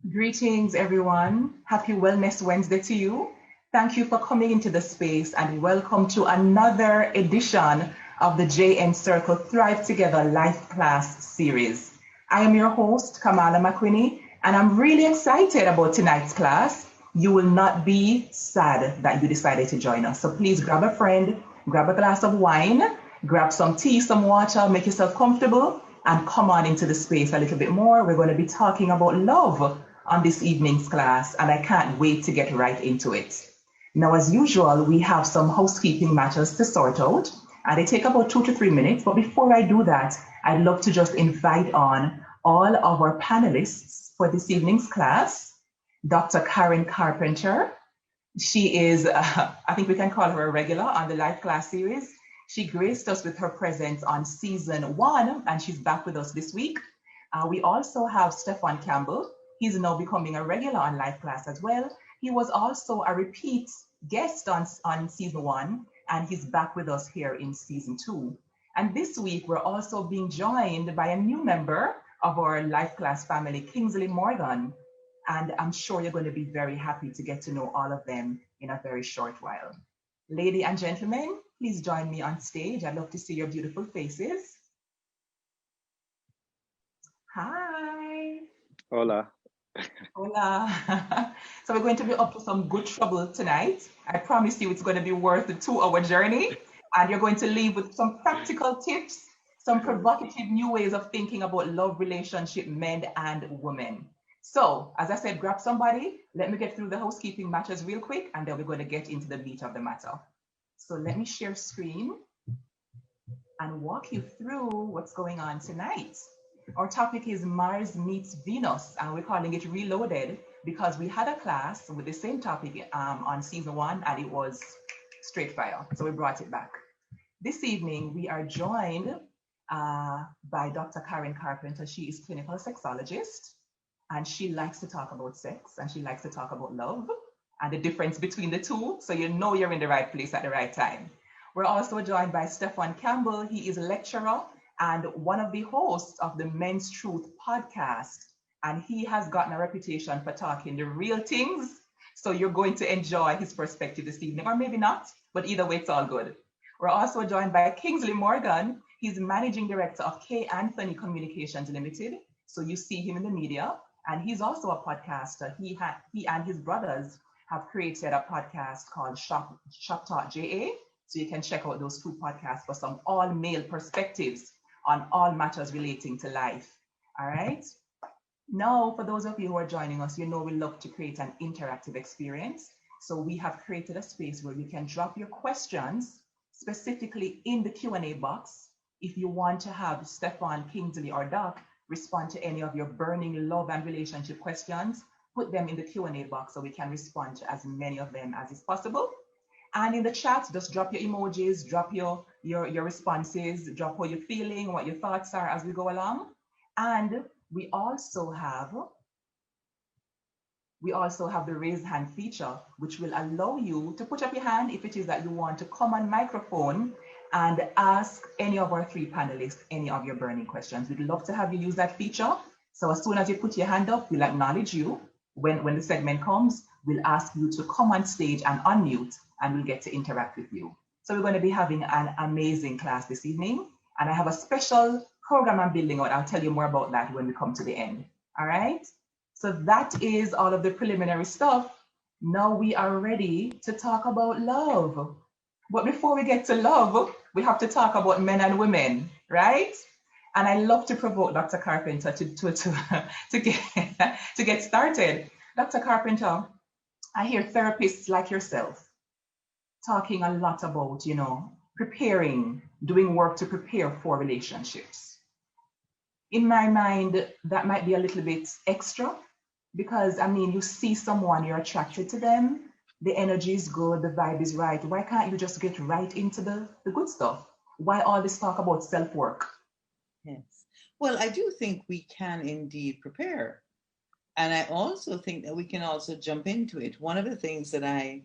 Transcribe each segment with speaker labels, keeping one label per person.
Speaker 1: Greetings, everyone. Happy Wellness Wednesday to you. Thank you for coming into the space and welcome to another edition of the JN Circle Thrive Together Life Class series. I am your host, Kamala McWhinney, and I'm really excited about tonight's class. You will not be sad that you decided to join us. So please grab a friend, grab a glass of wine, grab some tea, some water, make yourself comfortable, and come on into the space a little bit more. We're going to be talking about love on this evening's class, and I can't wait to get right into it. Now, as usual, we have some housekeeping matters to sort out, and they take about 2 to 3 minutes. But before I do that, I'd love to just invite on all of our panelists for this evening's class. Dr. Karen Carpenter. She is, I think we can call her a regular on the Life Class series. She graced us with her presence on season 1, and she's back with us this week. We also have Stefan Campbell. He's now becoming a regular on Life Class as well. He was also a repeat guest on season 1, and he's back with us here in season 2. And this week, we're also being joined by a new member of our Life Class family, Kingsley Morgan. And I'm sure you're going to be very happy to get to know all of them in a very short while. Ladies and gentlemen, please join me on stage. I'd love to see your beautiful faces. Hi.
Speaker 2: Hola.
Speaker 1: Hola. So we're going to be up to some good trouble tonight. I promise you it's going to be worth the 2-hour journey. And you're going to leave with some practical tips, some provocative new ways of thinking about love, relationship, men and women. So, as I said, grab somebody. Let me get through the housekeeping matters real quick, and then we're going to get into the meat of the matter. So let me share screen and walk you through what's going on tonight. Our topic is Mars meets Venus, and we're calling it Reloaded because we had a class with the same topic on season 1, and it was straight fire. So we brought it back. This evening, we are joined by Dr. Karen Carpenter. She is clinical sexologist, and she likes to talk about sex, and she likes to talk about love and the difference between the two, so you know you're in the right place at the right time. We're also joined by Stefan Campbell. He is a lecturer and one of the hosts of the Men's Truth podcast, and he has gotten a reputation for talking the real things, so you're going to enjoy his perspective this evening, or maybe not, but either way, it's all good. We're also joined by Kingsley Morgan. He's managing director of K. Anthony Communications Limited, so you see him in the media, and he's also a podcaster. He and his brothers have created a podcast called Shop Talk JA, so you can check out those 2 podcasts for some all-male perspectives on all matters relating to life. All right. Now, for those of you who are joining us, you know we love to create an interactive experience. So we have created a space where you can drop your questions specifically in the Q&A box. If you want to have Stefan, Kingsley, or Doc respond to any of your burning love and relationship questions, put them in the Q&A box so we can respond to as many of them as is possible. And in the chat, just drop your emojis, drop your responses, drop how you're feeling, what your thoughts are as we go along. And we also have the raise hand feature, which will allow you to put up your hand if it is that you want to come on microphone and ask any of our 3 panelists any of your burning questions. We'd love to have you use that feature. So as soon as you put your hand up, we'll acknowledge you. When the segment comes, we'll ask you to come on stage and unmute, and we'll get to interact with you. So we're going to be having an amazing class this evening, and I have a special program I'm building out. I'll tell you more about that when we come to the end. All right? So that is all of the preliminary stuff. Now we are ready to talk about love. But before we get to love, we have to talk about men and women, right? And I love to provoke Dr. Carpenter to get started. Dr. Carpenter, I hear therapists like yourself talking a lot about, preparing, doing work to prepare for relationships. In my mind, that might be a little bit extra because, you see someone, you're attracted to them, the energy is good, the vibe is right. Why can't you just get right into the good stuff? Why all this talk about self-work?
Speaker 3: Yes. Well, I do think we can indeed prepare. And I also think that we can also jump into it. One of the things that I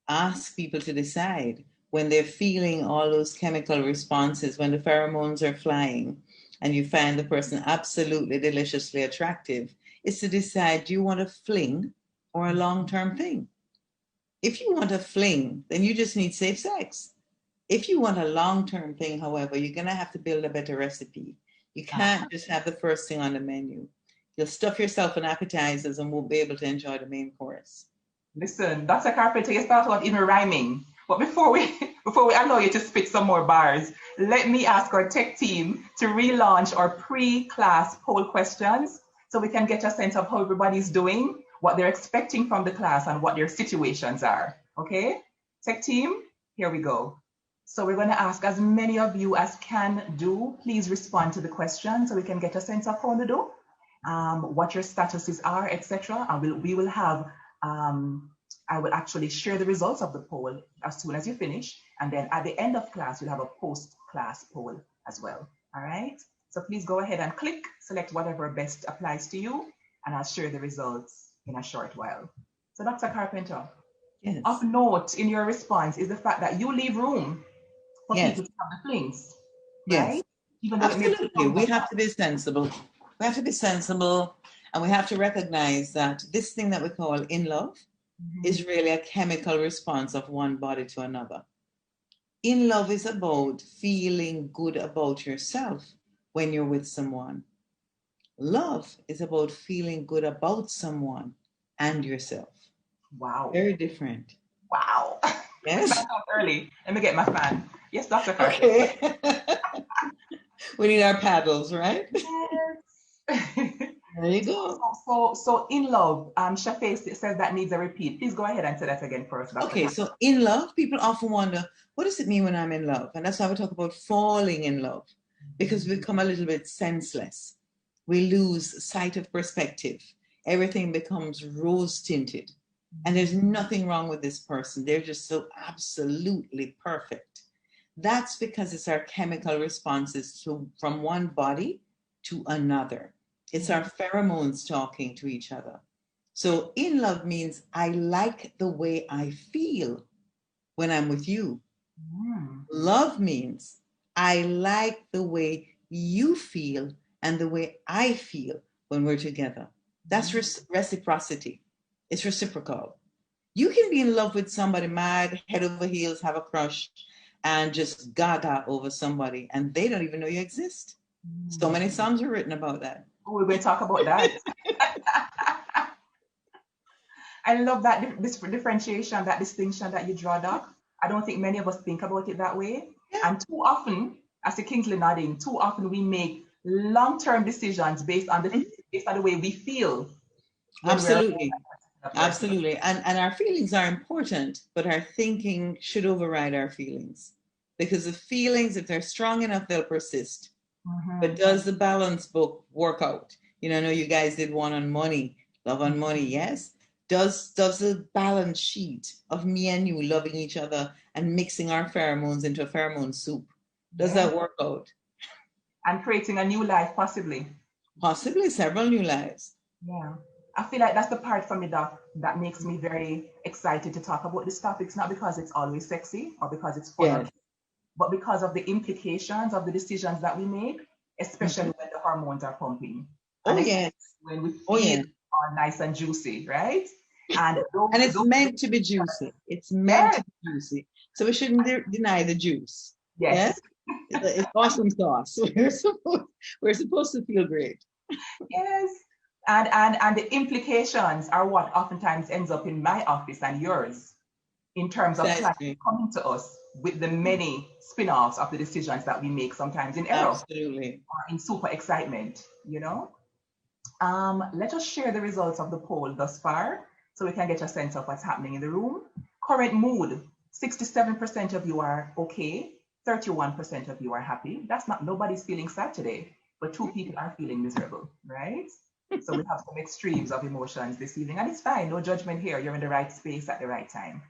Speaker 3: ask people to decide when they're feeling all those chemical responses, when the pheromones are flying and you find the person absolutely deliciously attractive, is to decide, do you want a fling or a long-term thing? If you want a fling, then you just need safe sex. If you want a long-term thing, however, you're going to have to build a better recipe. You can't just have the first thing on the menu. You'll stuff yourself in appetizers and won't be able to enjoy the main course.
Speaker 1: Listen, Dr. Carpenter, you start out even rhyming. But before we allow you to spit some more bars, let me ask our tech team to relaunch our pre-class poll questions so we can get a sense of how everybody's doing, what they're expecting from the class, and what their situations are. Okay? Tech team, here we go. So we're going to ask as many of you as can do. Please respond to the question so we can get a sense of how to do, what your statuses are, etc. And we will have I will actually share the results of the poll as soon as you finish. And then at the end of class, we'll have a post-class poll as well. All right. So please go ahead and click, select whatever best applies to you, and I'll share the results in a short while. So Dr. Carpenter,
Speaker 3: yes.
Speaker 1: Of note in your response is the fact that you leave room for
Speaker 3: yes.
Speaker 1: people to have the flings.
Speaker 3: Yes.
Speaker 1: Right? Even though
Speaker 3: absolutely. We have to be sensible. We have to be sensible, and we have to recognize that this thing that we call in love is really a chemical response of one body to another. In love is about feeling good about yourself when you're with someone. Love is about feeling good about someone and yourself.
Speaker 1: Wow.
Speaker 3: Very different.
Speaker 1: Wow.
Speaker 3: Yes.
Speaker 1: That's not early. Let me get my fan. Yes, Dr. Carter.
Speaker 3: Okay. We need our paddles, right?
Speaker 1: Yes.
Speaker 3: There you go.
Speaker 1: So in love, Shafe says that needs a repeat. Please go ahead and say that again for us, Dr.
Speaker 3: Okay, so in love, people often wonder, what does it mean when I'm in love? And that's why we talk about falling in love, because we become a little bit senseless. We lose sight of perspective. Everything becomes rose tinted. And there's nothing wrong with this person. They're just so absolutely perfect. That's because it's our chemical responses from one body to another. It's our pheromones talking to each other. So in love means I like the way I feel when I'm with you. Love means I like the way you feel and the way I feel when we're together. That's reciprocity. It's reciprocal. You can be in love with somebody mad, head over heels, have a crush, and just gaga over somebody, and they don't even know you exist. So many songs are written about that.
Speaker 1: Oh, we're going to talk about that. I love that this differentiation, that distinction that you draw, Doc. I don't think many of us think about it that way. Yeah. And too often, as the Kingsley nodding, too often we make long-term decisions based on the way we feel.
Speaker 3: Absolutely. Absolutely. And our feelings are important, but our thinking should override our feelings. Because the feelings, if they're strong enough, they'll persist. But does the balance book work out? You know, I know you guys did one on money, love on money, yes? Does the balance sheet of me and you loving each other and mixing our pheromones into a pheromone soup, does that work out?
Speaker 1: And creating a new life, possibly.
Speaker 3: Possibly several new lives.
Speaker 1: Yeah. I feel like that's the part for me, Doc, that makes me very excited to talk about this topic. It's not because it's always sexy or because it's fun, but because of the implications of the decisions that we make, especially when the hormones are pumping.
Speaker 3: Oh, yes.
Speaker 1: When we feel all nice and juicy, right? And
Speaker 3: it's meant to be juicy. It's meant to be juicy. So we shouldn't deny the juice.
Speaker 1: Yes.
Speaker 3: It's awesome sauce. We're supposed to feel great.
Speaker 1: Yes. And the implications are what oftentimes ends up in my office and yours in terms of clients coming to us with the many spin-offs of the decisions that we make, sometimes in error.
Speaker 3: Absolutely.
Speaker 1: Or in super excitement, you know? Let us share the results of the poll thus far so we can get a sense of what's happening in the room. Current mood, 67% of you are okay, 31% of you are happy. That's not, nobody's feeling sad today, but 2 people are feeling miserable, right? So we have some extremes of emotions this evening, and it's fine, no judgment here. You're in the right space at the right time.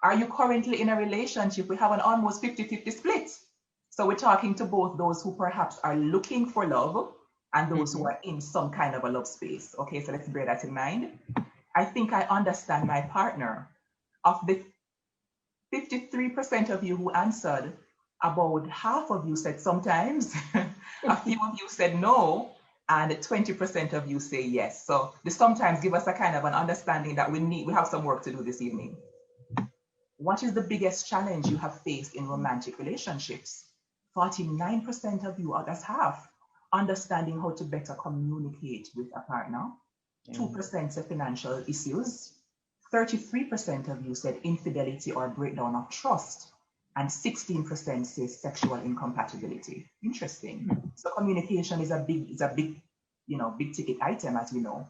Speaker 1: Are you currently in a relationship? We have an almost 50-50 split. So we're talking to both those who perhaps are looking for love and those who are in some kind of a love space. Okay, so let's bear that in mind. I think I understand my partner. Of the 53% of you who answered, about half of you said sometimes, a few of you said no, and 20% of you say yes. So this sometimes give us a kind of an understanding that we have some work to do this evening. What is the biggest challenge you have faced in romantic relationships? 49% of you, that's half, understanding how to better communicate with a partner. 2% said financial issues. 33% of you said infidelity or breakdown of trust. And 16% says sexual incompatibility. Interesting. So communication is a big, big ticket item, as we know.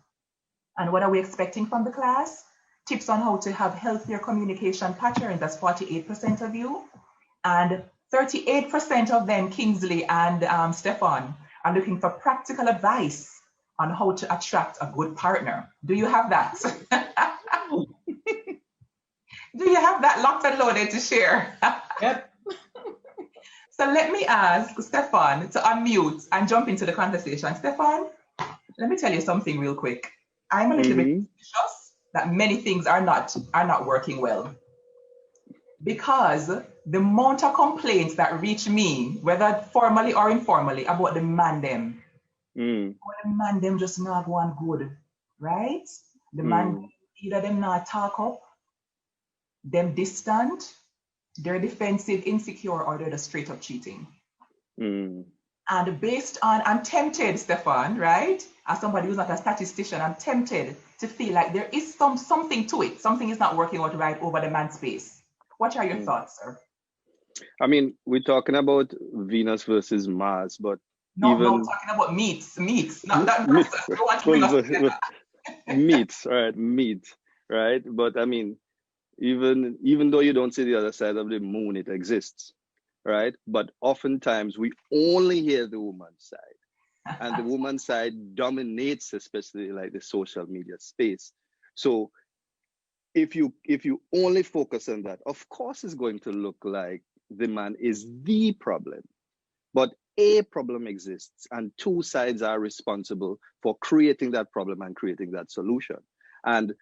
Speaker 1: And what are we expecting from the class? Tips on how to have healthier communication patterns. That's 48% of you. And 38% of them, Kingsley and Stefan, are looking for practical advice on how to attract a good partner. Do you have that? Do you have that locked and loaded to share?
Speaker 3: Yep.
Speaker 1: So let me ask Stefan to unmute and jump into the conversation. Stefan, let me tell you something real quick. I'm a little bit suspicious that many things are not working well, because the amount of complaints that reach me, whether formally or informally, about the man them, the man them just not one good, right? The man, either them not talk up, them distant, they're defensive, insecure, or they're just straight up cheating. And based on, I'm tempted, Stefan, right? As somebody who's not a statistician, I'm tempted to feel like there is something to it. Something is not working out right over the man's space. What are your thoughts, sir?
Speaker 2: I mean, we're talking about Venus versus Mars, but
Speaker 1: no, talking about meats, not that person.
Speaker 2: Meats, right? Meat, right? But I mean, even though you don't see the other side of the moon, it exists, right? But oftentimes we only hear the woman's side, and the woman's side dominates, especially like the social media space. So if you only focus on that, of course it's going to look like the man is the problem. But a problem exists, and two sides are responsible for creating that problem and creating that solution. And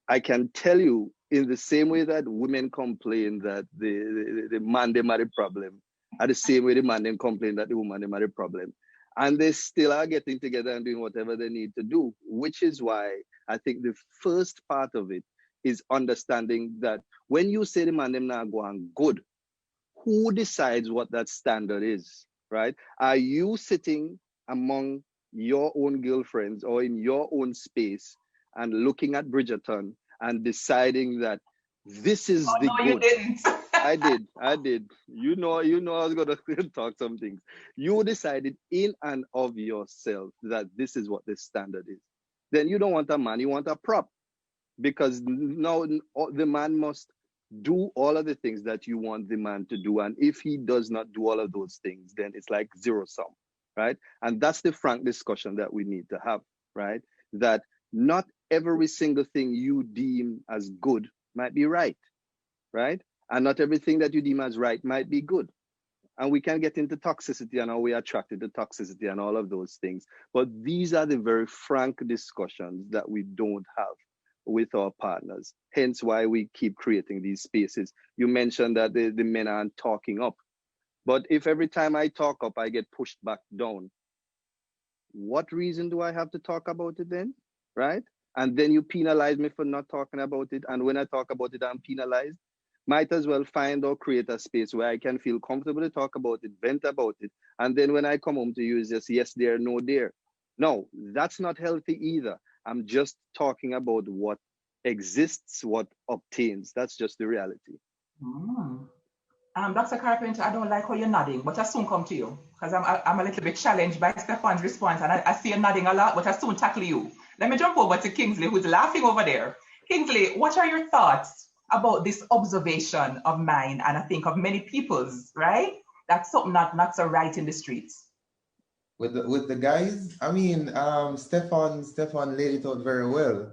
Speaker 2: I can tell you, in the same way that women complain that the man they marry problem, at the same way the man then complain that the woman they marry problem, and they still are getting together and doing whatever they need to do, which is why I think the first part of it is understanding that when you say the man them not going good, who decides what that standard is, right? Are you sitting among your own girlfriends or in your own space and looking at Bridgerton and deciding that this is the good?
Speaker 1: You didn't.
Speaker 2: I did. You know, I was gonna talk some things. You decided in and of yourself that this is what the standard is. Then you don't want a man, you want a prop. Because now the man must do all of the things that you want the man to do. And if he does not do all of those things, then it's like zero sum, right? And that's the frank discussion that we need to have, right? That not every single thing you deem as good might be right? And not everything that you deem as right might be good. And we can get into toxicity and how we are attracted to toxicity and all of those things. But these are the very frank discussions that we don't have with our partners, hence why we keep creating these spaces. You mentioned that the men aren't talking up, but if every time I talk up, I get pushed back down, what reason do I have to talk about it then, right? And then you penalize me for not talking about it, and when I talk about it, I'm penalized. Might as well find or create a space where I can feel comfortable to talk about it, vent about it, and then when I come home to you, it's just yes there, no there. No, that's not healthy either. I'm just talking about what exists, what obtains. That's just the reality.
Speaker 1: Dr. Carpenter, I don't like how you're nodding, but I soon come to you because I'm a little bit challenged by Stefan's response, and I see you nodding a lot, but I soon tackle you. Let me jump over to Kingsley, who's laughing over there. Kingsley, what are your thoughts about this observation of mine, and I think of many people's, right? That's something not so right in the streets.
Speaker 4: With the guys, I mean, Stefan laid it out very well.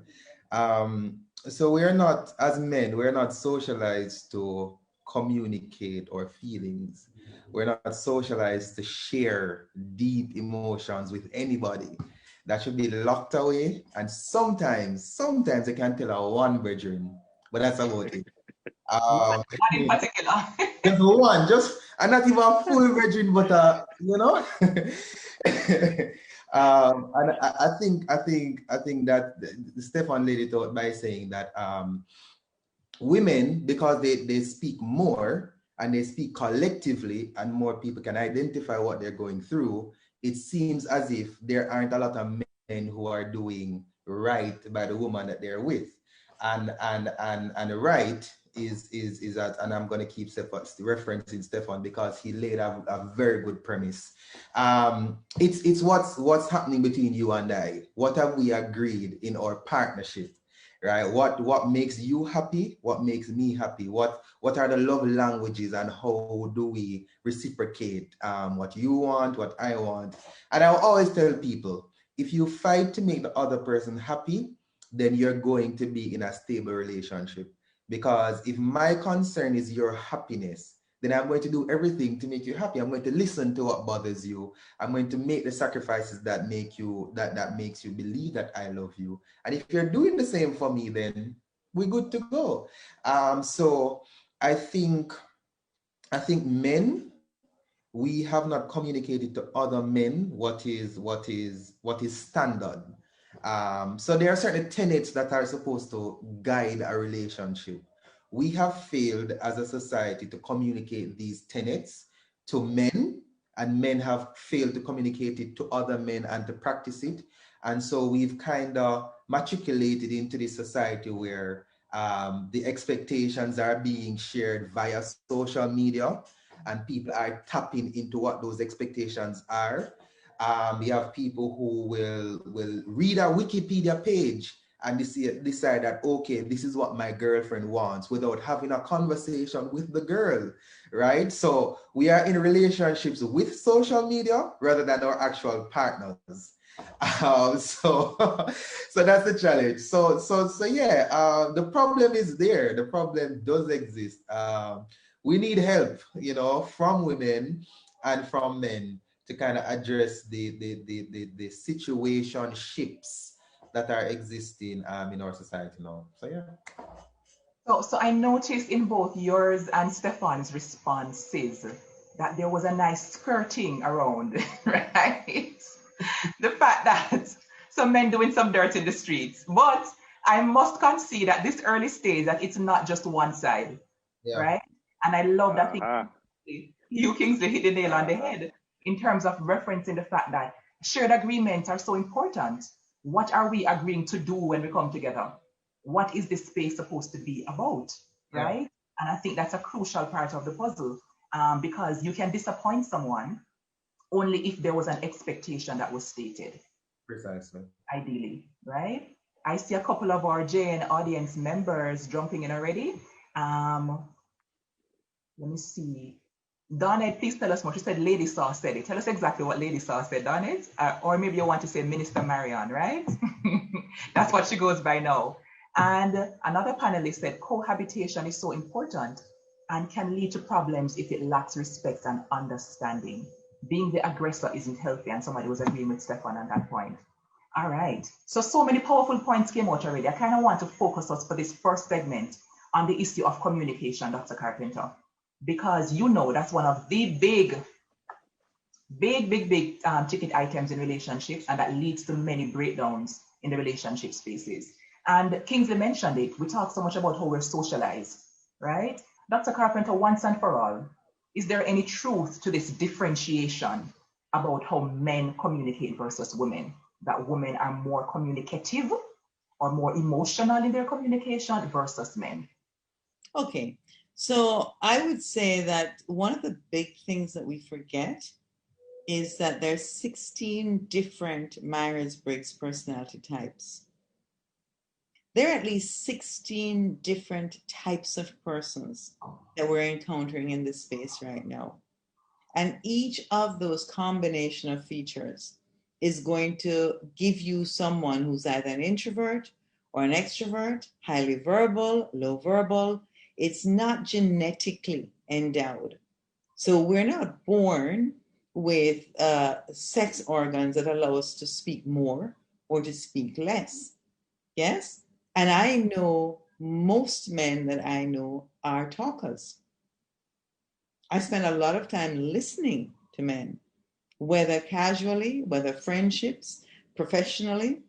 Speaker 4: So we're not, as men, we're not socialized to communicate our feelings. We're not socialized to share deep emotions with anybody. That should be locked away. And sometimes I can tell a one brethren, but that's about it.
Speaker 1: One in particular.
Speaker 4: Just one, and not even a full brethren, but And I think that Stefan laid it out by saying that women, because they speak more and they speak collectively, and more people can identify what they're going through, it seems as if there aren't a lot of men who are doing right by the woman that they're with. And right is that, and I'm going to keep referencing Stefan because he laid a very good premise. It's what's happening between you and I. What have we agreed in our partnership, right? What makes you happy? What makes me happy? What are the love languages, and how do we reciprocate what you want, what I want? And I always tell people, if you fight to make the other person happy, then you're going to be in a stable relationship. Because if my concern is your happiness, then I'm going to do everything to make you happy. I'm going to listen to what bothers you. I'm going to make the sacrifices that make you that makes you believe that I love you. And if you're doing the same for me, then we're good to go. So I think men, we have not communicated to other men what is standard. So there are certain tenets that are supposed to guide a relationship. We have failed as a society to communicate these tenets to men, and men have failed to communicate it to other men and to practice it. And so we've kind of matriculated into this society where the expectations are being shared via social media, and people are tapping into what those expectations are. You have people who will read a Wikipedia page and decide that, okay, this is what my girlfriend wants, without having a conversation with the girl, right? So we are in relationships with social media rather than our actual partners. So that's the challenge. So yeah, the problem is there. The problem does exist. We need help, from women and from men to kind of address the situationships that are existing in our society now. So yeah.
Speaker 1: So I noticed in both yours and Stefan's responses that there was a nice skirting around, right? The fact that some men doing some dirt in the streets. But I must concede at this early stage that it's not just one side, right? And I love that you, Kingsley, hit the nail on the head in terms of referencing the fact that shared agreements are so important. What are we agreeing to do when we come together? What is this space supposed to be about, right? And I think that's a crucial part of the puzzle, because you can disappoint someone only if there was an expectation that was stated.
Speaker 4: Precisely.
Speaker 1: Ideally, right? I see a couple of our JN audience members jumping in already. Let me see. Donette, please tell us more. She said Lady Saw said it. Tell us exactly what Lady Saw said, Donette. Or maybe you want to say Minister Marion, right? That's what she goes by now. And another panelist said cohabitation is so important and can lead to problems if it lacks respect and understanding. Being the aggressor isn't healthy, and somebody was agreeing with Stefan on that point. All right, so many powerful points came out already. I kind of want to focus us for this first segment on the issue of communication, Dr. Carpenter, because that's one of the big ticket items in relationships, and that leads to many breakdowns in the relationship spaces. And Kingsley mentioned it. We talk so much about how we're socialized, right? Dr. Carpenter, once and for all, is there any truth to this differentiation about how men communicate versus women? That women are more communicative or more emotional in their communication versus men?
Speaker 3: Okay, so I would say that one of the big things that we forget is that there's 16 different Myers-Briggs personality types. There are at least 16 different types of persons that we're encountering in this space right now. And each of those combination of features is going to give you someone who's either an introvert or an extrovert, highly verbal, low verbal. It's not genetically endowed. So we're not born with sex organs that allow us to speak more or to speak less. Yes? And I know most men that I know are talkers. I spend a lot of time listening to men. whether casually, whether friendships, professionally.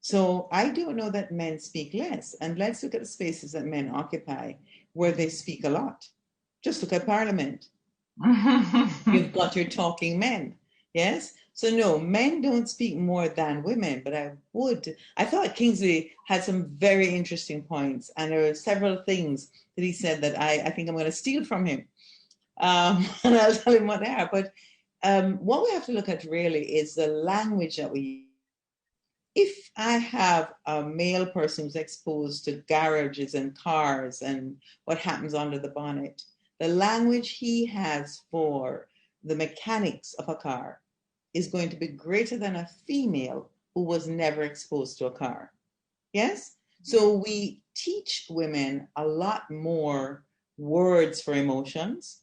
Speaker 3: So I don't know that men speak less. And let's look at the spaces that men occupy where they speak a lot. Just look at Parliament. You've got your talking men. Yes? So no, men don't speak more than women, but I thought Kingsley had some very interesting points, and there were several things that he said that I think I'm going to steal from him. And I'll tell him what they are. But what we have to look at really is the language that we use. If I have a male person who's exposed to garages and cars and what happens under the bonnet, the language he has for the mechanics of a car is going to be greater than a female who was never exposed to a car. Yes? So we teach women a lot more words for emotions.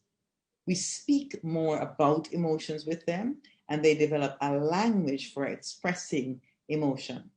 Speaker 3: We speak more about emotions with them, and they develop a language for expressing emotion.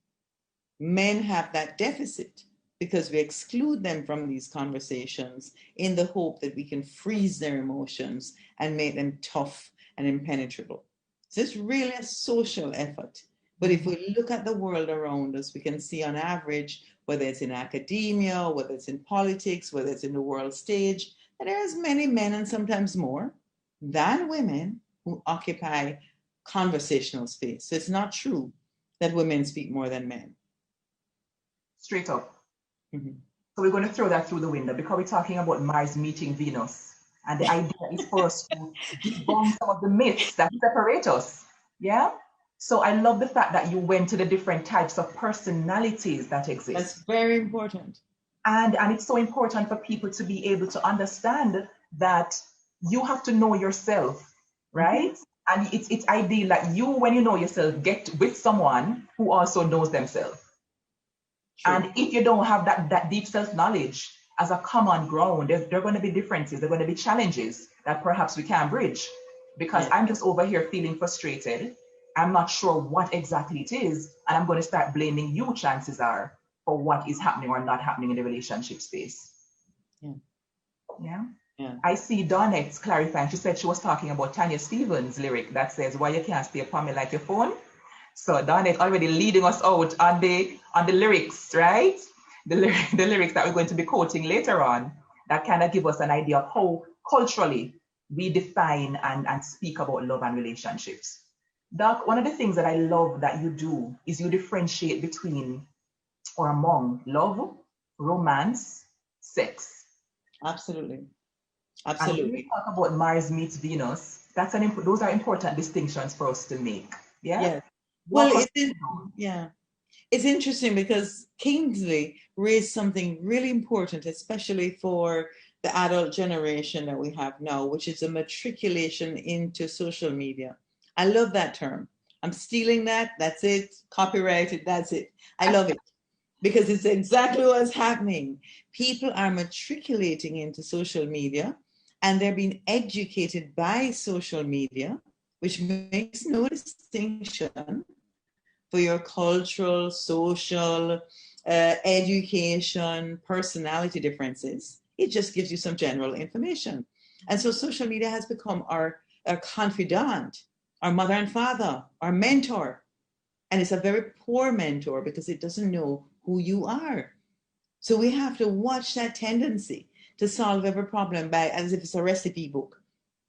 Speaker 3: Men have that deficit because we exclude them from these conversations in the hope that we can freeze their emotions and make them tough and impenetrable. So it's really a social effort. But if we look at the world around us, we can see on average, whether it's in academia, whether it's in politics, whether it's in the world stage, that there are as many men, and sometimes more, than women who occupy conversational space. So it's not true that women speak more than men.
Speaker 1: Straight up. So we're going to throw that through the window because we're talking about Mars meeting Venus. And the idea is for us to debunk some of the myths that separate us. Yeah? So I love the fact that you went to the different types of personalities that exist.
Speaker 3: That's very important.
Speaker 1: And it's so important for people to be able to understand that you have to know yourself, right? And it's ideal that you, when you know yourself, get with someone who also knows themselves. True. And if you don't have that deep self-knowledge as a common ground, there are going to be differences, there are going to be challenges that perhaps we can't bridge. Because I'm just over here feeling frustrated. I'm not sure what exactly it is, and I'm going to start blaming you, chances are, for what is happening or not happening in the relationship space. Yeah. I see Donette clarifying. She said she was talking about Tanya Stevens' lyric that says, "Why you can't stay upon me like your phone?" So Donette already leading us out on the lyrics, right? The lyrics that we're going to be quoting later on that kind of give us an idea of how culturally we define and speak about love and relationships. Doc, one of the things that I love that you do is you differentiate between or among love, romance, sex.
Speaker 3: Absolutely.
Speaker 1: And when we talk about Mars meets Venus, those are important distinctions for us to make. Yeah.
Speaker 3: Yes. Well, it's interesting because Kingsley raised something really important, especially for the adult generation that we have now, which is a matriculation into social media. I love that term. I'm stealing that. That's it. Copyrighted. That's it. I love it because it's exactly what's happening. People are matriculating into social media and they're being educated by social media, which makes no distinction for your cultural, social, education, personality differences. It just gives you some general information. And so social media has become our confidant, our mother and father, our mentor. And it's a very poor mentor because it doesn't know who you are. So we have to watch that tendency to solve every problem as if it's a recipe book.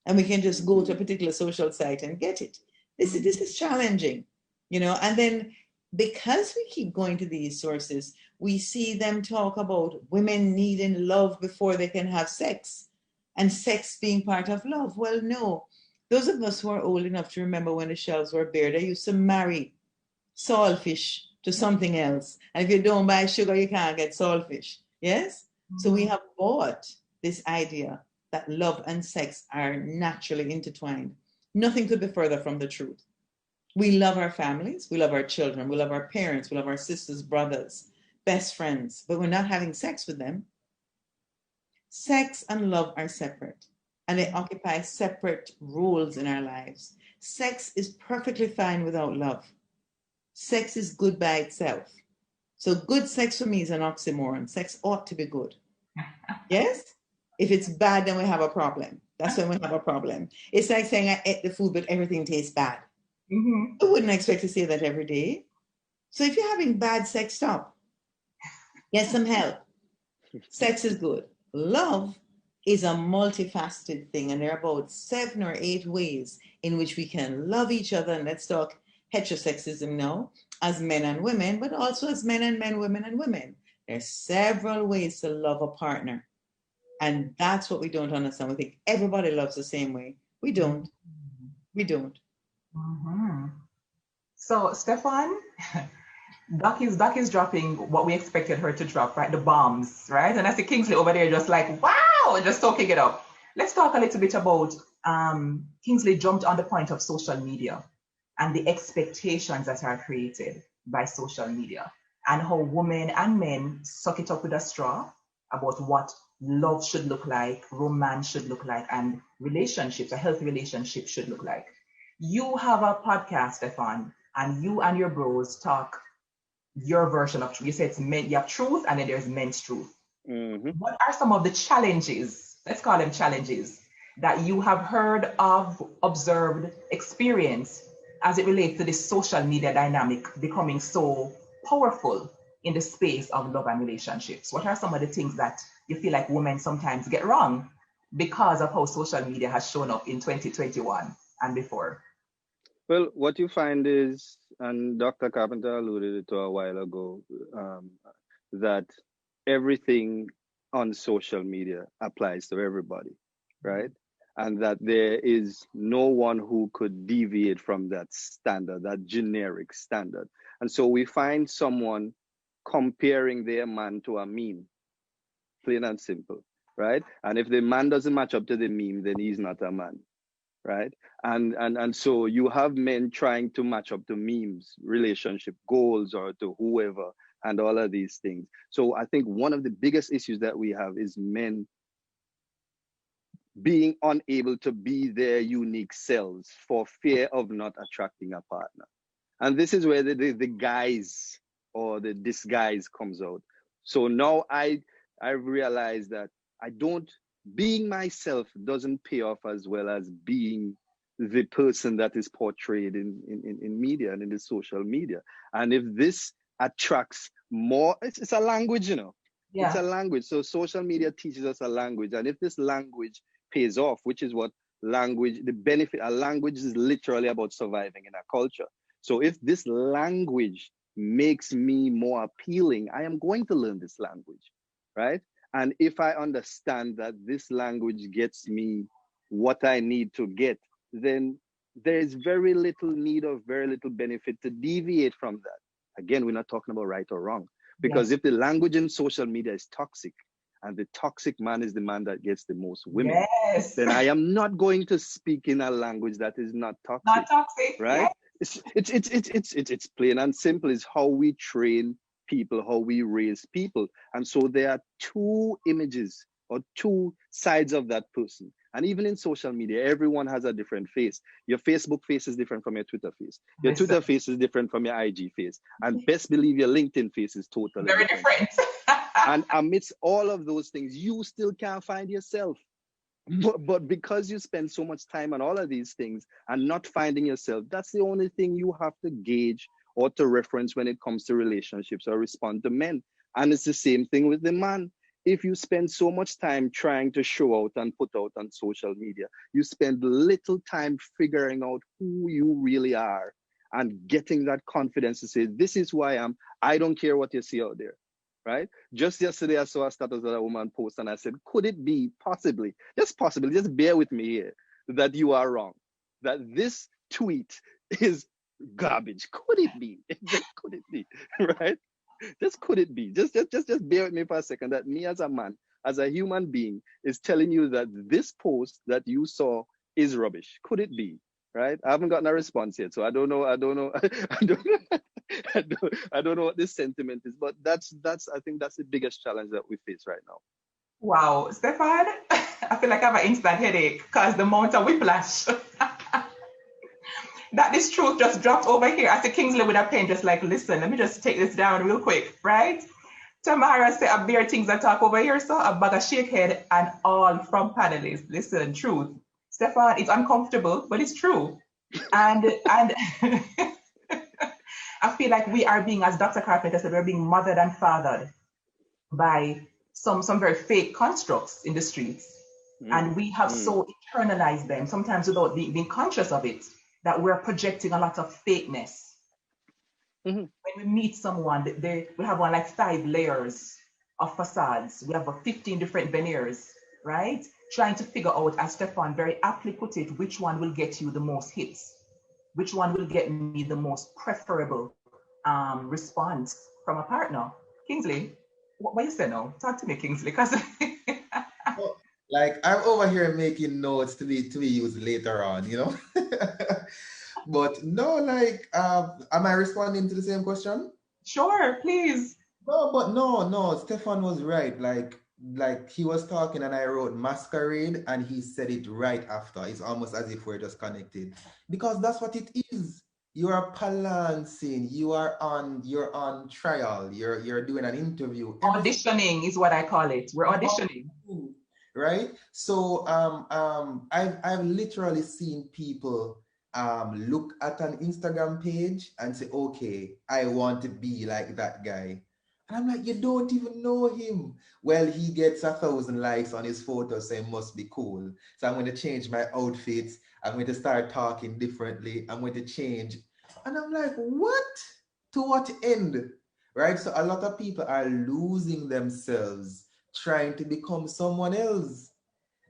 Speaker 3: And we can just go to a particular social site and get it. This is challenging, and then because we keep going to these sources, we see them talk about women needing love before they can have sex and sex being part of love. Well, no. Those of us who are old enough to remember when the shells were bare, they used to marry saltfish to something else. And if you don't buy sugar, you can't get saltfish. Yes? So we have bought this idea that love and sex are naturally intertwined. Nothing could be further from the truth. We love our families, we love our children, we love our parents, we love our sisters, brothers, best friends, but we're not having sex with them. Sex and love are separate, and they occupy separate roles in our lives. Sex is perfectly fine without love. Sex is good by itself. So good sex for me is an oxymoron. Sex ought to be good. Yes? If it's bad, then we have a problem. That's when we have a problem. It's like saying I ate the food, but everything tastes bad.
Speaker 1: Mm-hmm.
Speaker 3: I wouldn't expect to say that every day. So if you're having bad sex, stop. Get some help. Sex is good. Love is a multifaceted thing, and there are about 7 or 8 ways in which we can love each other. And let's talk heterosexism now, as men and women, but also as men and men, women and women. There are several ways to love a partner. And that's what we don't understand. We think everybody loves the same way. We don't. We don't.
Speaker 1: Mm-hmm. So, Stefan, Doc is dropping what we expected her to drop, right? The bombs, right? And I see Kingsley over there just like, wow, just soaking it up. Let's talk a little bit about, Kingsley jumped on the point of social media and the expectations that are created by social media and how women and men suck it up with a straw about what love should look like, romance should look like, and relationships, a healthy relationship should look like. You have a podcast, Stefan, and you and your bros talk your version of truth. You say it's men, you have truth, and then there's men's truth.
Speaker 2: Mm-hmm.
Speaker 1: What are some of the challenges, let's call them challenges, that you have heard of, observed, experienced as it relates to this social media dynamic becoming so powerful in the space of love and relationships? What are some of the things that you feel like women sometimes get wrong because of how social media has shown up in 2021 and before?
Speaker 2: Well, what you find is, and Dr. Carpenter alluded to a while ago, that everything on social media applies to everybody, right? And that there is no one who could deviate from that standard, that generic standard. And so we find someone comparing their man to a meme, plain and simple, right? And if the man doesn't match up to the meme, then he's not a man, right? And so you have men trying to match up to memes, relationship goals, or to whoever, and all of these things. So I think one of the biggest issues that we have is men being unable to be their unique selves for fear of not attracting a partner. And this is where the guise or the disguise comes out. So now I realize that being myself doesn't pay off as well as being the person that is portrayed in media and in the social media. And if this attracts more, it's a language, you know. Yeah. It's a language. So social media teaches us a language. And if this language pays off, which is what language, the benefit, a language is literally about surviving in a culture. So if this language makes me more appealing, I am going to learn this language, right? And if I understand that this language gets me what I need to get, then there is very little need or very little benefit to deviate from that. Again, we're not talking about right or wrong, because if the language in social media is toxic, and the toxic man is the man that gets the most women, then I am not going to speak in a language that is not toxic.
Speaker 1: Not toxic,
Speaker 2: right? Yes. It's plain and simple. It's how we train people, how we raise people. And so there are two images or two sides of that person. And even in social media, everyone has a different face. Your Facebook face is different from your Twitter face. Your Twitter face is different from your IG face. And best believe your LinkedIn face is totally
Speaker 1: very different.
Speaker 2: And amidst all of those things, you still can't find yourself. But because you spend so much time on all of these things and not finding yourself, that's the only thing you have to gauge or to reference when it comes to relationships or respond to men. And it's the same thing with the man. If you spend so much time trying to show out and put out on social media, you spend little time figuring out who you really are and getting that confidence to say, this is who I am. I don't care what you see out there. Right? Just yesterday, I saw a status that a woman posted, and I said, could it be possibly, just bear with me here, that you are wrong, that this tweet is garbage? Could it be? Could it be? Right? Just could it be? Just bear with me for a second, that me as a man, as a human being, is telling you that this post that you saw is rubbish. Could it be? Right? I haven't gotten a response yet, so I don't know. I don't know what this sentiment is, but that's I think that's the biggest challenge that we face right now.
Speaker 1: Wow, Stefan, I feel like I have an instant headache because the amount of whiplash that this truth just dropped over here. I see Kingsley with a pen, just like, listen, let me just take this down real quick, right? Tamara said, a bare things I talk over here, so a bag of shake head and all from panelists. Listen, truth. Stefan, it's uncomfortable, but it's true. And I feel like we are being, as Dr. Carpenter said, we're being mothered and fathered by some very fake constructs in the streets. And we have so internalized them, sometimes without being conscious of it, that we're projecting a lot of fakeness. When we meet someone, we have on like 5 layers of facades. We have 15 different veneers, right? Trying to figure out, as Stefan very aptly put it, which one will get you the most hits, which one will get me the most preferable response from a partner. Kingsley, what you say now? Talk to me, Kingsley, because
Speaker 4: like I'm over here making notes to be used later on, you know. But no, like, am I responding to the same question?
Speaker 1: Sure, please.
Speaker 4: No, but no, Stefan was right. Like he was talking and I wrote masquerade and he said it right after. It's almost as if we're just connected. Because that's what it is. You are balancing, you're on trial, you're doing an interview.
Speaker 1: Auditioning is what I call it. We're auditioning.
Speaker 4: Right? So I've literally seen people look at an Instagram page and say, okay, I want to be like that guy. And I'm like, you don't even know him. Well, he gets 1,000 likes on his photo, so it must be cool. So I'm going to change my outfits. I'm going to start talking differently. I'm going to change. And I'm like, what? To what end? Right? So a lot of people are losing themselves trying to become someone else.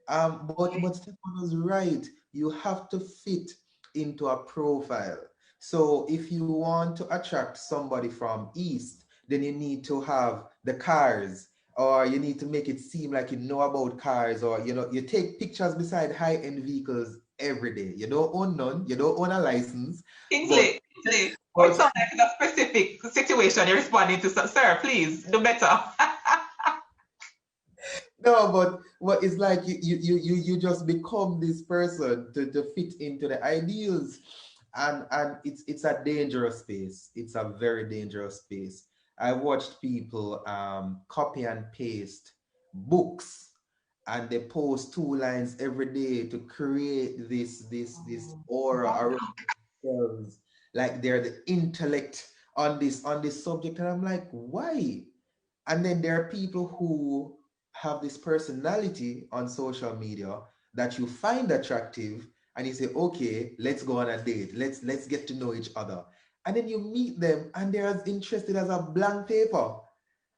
Speaker 4: But Stefan was right. You have to fit into a profile. So if you want to attract somebody from East, then you need to have the cars, or you need to make it seem like you know about cars, or you take pictures beside high-end vehicles every day. You don't own none, you don't own a license.
Speaker 1: Kingsley, it sounds like a specific situation you're responding to. Sir, please do better.
Speaker 4: No, but what it's like you just become this person to fit into the ideals, and it's a dangerous space. It's a very dangerous space. I watched people copy and paste books, and they post 2 lines every day to create this aura around themselves, like they're the intellect on this subject. And I'm like, why? And then there are people who have this personality on social media that you find attractive, and you say, okay, let's go on a date. Let's get to know each other. And then you meet them and they're as interested as a blank paper.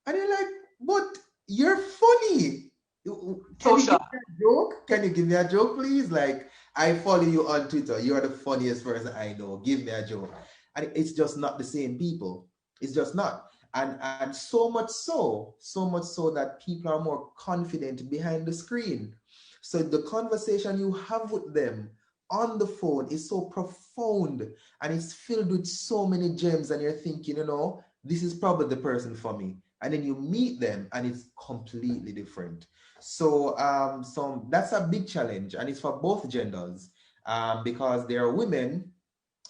Speaker 4: And you're like, but you're funny. Can you give me a joke? Can you give me a joke, please? Like, I follow you on Twitter. You're the funniest person I know. Give me a joke. And it's just not the same people. It's just not. And so much so that people are more confident behind the screen. So the conversation you have with them on the phone is so profound and it's filled with so many gems, and you're thinking, this is probably the person for me. And then you meet them and it's completely different. So that's a big challenge, and it's for both genders, because there are women.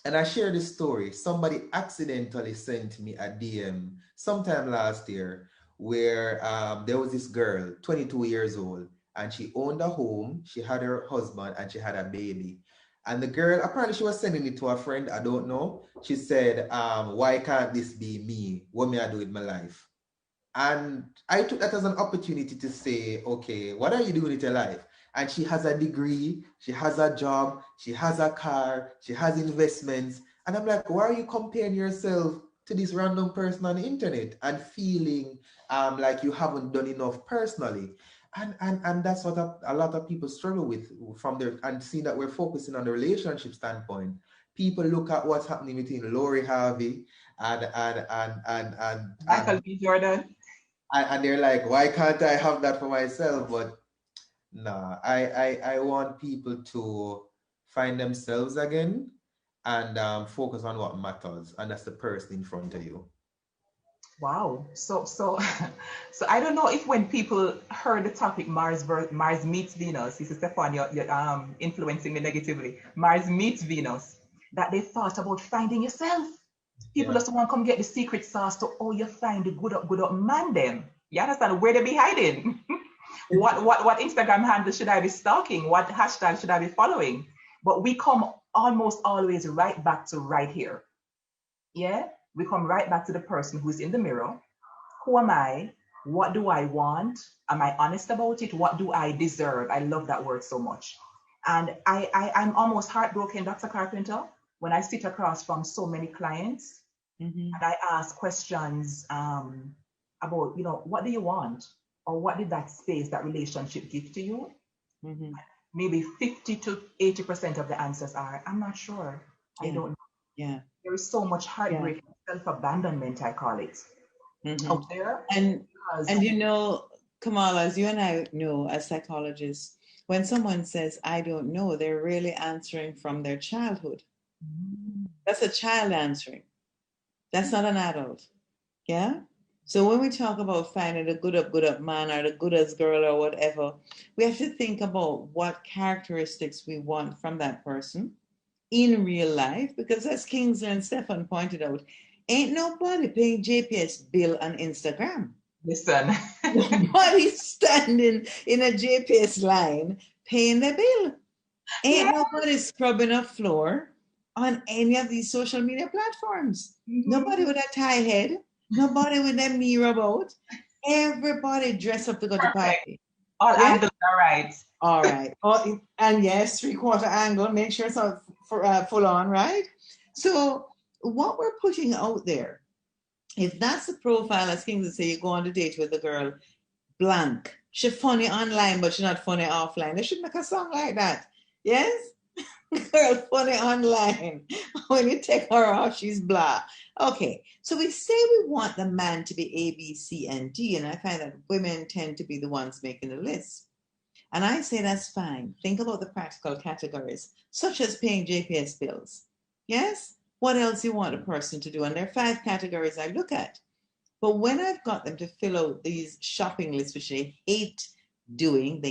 Speaker 4: And I share this story. Somebody accidentally sent me a DM sometime last year where there was this girl, 22 years old, and she owned a home, she had her husband, and she had a baby. And the girl, apparently she was sending it to a friend, I don't know. She said, why can't this be me? What may I do with my life? And I took that as an opportunity to say, okay, what are you doing with your life? And she has a degree, she has a job, she has a car, she has investments. And I'm like, why are you comparing yourself to this random person on the internet and feeling like you haven't done enough personally? And that's what a lot of people struggle with from there, and seeing that we're focusing on the relationship standpoint. People look at what's happening between Lori Harvey and
Speaker 1: Michael B. Jordan.
Speaker 4: And they're like, why can't I have that for myself? But no, I want people to find themselves again and focus on what matters, and that's the person in front of you.
Speaker 1: Wow. So I don't know if when people heard the topic Mars meets Venus, this is Stefan, you're influencing me negatively. Mars meets Venus, that they thought about finding yourself. People
Speaker 4: Yeah.
Speaker 1: just want to come get the secret sauce to oh you find the good up man then. You understand where they be hiding? what Instagram handle should I be stalking? What hashtag should I be following? But we come almost always right back to right here. Yeah? We come right back to the person who's in the mirror. Who am I? What do I want? Am I honest about it? What do I deserve? I love that word so much. And I'm almost heartbroken, Dr. Carpenter, when I sit across from so many clients
Speaker 3: Mm-hmm.
Speaker 1: and I ask questions about, what do you want? Or what did that space, that relationship give to you?
Speaker 3: Mm-hmm.
Speaker 1: Maybe 50 to 80% of the answers are, I'm not sure. I
Speaker 3: Yeah.
Speaker 1: don't know.
Speaker 3: Yeah.
Speaker 1: There is so much heartbreak, self-abandonment, I call it,
Speaker 3: Mm-hmm.
Speaker 1: out there.
Speaker 3: And
Speaker 1: Because
Speaker 3: Kamala, as you and I know as psychologists, when someone says, I don't know, they're really answering from their childhood. That's a child answering. That's not an adult. Yeah? So when we talk about finding the good up man or the good as girl or whatever, we have to think about what characteristics we want from that person in real life, because as Kingsley and Stefan pointed out, ain't nobody paying JPS bill on Instagram.
Speaker 1: listen,
Speaker 3: Nobody's standing in a JPS line paying their bill. Ain't
Speaker 1: Yeah.
Speaker 3: nobody scrubbing a floor on any of these social media platforms. Nobody with a tie head, nobody with their mirror about. Everybody dressed up to go to
Speaker 1: Perfect.
Speaker 3: party.
Speaker 1: All
Speaker 3: Yeah?
Speaker 1: angles are right.
Speaker 3: All right. Oh, and yes, 3/4 angle, make sure it's not full on, right? So what we're putting out there, if that's the profile, as Kingsley say, you go on a date with a girl, blank. She's funny online, but she's not funny offline. They should make a song like that. Yes? Girl, funny online. When you take her off, she's blah. Okay, so we say we want the man to be A, B, C, and D, and I find that women tend to be the ones making the list. And I say that's fine. Think about the practical categories, such as paying JPS bills. Yes? What else you want a person to do? And there are 5 categories I look at. But when I've got them to fill out these shopping lists, which they hate doing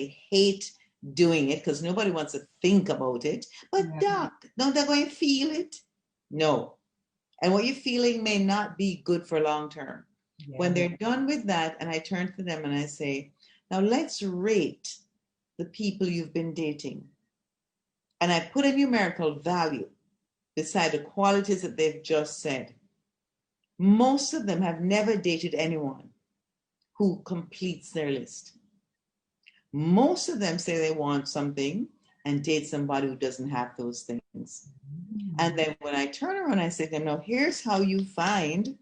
Speaker 3: it because nobody wants to think about it. But doc, don't they go and feel it? No. And what you're feeling may not be good for long term. When they're done with that, and I turn to them and I say, now let's rate the people you've been dating. And I put a numerical value beside the qualities that they've just said. Most of them have never dated anyone who completes their list. Most of them say they want something and date somebody who doesn't have those things. And then when I turn around, I say to them, now here's how you find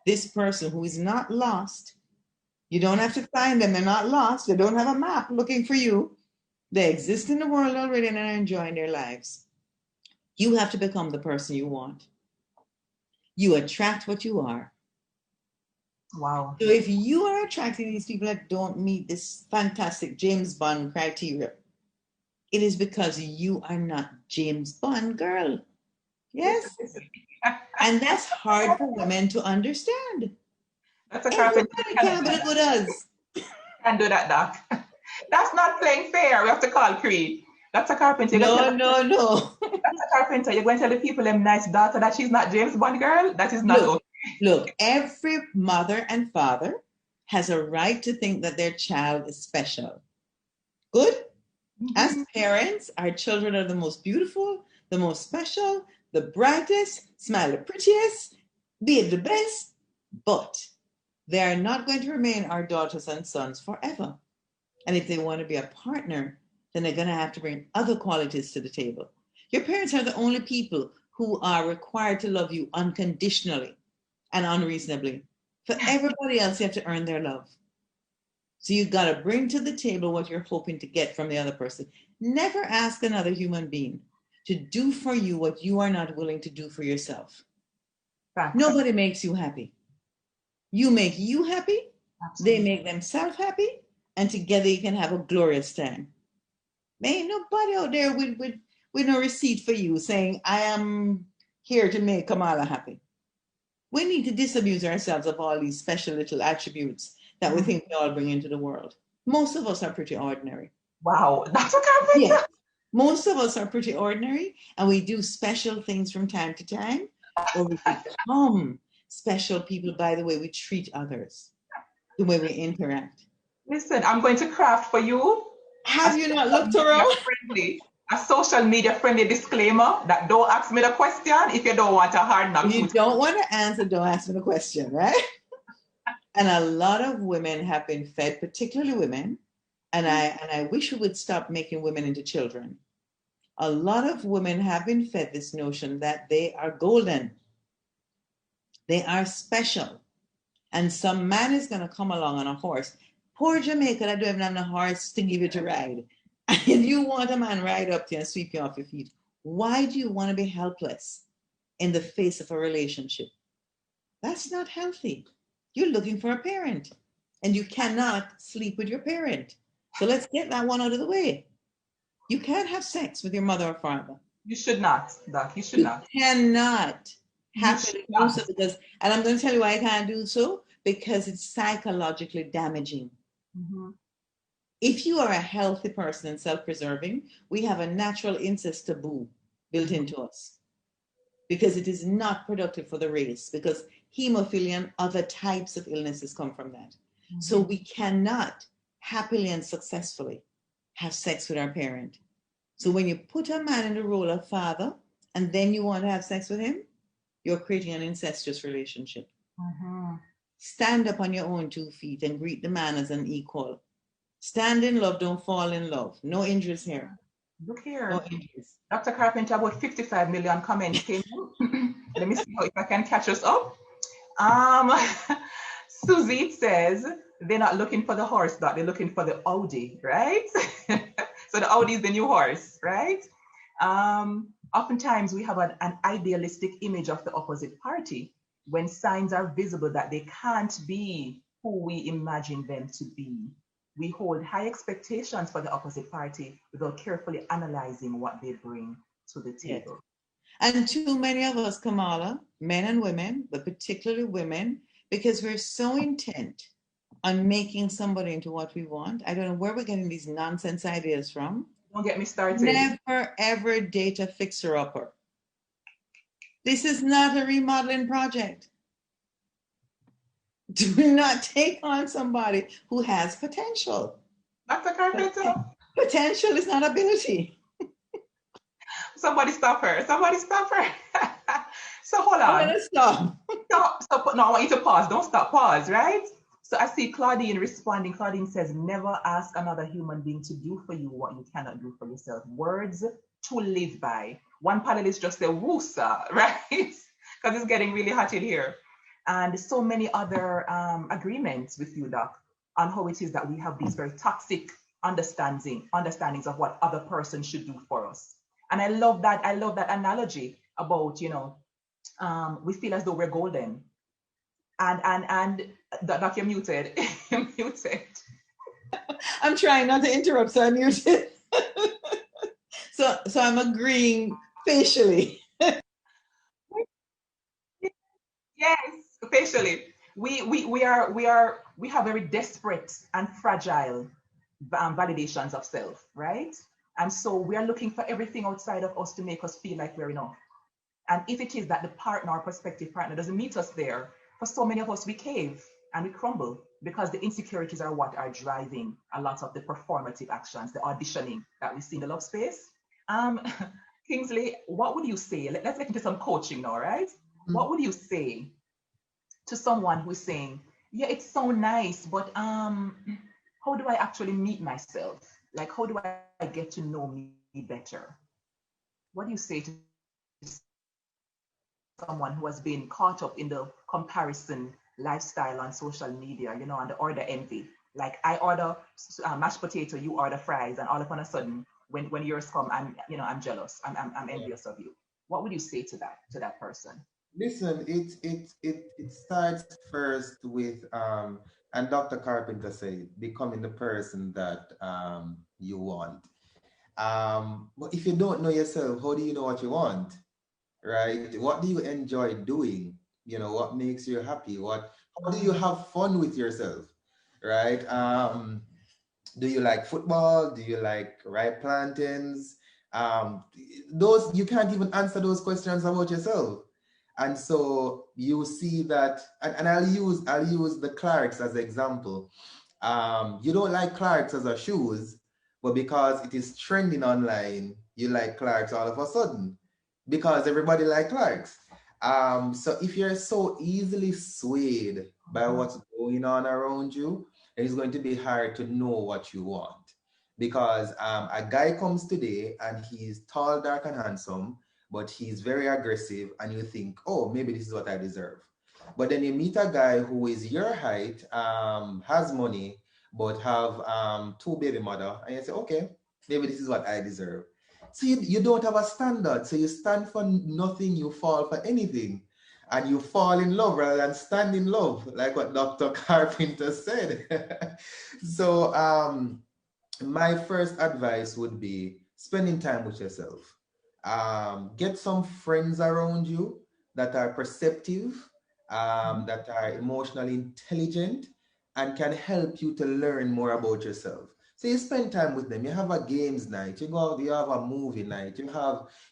Speaker 3: this person who is not lost. You don't have to find them. They're not lost. They don't have a map looking for you. They exist in the world already and are enjoying their lives. You have to become the person you want. You attract what you are.
Speaker 1: Wow.
Speaker 3: So if you are attracting these people that don't meet this fantastic James Bond criteria, it is because you are not James Bond, girl. Yes? And that's hard for women to understand.
Speaker 1: That's a Carpenter.
Speaker 3: Everybody can't be good as.
Speaker 1: Can't do that, Doc. That's not playing fair. We have to call Creed. That's a Carpenter.
Speaker 3: No.
Speaker 1: That's a Carpenter. You're going to tell the people, them nice daughter, that she's not James Bond girl? That is not okay.
Speaker 3: Look, every mother and father has a right to think that their child is special. Good? As parents, our children are the most beautiful, the most special, the brightest, smile the prettiest, be the best, but they are not going to remain our daughters and sons forever. And if they want to be a partner, then they're going to have to bring other qualities to the table. Your parents are the only people who are required to love you unconditionally and unreasonably. For everybody else, you have to earn their love. So you got to bring to the table what you're hoping to get from the other person. Never ask another human being to do for you what you are not willing to do for yourself. Nobody makes you happy. You make you happy, Absolutely. They make themselves happy, and together you can have a glorious time. There ain't nobody out there with no receipt for you saying, I am here to make Kamala happy. We need to disabuse ourselves of all these special little attributes that we think we all bring into the world. Most of us are pretty ordinary.
Speaker 1: Wow, that's a compliment.
Speaker 3: Yeah. Most of us are pretty ordinary, and we do special things from time to time. or we become special people by the way we treat others, the way we interact.
Speaker 1: Listen, I'm going to craft for you
Speaker 3: Have you not looked around?
Speaker 1: A social media friendly disclaimer that don't ask me the question if you don't want a hard knock.
Speaker 3: If you don't want to answer, don't ask me the question, right? And a lot of women have been fed, particularly women, and I wish we would stop making women into children. A lot of women have been fed this notion that they are golden. They are special. And some man is going to come along on a horse. Poor Jamaica, I don't even have a horse to give you to ride. And you want a man ride up to you and sweep you off your feet. Why do you want to be helpless in the face of a relationship? That's not healthy. You're looking for a parent, and you cannot sleep with your parent. So let's get that one out of the way. You can't have sex with your mother or father.
Speaker 1: You should not, Doc. You should not.
Speaker 3: You cannot happily do so because, and I'm going to tell you why I can't do so, because it's psychologically damaging.
Speaker 1: Mm-hmm.
Speaker 3: If you are a healthy person and self-preserving, we have a natural incest taboo built into us because it is not productive for the race, because hemophilia and other types of illnesses come from that. Mm-hmm. So we cannot happily and successfully have sex with our parent. So when you put a man in the role of father and then you want to have sex with him, you're creating an incestuous relationship.
Speaker 1: Mm-hmm.
Speaker 3: Stand up on your own 2 feet and greet the man as an equal. Stand in love, don't fall in love. No injuries here.
Speaker 1: Look here.
Speaker 3: No injuries.
Speaker 1: Dr. Carpenter, about 55 million comments came in. Let me see if I can catch us up. Suzie says they're not looking for the horse, Doc. They're looking for the Audi, right? So the Audi is the new horse, right? Oftentimes we have an idealistic image of the opposite party when signs are visible that they can't be who we imagine them to be. We hold high expectations for the opposite party without carefully analyzing what they bring to the table.
Speaker 3: Yes. And too many of us, Kamala, men and women, but particularly women, because we're so intent on making somebody into what we want. I don't know where we're getting these nonsense ideas from.
Speaker 1: Don't get me started.
Speaker 3: Never, ever date a fixer-upper. This is not a remodeling project. Do not take on somebody who has potential.
Speaker 1: Dr. Carpenter.
Speaker 3: Potential is not ability.
Speaker 1: Somebody stop her. Somebody stop her. So hold on.
Speaker 3: I'm going to stop.
Speaker 1: Stop. No, I want you to pause. Don't stop. Pause, right? So I see Claudine responding. Claudine says, never ask another human being to do for you what you cannot do for yourself. Words to live by. One panelist just said, woosa, right? Because it's getting really hot in here. And so many other agreements with you, Doc, on how it is that we have these very toxic understandings of what other person should do for us. And I love that analogy about, we feel as though we're golden. And Doc, you're muted. You're muted. I'm
Speaker 3: trying not to interrupt, so I'm muted. so I'm agreeing facially.
Speaker 1: Yes, facially. We have very desperate and fragile validations of self, right? And so we are looking for everything outside of us to make us feel like we're enough. And if it is that the partner or prospective partner doesn't meet us there, for so many of us, we cave and we crumble because the insecurities are what are driving a lot of the performative actions, the auditioning that we see in the love space. Kingsley, what would you say? Let's get into some coaching now, right? Mm-hmm. What would you say to someone who's saying, yeah, it's so nice, but how do I actually meet myself? Like, how do I get to know me better? What do you say to someone who has been caught up in the comparison lifestyle on social media, and the order envy? Like, I order mashed potato, you order fries, and all of a sudden, when yours come, I'm jealous. I'm envious of you. What would you say to that person?
Speaker 4: Listen, it starts first with and Dr. Carpenter said, becoming the person that you want. But if you don't know yourself, how do you know what you want? Right? What do you enjoy doing? What makes you happy? How do you have fun with yourself? Right? Do you like football? Do you like ripe plantains? Those, you can't even answer those questions about yourself. And so you see that, and I'll use the Clarks as an example. You don't like Clarks as a shoes, but because it is trending online, you like Clarks all of a sudden because everybody like Clarks. So if you're so easily swayed by what's going on around you, it's going to be hard to know what you want. Because a guy comes today and he's tall, dark, and handsome, but he's very aggressive, and you think, oh, maybe this is what I deserve. But then you meet a guy who is your height, has money, but have 2 baby mother, and you say, okay, maybe this is what I deserve. So you don't have a standard. So you stand for nothing, you fall for anything. And you fall in love rather than stand in love, like what Dr. Carpenter said. So my first advice would be spending time with yourself. Get some friends around you that are perceptive, that are emotionally intelligent, and can help you to learn more about yourself. So you spend time with them. You have a games night. You go out, you have a movie night.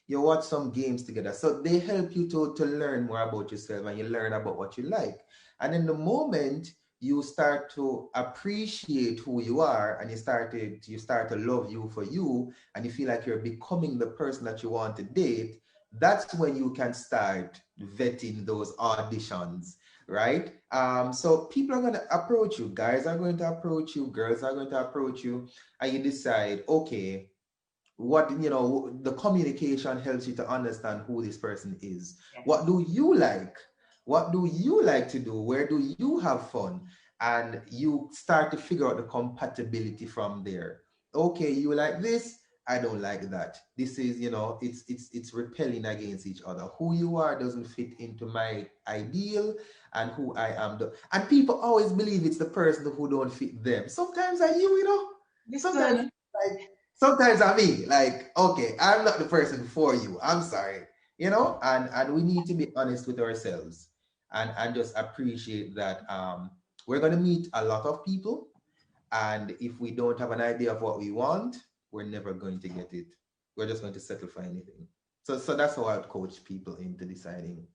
Speaker 4: You watch some games together. So they help you to learn more about yourself, and you learn about what you like. And in the moment you start to appreciate who you are, and you start to love you for you, and you feel like you're becoming the person that you want to date, that's when you can start vetting those auditions, right? So people are going to approach you, guys are going to approach you, girls are going to approach you, and you decide, okay, what, the communication helps you to understand who this person is. What do you like? What do you like to do? Where do you have fun? And you start to figure out the compatibility from there. Okay, you like this, I don't like that. This is, it's repelling against each other. Who you are doesn't fit into my ideal, and who I am. And people always believe it's the person who don't fit them. Sometimes are you, sometimes I me, like, okay, I'm not the person for you. I'm sorry, and we need to be honest with ourselves, and just appreciate that we're going to meet a lot of people. And if we don't have an idea of what we want, we're never going to get it. We're just going to settle for anything. So that's how I'd coach people into deciding.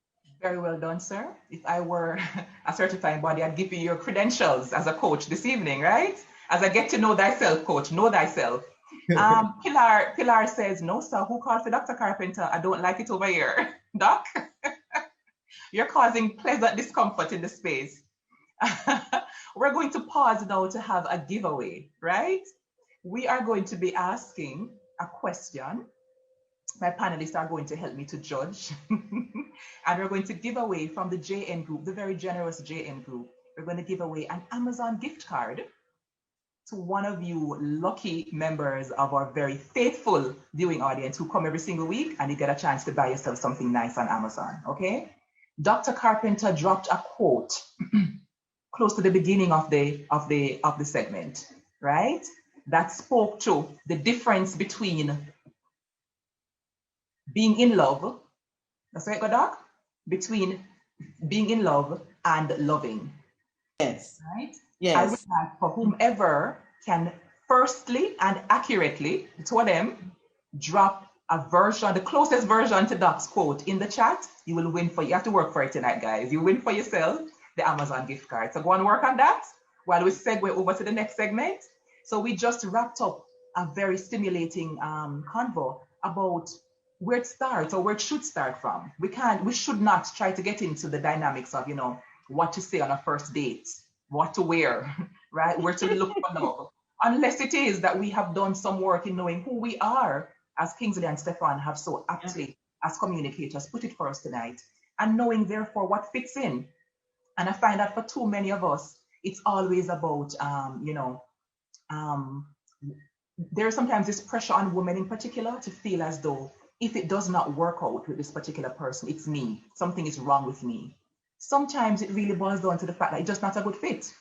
Speaker 1: Very well done, sir. If I were a certifying body, I'd give you your credentials as a coach this evening, right? As a get to know thyself coach, know thyself. Pilar says, no, sir, who called for Dr. Carpenter? I don't like it over here. Doc, you're causing pleasant discomfort in the space. We're going to pause now to have a giveaway, right? We are going to be asking a question. My panelists are going to help me to judge. And we're going to give away from the JN group, the very generous JN group. We're going to give away an Amazon gift card to one of you lucky members of our very faithful viewing audience who come every single week, and you get a chance to buy yourself something nice on Amazon, okay? Dr. Carpenter dropped a quote close to the beginning of the segment, right? That spoke to the difference between being in love, that's right, Doc? Between being in love and loving.
Speaker 3: Yes.
Speaker 1: Right?
Speaker 3: Yes.
Speaker 1: I would like for whomever can firstly and accurately, two of them, drop a version, the closest version to Doc's quote in the chat, you will win you have to work for it tonight, guys. You win for yourself the Amazon gift card. So go and work on that while we segue over to the next segment. So we just wrapped up a very stimulating convo about where it starts or where it should start from. We should not try to get into the dynamics of, what to say on a first date, what to wear, right? Where to look for love. Unless it is that we have done some work in knowing who we are, as Kingsley and Stefan have so aptly, as communicators, put it for us tonight, and knowing therefore what fits in. And I find that for too many of us, it's always about, there's sometimes this pressure on women in particular to feel as though if it does not work out with this particular person, it's me, something is wrong with me. Sometimes it really boils down to the fact that it's just not a good fit.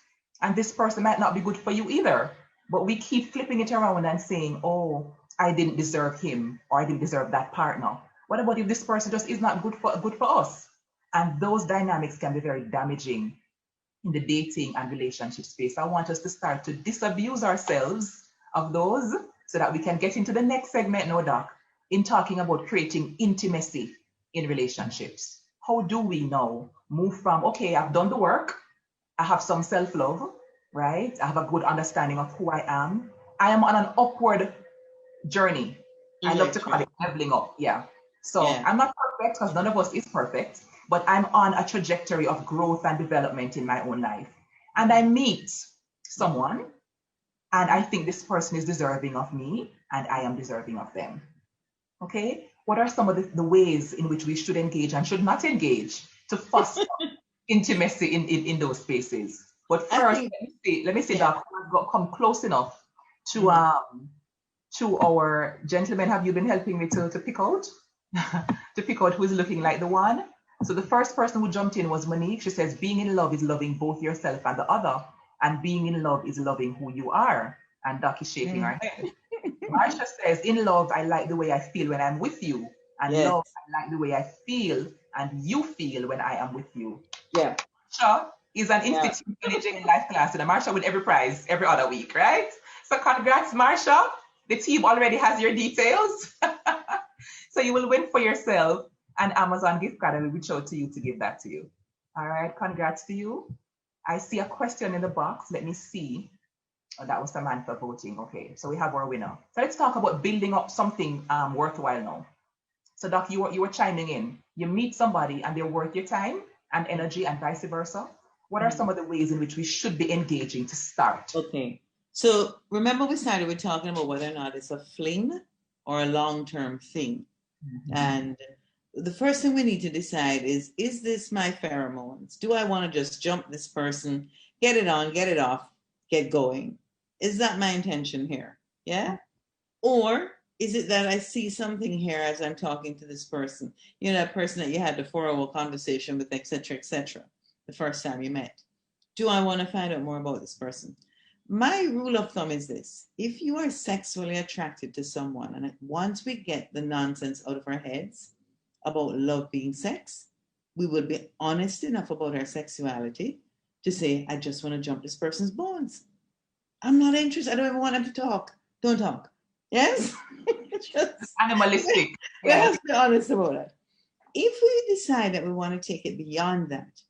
Speaker 1: And this person might not be good for you either. But we keep flipping it around and saying, oh, I didn't deserve him, or I didn't deserve that partner. What about if this person just is not good for us? And those dynamics can be very damaging in the dating and relationship space. I want us to start to disabuse ourselves of those so that we can get into the next segment, no, Doc, in talking about creating intimacy in relationships. how do we now move from, okay, I've done the work, I have some self-love, right? I have a good understanding of who I am. I am on an upward journey. I love to call it leveling up. Yeah. So I'm not perfect because none of us is perfect, but I'm on a trajectory of growth and development in my own life. And I meet someone and I think this person is deserving of me and I am deserving of them. Okay. What are some of the ways in which we should engage and should not engage to foster intimacy in those spaces? But first, let me say that I've got come close enough to our gentlemen. Have you been helping me to pick out to pick out who's looking like the one? So the first person who jumped in was Monique. She says, being in love is loving both yourself and the other, and being in love is loving who you are. And Doc is shaking her head. Marsha says, in love, I like the way I feel when I'm with you, and love, I like the way I feel and you feel when I am with you.
Speaker 3: Yeah.
Speaker 1: Marsha is an institute managing life class, and Marsha with every prize every other week, right? So congrats, Marsha. The team already has your details. So you will win for yourself an Amazon gift card, and we'll reach out to you to give that to you. All right, congrats to you. I see a question in the box. Let me see. Oh, that was Samantha voting. Okay, so we have our winner. So let's talk about building up something worthwhile now. So Doc, you were chiming in. You meet somebody and they're worth your time and energy and vice versa. What are some of the ways in which we should be engaging to start?
Speaker 3: Okay, so remember we started with talking about whether or not it's a fling or a long-term thing. And the first thing we need to decide is this my pheromones? Do I want to just jump this person, get it on, get it off, get going? Is that my intention here? Yeah? Or is it that I see something here as I'm talking to this person? You know, that person that you had the 4-hour conversation with, etc., the first time you met. Do I want to find out more about this person? My rule of thumb is this. If you are sexually attracted to someone, and once we get the nonsense out of our heads about love being sex, we will be honest enough about our sexuality to say, I just want to jump this person's bones. I'm not interested. I don't even want them to talk. Don't talk. Yes?
Speaker 1: Just animalistic.
Speaker 3: We have to be honest about it. If we decide that we want to take it beyond that,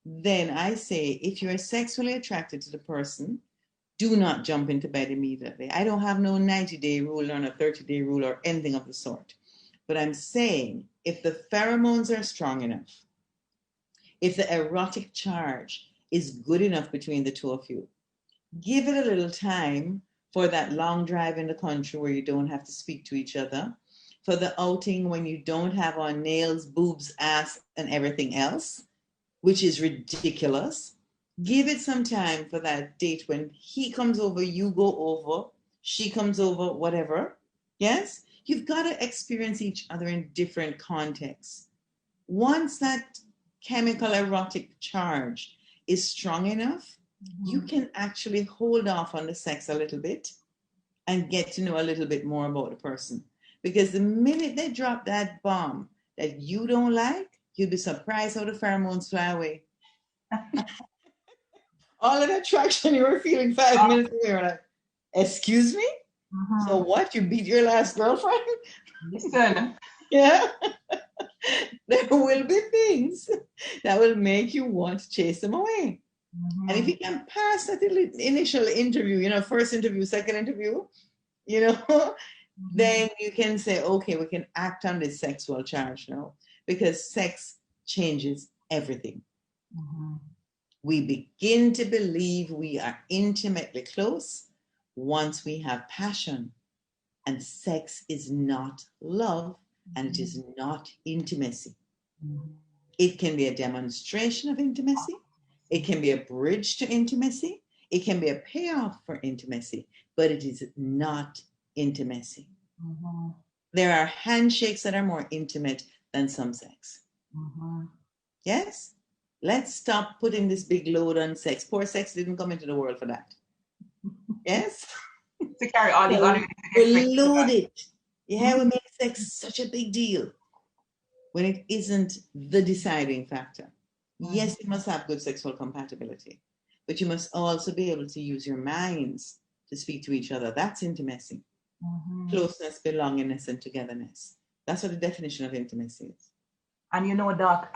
Speaker 3: then I say, if you're sexually attracted to the person, do not jump into bed immediately. I don't have no 90-day rule or a 30-day rule or anything of the sort. But I'm saying, if the pheromones are strong enough, if the erotic charge is good enough between the two of you, give it a little time for that long drive in the country where you don't have to speak to each other, for the outing when you don't have on nails, boobs, ass, and everything else, which is ridiculous. Give it some time for that date when he comes over, you go over, she comes over, whatever. Yes? You've got to experience each other in different contexts. Once that chemical erotic charge is strong enough, you can actually hold off on the sex a little bit and get to know a little bit more about the person. Because the minute they drop that bomb that you don't like, you'll be surprised how the pheromones fly away. All of that attraction you were feeling 5 minutes ago, you're like, excuse me? So what, you beat your last girlfriend?
Speaker 1: Listen.
Speaker 3: Yeah. There will be things that will make you want to chase them away. And if you can pass that initial interview, you know, first interview, second interview, you know, then you can say, okay, we can act on this sexual charge now, because sex changes everything. We begin to believe we are intimately close once we have passion. And sex is not love, and it is not intimacy. It can be a demonstration of intimacy. It can be a bridge to intimacy. It can be a payoff for intimacy, but it is not intimacy. There are handshakes that are more intimate than some sex. Yes? Let's stop putting this big load on sex. Poor sex didn't come into the world for that. Yes?
Speaker 1: To carry all these
Speaker 3: we load it. Yeah, we make sex such a big deal when it isn't the deciding factor. Yes, you must have good sexual compatibility, but you must also be able to use your minds to speak to each other. That's intimacy. Closeness, belongingness, and togetherness. That's what the definition of intimacy is.
Speaker 1: And you know, Doc,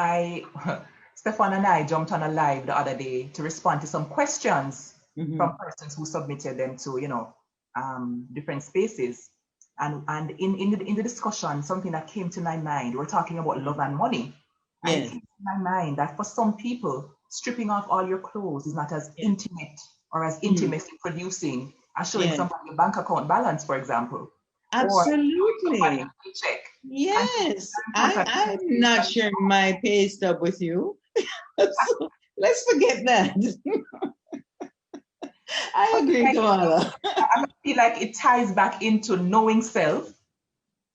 Speaker 1: Stefan and I jumped on a live the other day to respond to some questions from persons who submitted them to, different spaces. And in the discussion, something that came to my mind, we're talking about love and money. And it came to my mind that for some people, stripping off all your clothes is not as intimate or as intimacy producing as showing somebody your bank account balance, for example.
Speaker 3: Absolutely.
Speaker 1: Or check.
Speaker 3: Yes. I'm not sharing my pay stub with you. So let's forget that. I agree, Kamala.
Speaker 1: I feel like it ties back into knowing self,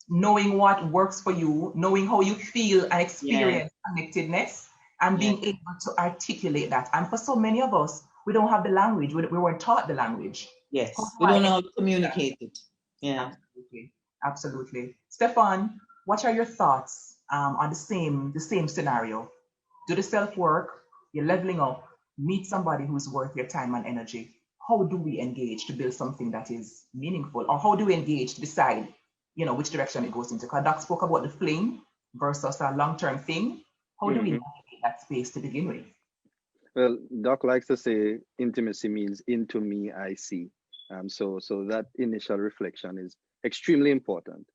Speaker 1: knowing what works for you, knowing how you feel and experience connectedness, and being able to articulate that. And for so many of us, we don't have the language. We weren't taught the language.
Speaker 3: Yes, we don't know how to communicate it. Yeah,
Speaker 1: absolutely. Stefan, what are your thoughts on the same scenario? Do the self work, you're leveling up, meet somebody who's worth your time and energy. How do we engage to build something that is meaningful, or how do we engage to decide, which direction it goes into? Because Doc spoke about the fling versus a long-term thing. How do we navigate that space to begin with?
Speaker 2: Well, Doc likes to say intimacy means into me I see. So that initial reflection is extremely important.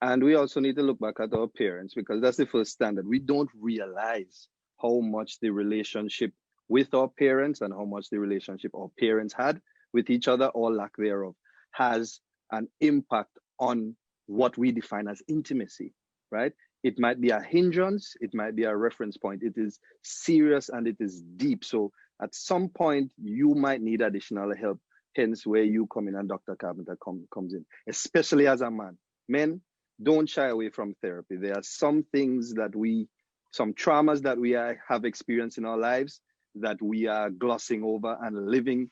Speaker 2: And we also need to look back at our parents, because that's the first standard. We don't realize how much the relationship with our parents and how much the relationship our parents had with each other, or lack thereof, has an impact on what we define as intimacy, right? It might be a hindrance, it might be a reference point. It is serious and it is deep. So at some point, you might need additional help, hence where you come in and Dr. Carpenter comes in, especially as a man. Men, don't shy away from therapy. There are some things that some traumas that we have experienced in our lives that we are glossing over and living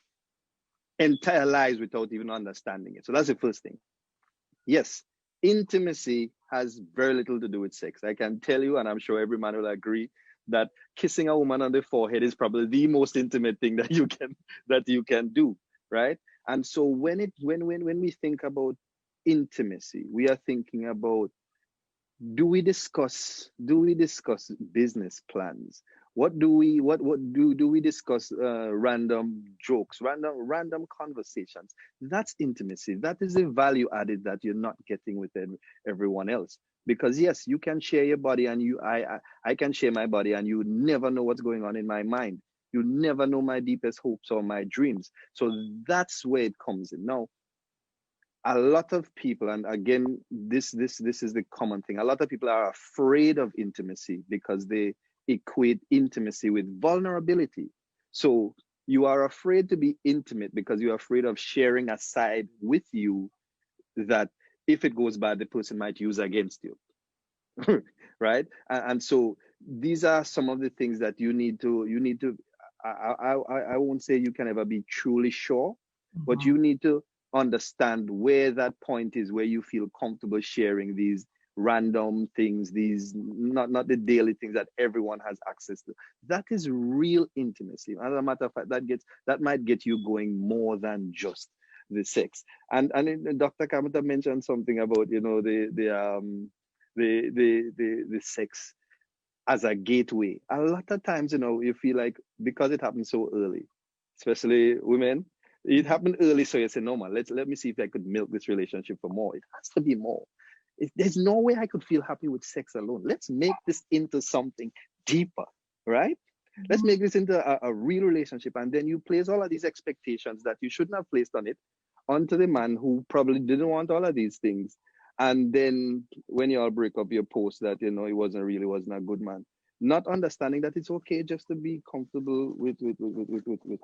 Speaker 2: entire lives without even understanding it. So that's the first thing. Yes, intimacy has very little to do with sex. I can tell you, and I'm sure every man will agree, that kissing a woman on the forehead is probably the most intimate thing that you can do, right? And so when we think about intimacy, we are thinking about, do we discuss business plans? Do we discuss random jokes, random conversations? That's intimacy. That is the value added that you're not getting with everyone else. Because yes, you can share your body, and I can share my body, and you never know what's going on in my mind. You never know my deepest hopes or my dreams. So that's where it comes in. Now, a lot of people, and again, this is the common thing, a lot of people are afraid of intimacy because they equate intimacy with vulnerability. So you are afraid to be intimate because you're afraid of sharing a side with you that, if it goes bad, the person might use against you. Right? And so these are some of the things that you need to I won't say you can ever be truly sure, but you need to understand where that point is, where you feel comfortable sharing these random things, these not the daily things that everyone has access to. That is real intimacy. As a matter of fact, that might get you going more than just the sex. And Dr. Carpenter mentioned something about the sex as a gateway. A lot of times, you feel like, because it happened so early, especially women, it happened early, so you say, no man, let me see if I could milk this relationship for more. It has to be more. There's no way I could feel happy with sex alone. Let's make this into something deeper, right? Let's make this into a real relationship. And then you place all of these expectations that you shouldn't have placed on it onto the man who probably didn't want all of these things. And then when you all break up, you post that, he wasn't a good man. Not understanding that it's okay just to be comfortable with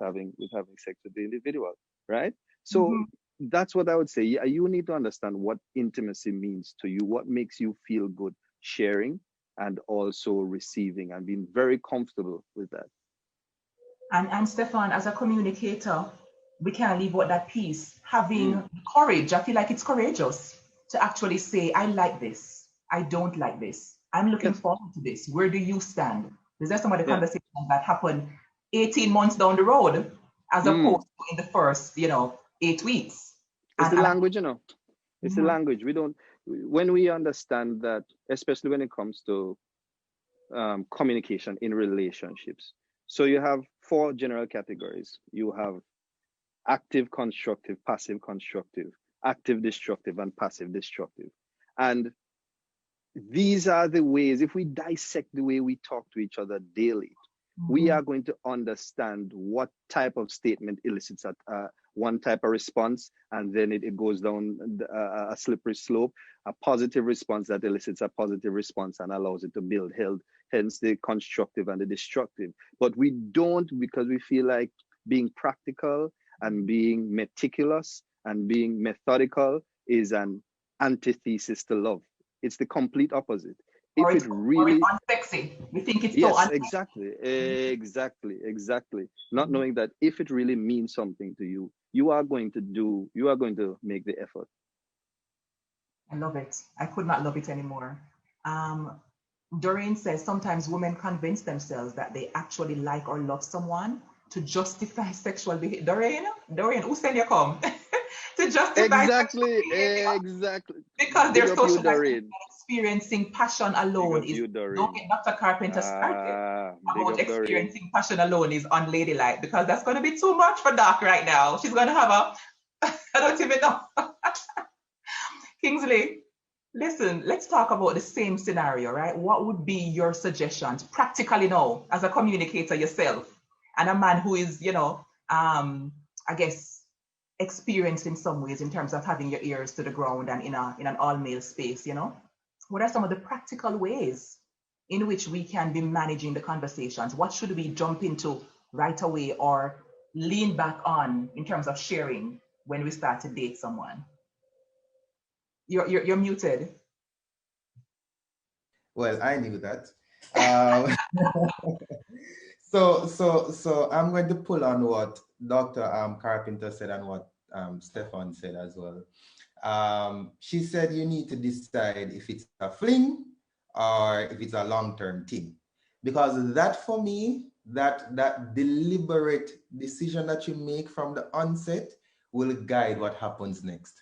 Speaker 2: having sex with the individual, right? So that's what I would say. You need to understand what intimacy means to you, what makes you feel good sharing and also receiving, and being very comfortable with that.
Speaker 1: And Stefan, as a communicator, we can't leave out that piece. Having courage. I feel like it's courageous to actually say, I like this, I don't like this. I'm looking forward to this. Where do you stand? Is there some of the conversations that happen 18 months down the road as opposed to in the first, 8 weeks?
Speaker 2: It's the language, It's the language. When we understand that, especially when it comes to communication in relationships. So you have four general categories. You have active constructive, passive constructive, active destructive, and passive destructive. And these are the ways, if we dissect the way we talk to each other daily, we are going to understand what type of statement elicits one type of response, and then it goes down a slippery slope, a positive response that elicits a positive response and allows it to build health, hence the constructive and the destructive. But we don't, because we feel like being practical and being meticulous and being methodical is an antithesis to love. It's the complete opposite.
Speaker 1: Or it's unsexy. We think it's so unsexy.
Speaker 2: Exactly. Not knowing that if it really means something to you, you are going to make the effort.
Speaker 1: I love it. I could not love it anymore. Doreen says sometimes women convince themselves that they actually like or love someone to justify sexual behavior. Doreen, who said you come? To justify
Speaker 2: exactly.
Speaker 1: Because they're socialized. Experiencing passion alone is, don't get Dr. Carpenter started about experiencing passion alone is unladylike, because that's going to be too much for Doc right now. She's going to have I don't even know. Kingsley, listen, let's talk about the same scenario, right? What would be your suggestions practically now as a communicator yourself and a man who is, I guess, experienced in some ways in terms of having your ears to the ground and in an all-male space, What are some of the practical ways in which we can be managing the conversations? What should we jump into right away or lean back on in terms of sharing when we start to date someone? You're muted.
Speaker 4: Well, I knew that. So I'm going to pull on what Dr. Carpenter said and what Stefan said as well. She said you need to decide if it's a fling or if it's a long-term thing, because that, for me, that deliberate decision that you make from the onset will guide what happens next.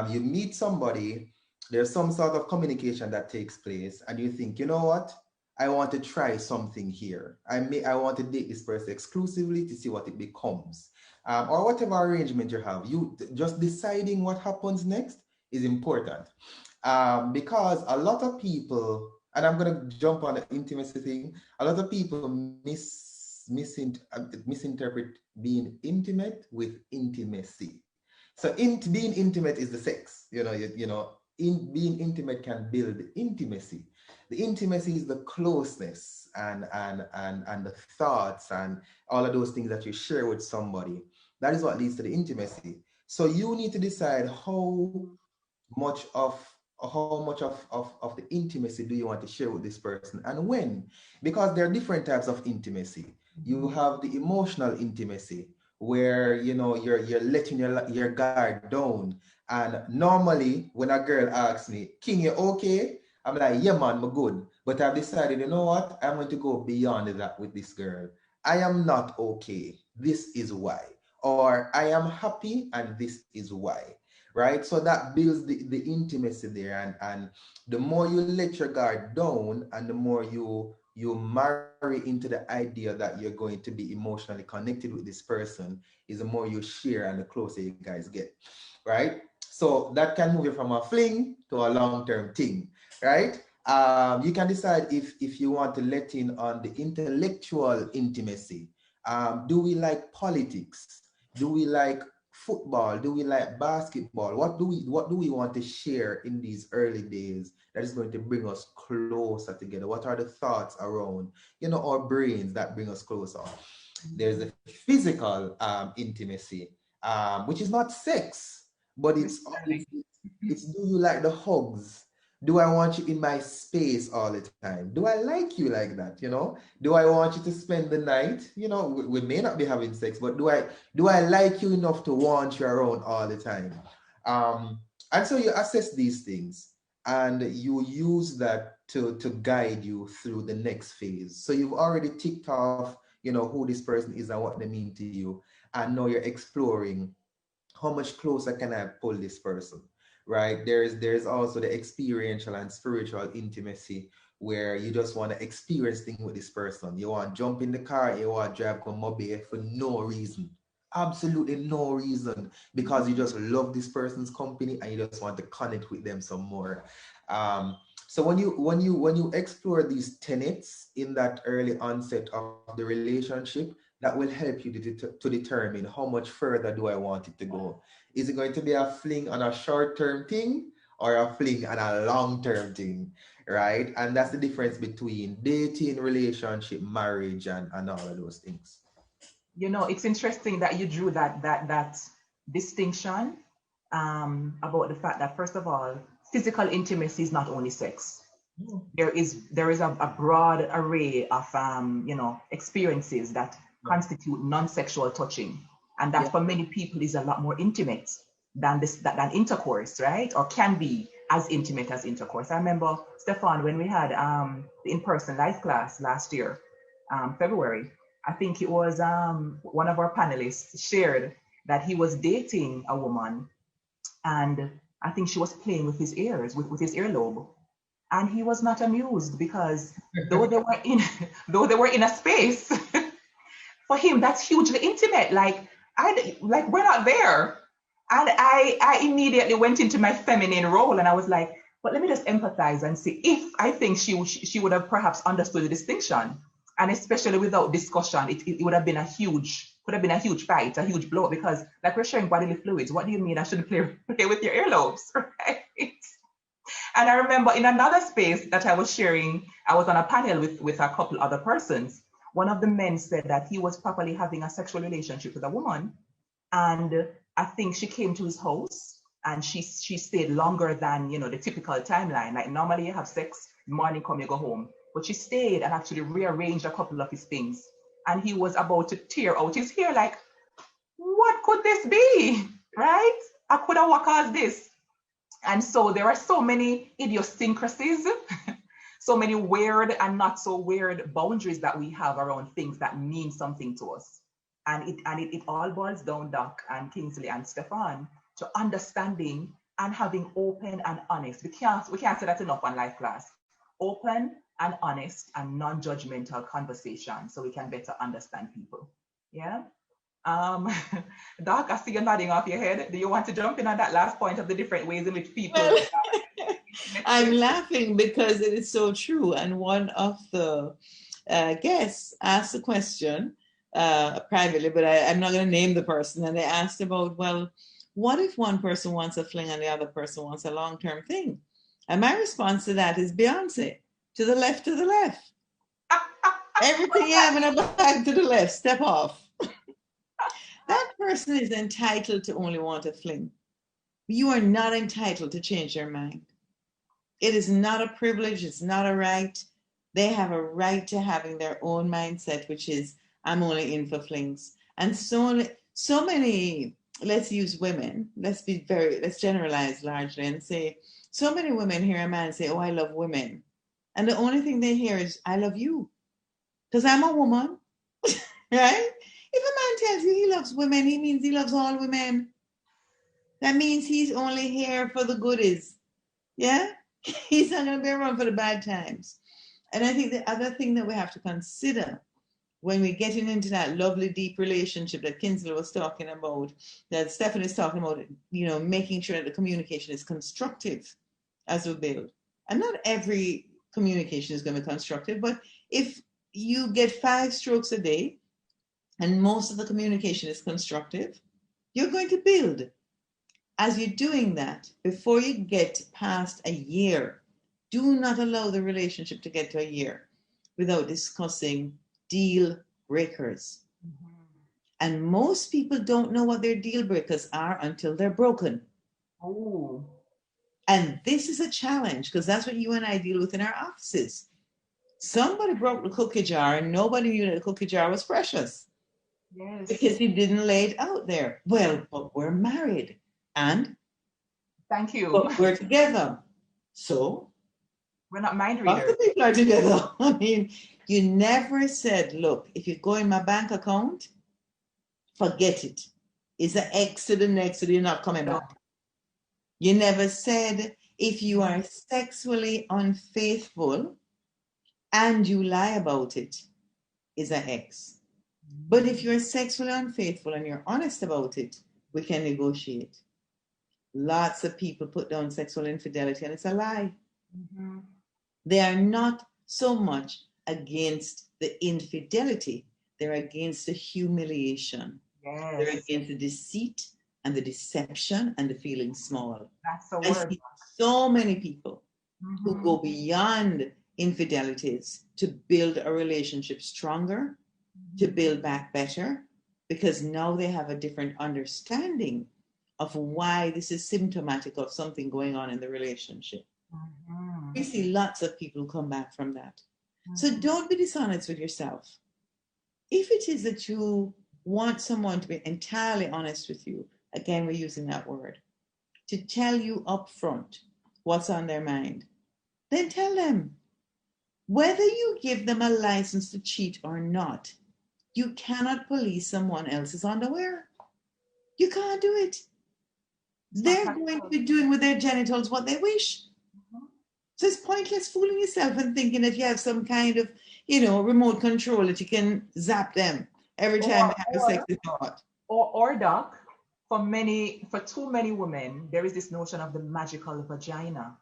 Speaker 4: You meet somebody, there's some sort of communication that takes place, and you think, you know what? I want to try something here. I want to date this person exclusively to see what it becomes. Or whatever arrangement you have, you just deciding what happens next is important. Because a lot of people, and I'm going to jump on the intimacy thing, a lot of people misinterpret being intimate with intimacy. So being intimate is the sex, being intimate can build intimacy. The intimacy is the closeness and the thoughts and all of those things that you share with somebody. That is what leads to the intimacy. So you need to decide how much of the intimacy do you want to share with this person and when, because there are different types of intimacy. You have the emotional intimacy where you're letting your guard down, and normally when a girl asks me, King, you okay? I'm like, yeah man, I'm good. But I've decided, you know what, I'm going to go beyond that with this girl. I am not okay, this is why. Or I am happy and this is why. Right? So that builds the intimacy there. And the more you let your guard down and the more you marry into the idea that you're going to be emotionally connected with this person, is the more you share and the closer you guys get. Right? So that can move you from a fling to a long-term thing. Right? You can decide if you want to let in on the intellectual intimacy. Do we like politics? Do we like football? Do we like basketball? What do we want to share in these early days that is going to bring us closer together? What are the thoughts around, our brains that bring us closer? There's the physical intimacy, which is not sex, but it's do you like the hugs? Do I want you in my space all the time? Do I like you like that? Do I want you to spend the night? We may not be having sex, but do I like you enough to want you around all the time? And so you assess these things and you use that to guide you through the next phase. So you've already ticked off, who this person is and what they mean to you. And now you're exploring, how much closer can I pull this person? Right? There's also the experiential and spiritual intimacy where you just want to experience things with this person. You want to jump in the car, you want to drive to Mobile for no reason. Absolutely no reason, because you just love this person's company and you just want to connect with them some more. So when you explore these tenets in that early onset of the relationship, that will help you to determine how much further do I want it to go. Is it going to be a fling on a short-term thing or a fling on a long-term thing, right? And that's the difference between dating, relationship, marriage, and all of those things.
Speaker 1: You know, it's interesting that you drew that distinction about the fact that, first of all, physical intimacy is not only sex. There is a broad array of experiences that constitute non-sexual touching, and that for many people is a lot more intimate than intercourse, right? Or can be as intimate as intercourse. I remember, Stefan, when we had the in-person life class last year, February, I think it was one of our panelists shared that he was dating a woman, and I think she was playing with his ears, with his earlobe. And he was not amused, because though they were in a space, for him that's hugely intimate. Like we're not there. And I immediately went into my feminine role, and I was like, but let me just empathize and see if I think she would have perhaps understood the distinction. And especially without discussion, it would have been a huge fight, a huge blow, because like we're sharing bodily fluids. What do you mean I shouldn't play with your earlobes, right? And I remember in another space that I was sharing, I was on a panel with a couple other persons. One of the men said that he was probably having a sexual relationship with a woman, and I think she came to his house and she stayed longer than the typical timeline. Like normally you have sex, morning come, you go home. But she stayed and actually rearranged a couple of his things. And he was about to tear out his hair, like, what could this be? Right? I could have what caused this. And so there are so many idiosyncrasies, so many weird and not so weird boundaries that we have around things that mean something to us. And it all boils down, Doc and Kingsley and Stefan, to understanding and having open and honest. We can't say that enough on Life Class. Open and honest and non-judgmental conversation, so we can better understand people. Yeah. Doc, I see you nodding off your head. Do you want to jump in on that last point of the different ways in which people?
Speaker 3: I'm laughing because it is so true. And one of the guests asked a question privately, but I'm not going to name the person. And they asked about, well, what if one person wants a fling and the other person wants a long-term thing? And my response to that is Beyonce, to the left, to the left. Everything you have in a bag to the left, step off. That person is entitled to only want a fling. You are not entitled to change their mind. It is not a privilege. It's not a right. They have a right to having their own mindset, which is, I'm only in for flings. And so many, let's use women. Let's generalize largely and say, so many women hear a man say, oh, I love women. And the only thing they hear is, I love you. Because I'm a woman, right? If a man tells you he loves women, he means he loves all women. That means he's only here for the goodies. Yeah? He's not going to be around for the bad times. And I think the other thing that we have to consider when we're getting into that lovely, deep relationship that Kingsley was talking about, that Stefan is talking about, making sure that the communication is constructive as we build. And not every communication is going to be constructive, but if you get 5 strokes a day, and most of the communication is constructive, you're going to build. As you're doing that, before you get past a year, do not allow the relationship to get to a year without discussing deal breakers. Mm-hmm. And most people don't know what their deal breakers are until they're broken.
Speaker 1: Oh.
Speaker 3: And this is a challenge, because that's what you and I deal with in our offices. Somebody broke the cookie jar and nobody knew that the cookie jar was precious.
Speaker 1: Yes.
Speaker 3: Because he didn't lay it out there. Well, but we're married. And?
Speaker 1: Thank you.
Speaker 3: But we're together. So?
Speaker 1: We're not mind readers.
Speaker 3: Lots of people are together. I mean, you never said, look, if you go in my bank account, forget it. It's an X to the next, so you're not coming back. You never said, if you are sexually unfaithful, and you lie about it is an X. But if you're sexually unfaithful and you're honest about it, we can negotiate. Lots of people put down sexual infidelity and it's a lie.
Speaker 1: Mm-hmm.
Speaker 3: They are not so much against the infidelity, they're against the humiliation.
Speaker 1: Yes.
Speaker 3: They're against the deceit and the deception and the feeling small.
Speaker 1: That's the
Speaker 3: I
Speaker 1: word.
Speaker 3: see so many people
Speaker 1: Mm-hmm.
Speaker 3: who go beyond infidelities to build a relationship stronger, to build back better, because now they have a different understanding of why this is symptomatic of something going on in the relationship.
Speaker 1: Mm-hmm.
Speaker 3: We see lots of people come back from that.
Speaker 1: Mm-hmm.
Speaker 3: So don't be dishonest with yourself. If it is that you want someone to be entirely honest with you, again, we're using that word, to tell you up front what's on their mind, then tell them. Whether you give them a license to cheat or not, you cannot police someone else's underwear. You can't do it. They're going to be doing with their genitals what they wish.
Speaker 1: Mm-hmm.
Speaker 3: So it's pointless fooling yourself and thinking that you have some kind of, remote control that you can zap them every time they have a sexy thought.
Speaker 1: Or Doc, for too many women, there is this notion of the magical vagina.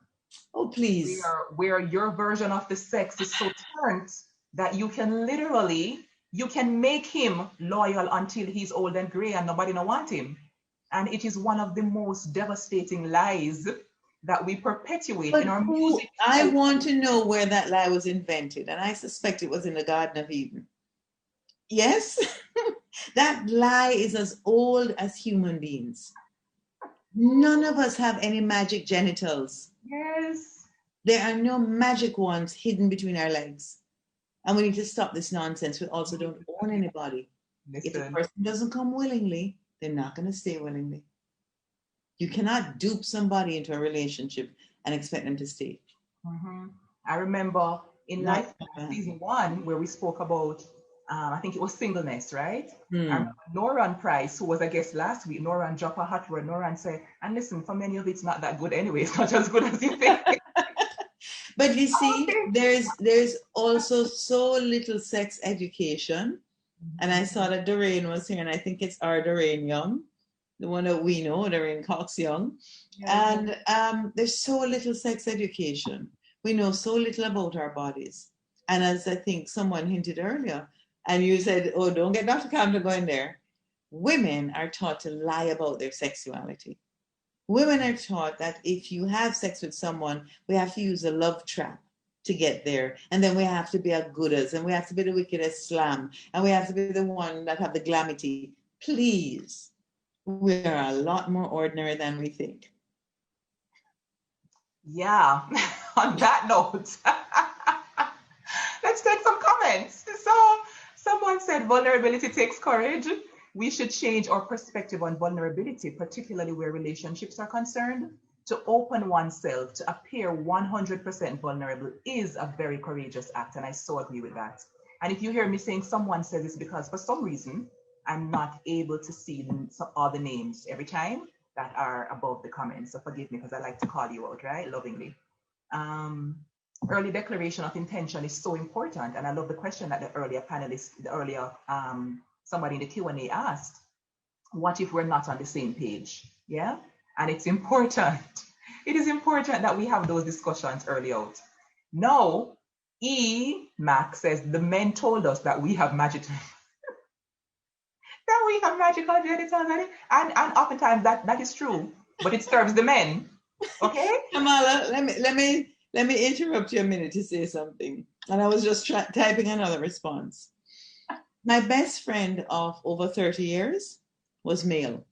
Speaker 3: Oh, please.
Speaker 1: Where your version of the sex is so turned that you can make him loyal until he's old and gray and nobody don't want him. And it is one of the most devastating lies that we perpetuate in our music.
Speaker 3: I want to know where that lie was invented, and I suspect it was in the Garden of Eden. Yes, that lie is as old as human beings. None of us have any magic genitals.
Speaker 1: Yes.
Speaker 3: There are no magic ones hidden between our legs. And we need to stop this nonsense. We also don't own anybody.
Speaker 1: Listen.
Speaker 3: If a person doesn't come willingly, they're not going to stay willingly. You cannot dupe somebody into a relationship and expect them to stay.
Speaker 1: Mm-hmm. I remember in Life Season 1 where we spoke about, I think it was singleness, right? I remember Noran Price, who was a guest last week, Noran dropped a hot word. Noran said, and listen, for many of it's not that good anyway. It's not as good as you think.
Speaker 3: But you see, there's also so little sex education. And I saw that Doreen was here, and I think it's our Doreen Young, the one that we know, Doreen Cox Young. Yeah. And there's so little sex education. We know so little about our bodies. And as I think someone hinted earlier, and you said, oh, don't get Dr. Campbell going there. Women are taught to lie about their sexuality. Women are taught that if you have sex with someone, we have to use a love trap to get there. And then we have to be a gooders, and we have to be the wickedest slam, and we have to be the one that have the glamity. Please, we are a lot more ordinary than we think.
Speaker 1: Yeah, on that note, let's take some comments. So someone said vulnerability takes courage. We should change our perspective on vulnerability, particularly where relationships are concerned. To open oneself, to appear 100% vulnerable is a very courageous act, and I so agree with that. And if you hear me saying someone says it's because for some reason, I'm not able to see all the names every time that are above the comments. So forgive me because I like to call you out, right? Lovingly. Early declaration of intention is so important. And I love the question that the earlier panelist, somebody in the Q&A asked, what if we're not on the same page? Yeah. And it's important. It is important that we have those discussions early out. No, Mac says the men told us that we have magical genitals, and oftentimes that is true, but it serves the men. Okay,
Speaker 3: Kamala, let me interrupt you a minute to say something. And I was just typing another response. My best friend of over 30 years was male.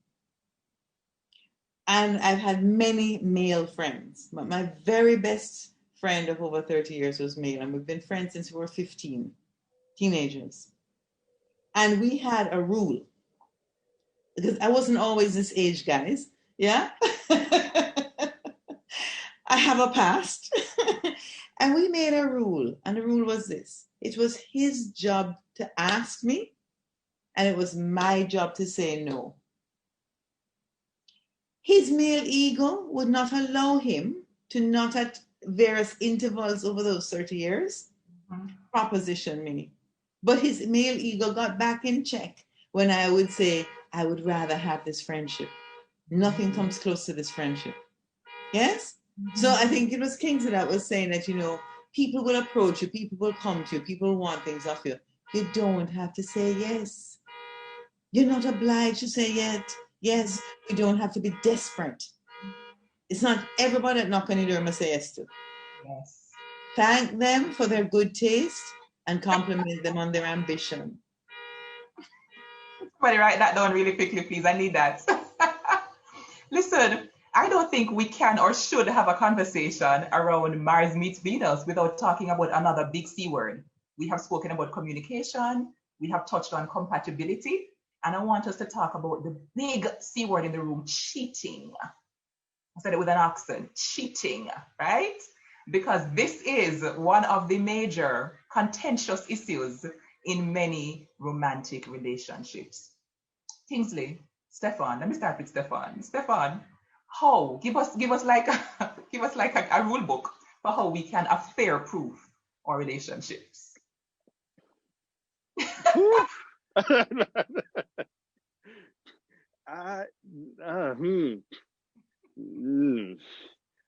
Speaker 3: And I've had many male friends, but my very best friend of over 30 years was male. And we've been friends since we were 15, teenagers. And we had a rule, because I wasn't always this age, guys. Yeah. I have a past. And we made a rule. And the rule was this. It was his job to ask me, and it was my job to say no. His male ego would not allow him to not at various intervals over those 30 years proposition me. But his male ego got back in check when I would say, I would rather have this friendship. Nothing comes close to this friendship. Yes? So I think it was Kingsley that was saying that, people will approach you, people will come to you, people want things off you. You don't have to say yes. You're not obliged to say yes. You don't have to be desperate. It's not everybody that knock on your door must say yes to.
Speaker 1: Yes.
Speaker 3: Thank them for their good taste and compliment them on their ambition.
Speaker 1: Somebody write that down really quickly, please. I need that. Listen, I don't think we can or should have a conversation around Mars meets Venus without talking about another big C word. We have spoken about communication. We have touched on compatibility. And I want us to talk about the big C word in the room, cheating. I said it with an accent, cheating, right? Because this is one of the major contentious issues in many romantic relationships. Kingsley, Stefan, let me start with Stefan. Stefan, how? Give us like a rule book for how we can affair proof our relationships.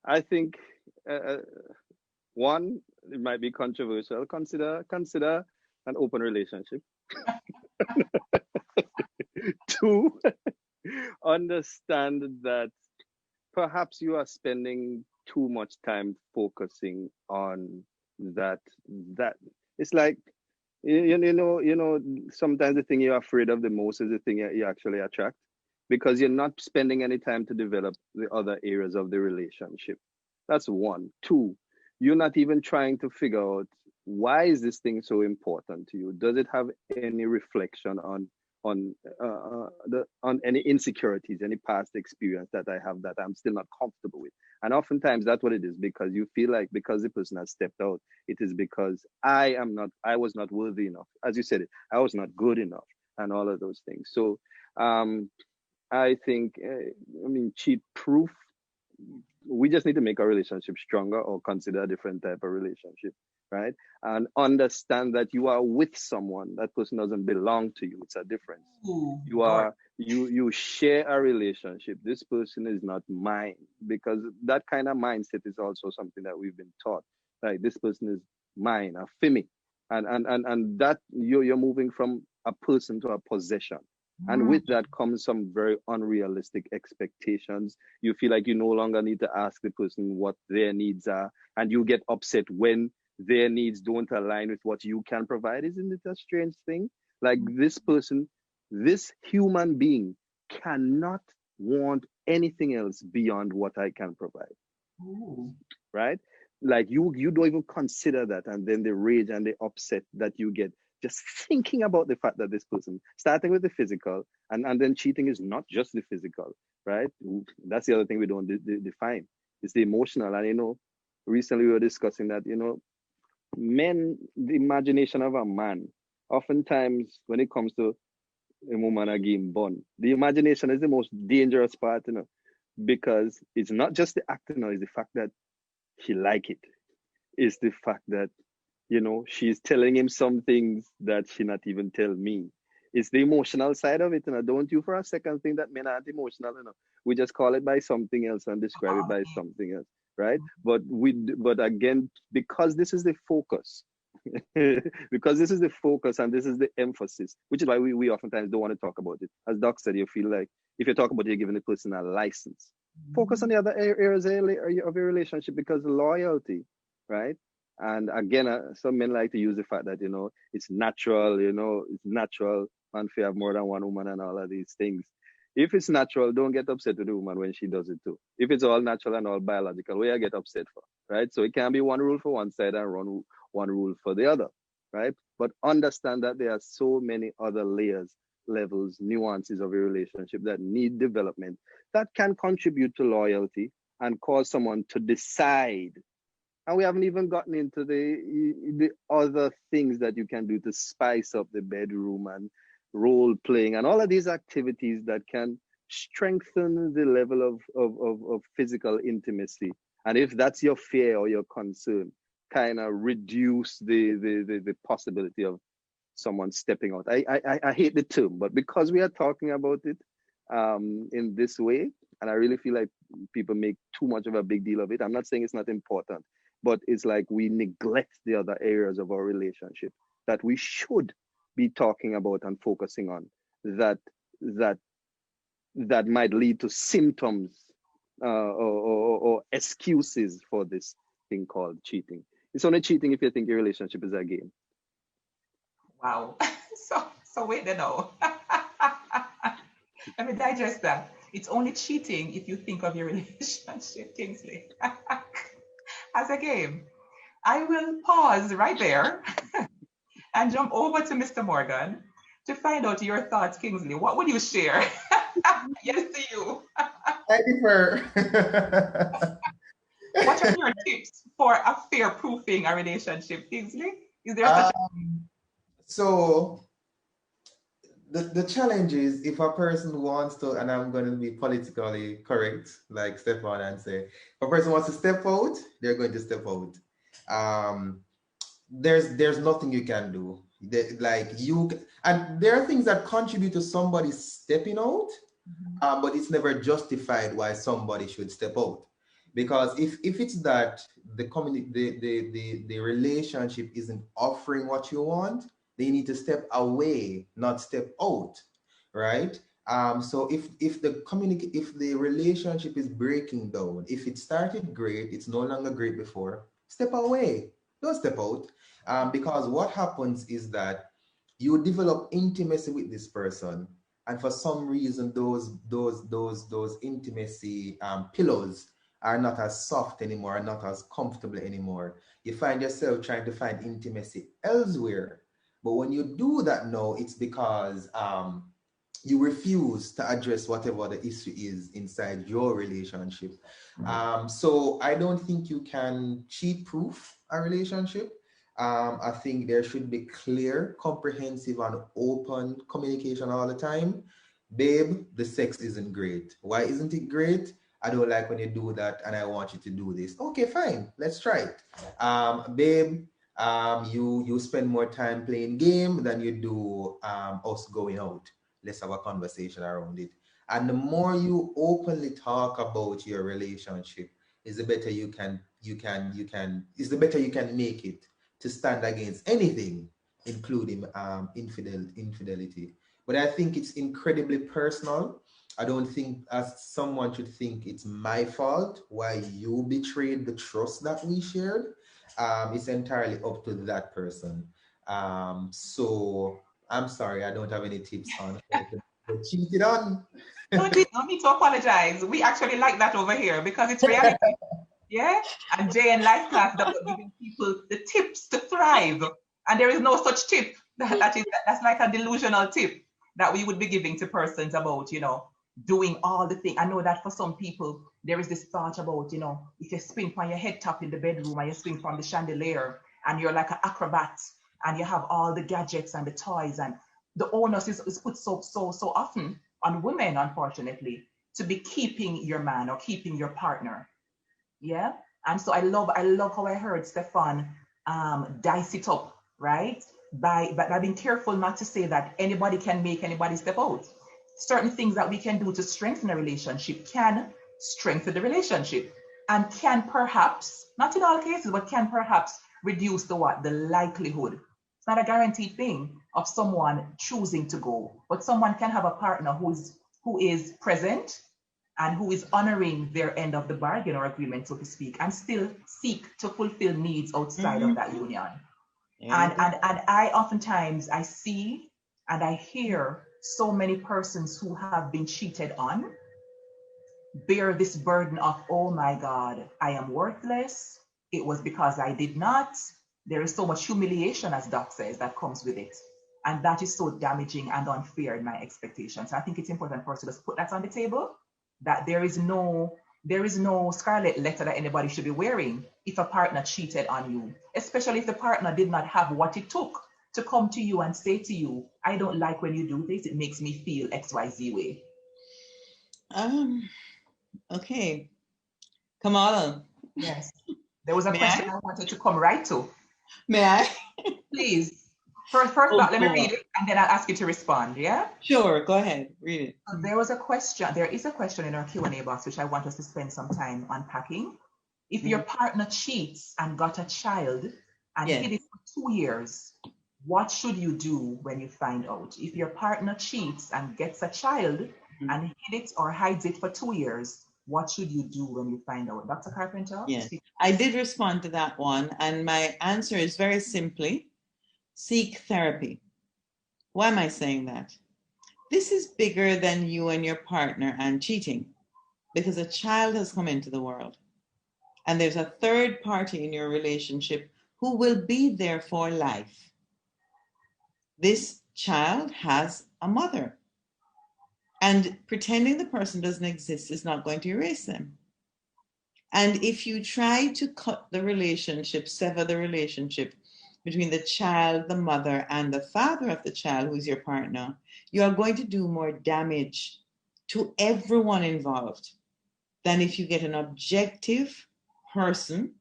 Speaker 2: I think one, it might be controversial. Consider an open relationship. Two, understand that perhaps you are spending too much time focusing on that. It's like, sometimes the thing you're afraid of the most is the thing you actually attract, because you're not spending any time to develop the other areas of the relationship. That's one. Two, you're not even trying to figure out, why is this thing so important to you? Does it have any reflection on any insecurities, any past experience that I have that I'm still not comfortable with? And oftentimes that's what it is, because you feel like because the person has stepped out, it is because I was not worthy enough. As you said it, I was not good enough, and all of those things. So I think, cheat proof, we just need to make our relationship stronger, or consider a different type of relationship, right? And understand that you are with someone. That person doesn't belong to you. It's a difference. You share a relationship. This person is not mine, because that kind of mindset is also something that we've been taught. Like, this person is mine, a fimi, and that you're moving from a person to a possession. And with that comes some very unrealistic expectations. You feel like you no longer need to ask the person what their needs are, and you get upset when their needs don't align with what you can provide. Isn't it a strange thing? Like, this person, this human being cannot want anything else beyond what I can provide. Right? Like, you don't even consider that, and then the rage and the upset that you get just thinking about the fact that this person, starting with the physical, and then cheating is not just the physical, right? That's the other thing we don't define. It's the emotional. And recently we were discussing that, men, the imagination of a man, oftentimes when it comes to a woman again born, the imagination is the most dangerous part, because it's not just the acting, it's the fact that he like it. It's the fact that, she's telling him some things that she not even tell me. It's the emotional side of it. Don't you for a second think that men aren't emotional enough. We just call it by something else and describe it by something else, right? But again, because this is the focus, because this is the focus and this is the emphasis, which is why we oftentimes don't want to talk about it. As Doc said, you feel like if you talk about it, you're giving the person a license. Focus on the other areas of your relationship, because loyalty, right? And again, some men like to use the fact that, it's natural, it's natural, man, if you have more than one woman and all of these things. If it's natural, don't get upset with the woman when she does it too. If it's all natural and all biological, what you get upset for, right? So it can't be one rule for one side and one rule for the other, right? But understand that there are so many other layers, levels, nuances of a relationship that need development that can contribute to loyalty and cause someone to decide. And we haven't even gotten into the other things that you can do to spice up the bedroom and role playing and all of these activities that can strengthen the level of physical intimacy. And if that's your fear or your concern, kind of reduce the possibility of someone stepping out. I hate the term, but because we are talking about it in this way, and I really feel like people make too much of a big deal of it. I'm not saying it's not important, but it's like we neglect the other areas of our relationship that we should be talking about and focusing on, that might lead to symptoms or excuses for this thing called cheating. It's only cheating if you think your relationship is a game.
Speaker 1: Wow. So wait there now. Let me digest that. It's only cheating if you think of your relationship, Kingsley, as a game. I will pause right there and jump over to Mr. Morgan to find out your thoughts, Kingsley. What would you share? Yes to you.
Speaker 4: I differ.
Speaker 1: What are your tips for a fair proofing a relationship, Kingsley? Is there such
Speaker 4: So the challenge is if a person wants to, and I'm going to be politically correct, like Stefan and say, if a person wants to step out, they're going to step out. There's nothing you can do. And there are things that contribute to somebody stepping out, but it's never justified why somebody should step out. Because if it's that the relationship isn't offering what you want, they need to step away, not step out, right? So if the relationship is breaking down, if it started great, it's no longer great before, step away, don't step out. Because what happens is that you develop intimacy with this person, and for some reason those intimacy pillows are not as soft anymore, are not as comfortable anymore. You find yourself trying to find intimacy elsewhere. But when you do that now, it's because you refuse to address whatever the issue is inside your relationship. So I don't think you can cheat proof a relationship. I think there should be clear, comprehensive, and open communication all the time. Babe, the sex isn't great. Why isn't it great? I don't like when you do that, and I want you to do this. Okay, fine, let's try it. Babe, you spend more time playing game than you do us going out. Let's have a conversation around it. And the more you openly talk about your relationship, is the better you can make it to stand against anything, including infidelity. But I think it's incredibly personal. I don't think as someone should think it's my fault why you betrayed the trust that we shared. It's entirely up to that person. So I'm sorry, I don't have any tips on how to get cheated on.
Speaker 1: no need to apologize. We actually like that over here because it's reality. Yeah? And Jay and Life Class that was giving people the tips to thrive. And there is no such tip. That's like a delusional tip that we would be giving to persons about, doing all the things. I know that for some people, there is this thought about, if you swing from your head top in the bedroom and you swing from the chandelier and you're like an acrobat and you have all the gadgets and the toys, and the onus is put so often on women, unfortunately, to be keeping your man or keeping your partner. Yeah. And so I love how I heard Stefan dice it up, right? By being careful not to say that anybody can make anybody step out. Certain things that we can do to strengthen a relationship can strengthen the relationship and can perhaps, not in all cases, but can perhaps reduce the likelihood. It's not a guaranteed thing of someone choosing to go, but someone can have a partner who is present and who is honoring their end of the bargain or agreement, so to speak, and still seek to fulfill needs outside of that union. And I oftentimes I see and I hear so many persons who have been cheated on bear this burden of, oh my God, I am worthless. It was because I did not. There is so much humiliation, as Doc says, that comes with it. And that is so damaging and unfair in my expectations. So I think it's important for us to just put that on the table, that there is no scarlet letter that anybody should be wearing if a partner cheated on you, especially if the partner did not have what it took to come to you and say to you, I don't like when you do this, it makes me feel XYZ way.
Speaker 3: Okay. Kamala.
Speaker 1: Yes. There was a
Speaker 3: May
Speaker 1: question
Speaker 3: I?
Speaker 1: I wanted to come right to.
Speaker 3: May I?
Speaker 1: Please. First off, let me read it and then I'll ask you to respond, yeah?
Speaker 3: Sure, go ahead, read it.
Speaker 1: There is a question in our Q&A box which I want us to spend some time unpacking. If your partner cheats and got a child and hid it for 2 years, what should you do when you find out? If your partner cheats and gets a child and hid it or hides it for 2 years, what should you do when you find out? Dr. Carpenter?
Speaker 3: Yes, I did respond to that one, and my answer is very simply, seek therapy. Why am I saying that? This is bigger than you and your partner and cheating, because a child has come into the world, and there's a third party in your relationship who will be there for life. This child has a mother, and pretending the person doesn't exist is not going to erase them. And if you try to cut the relationship, sever the relationship between the child, the mother, and the father of the child, who's your partner, you are going to do more damage to everyone involved than if you get an objective person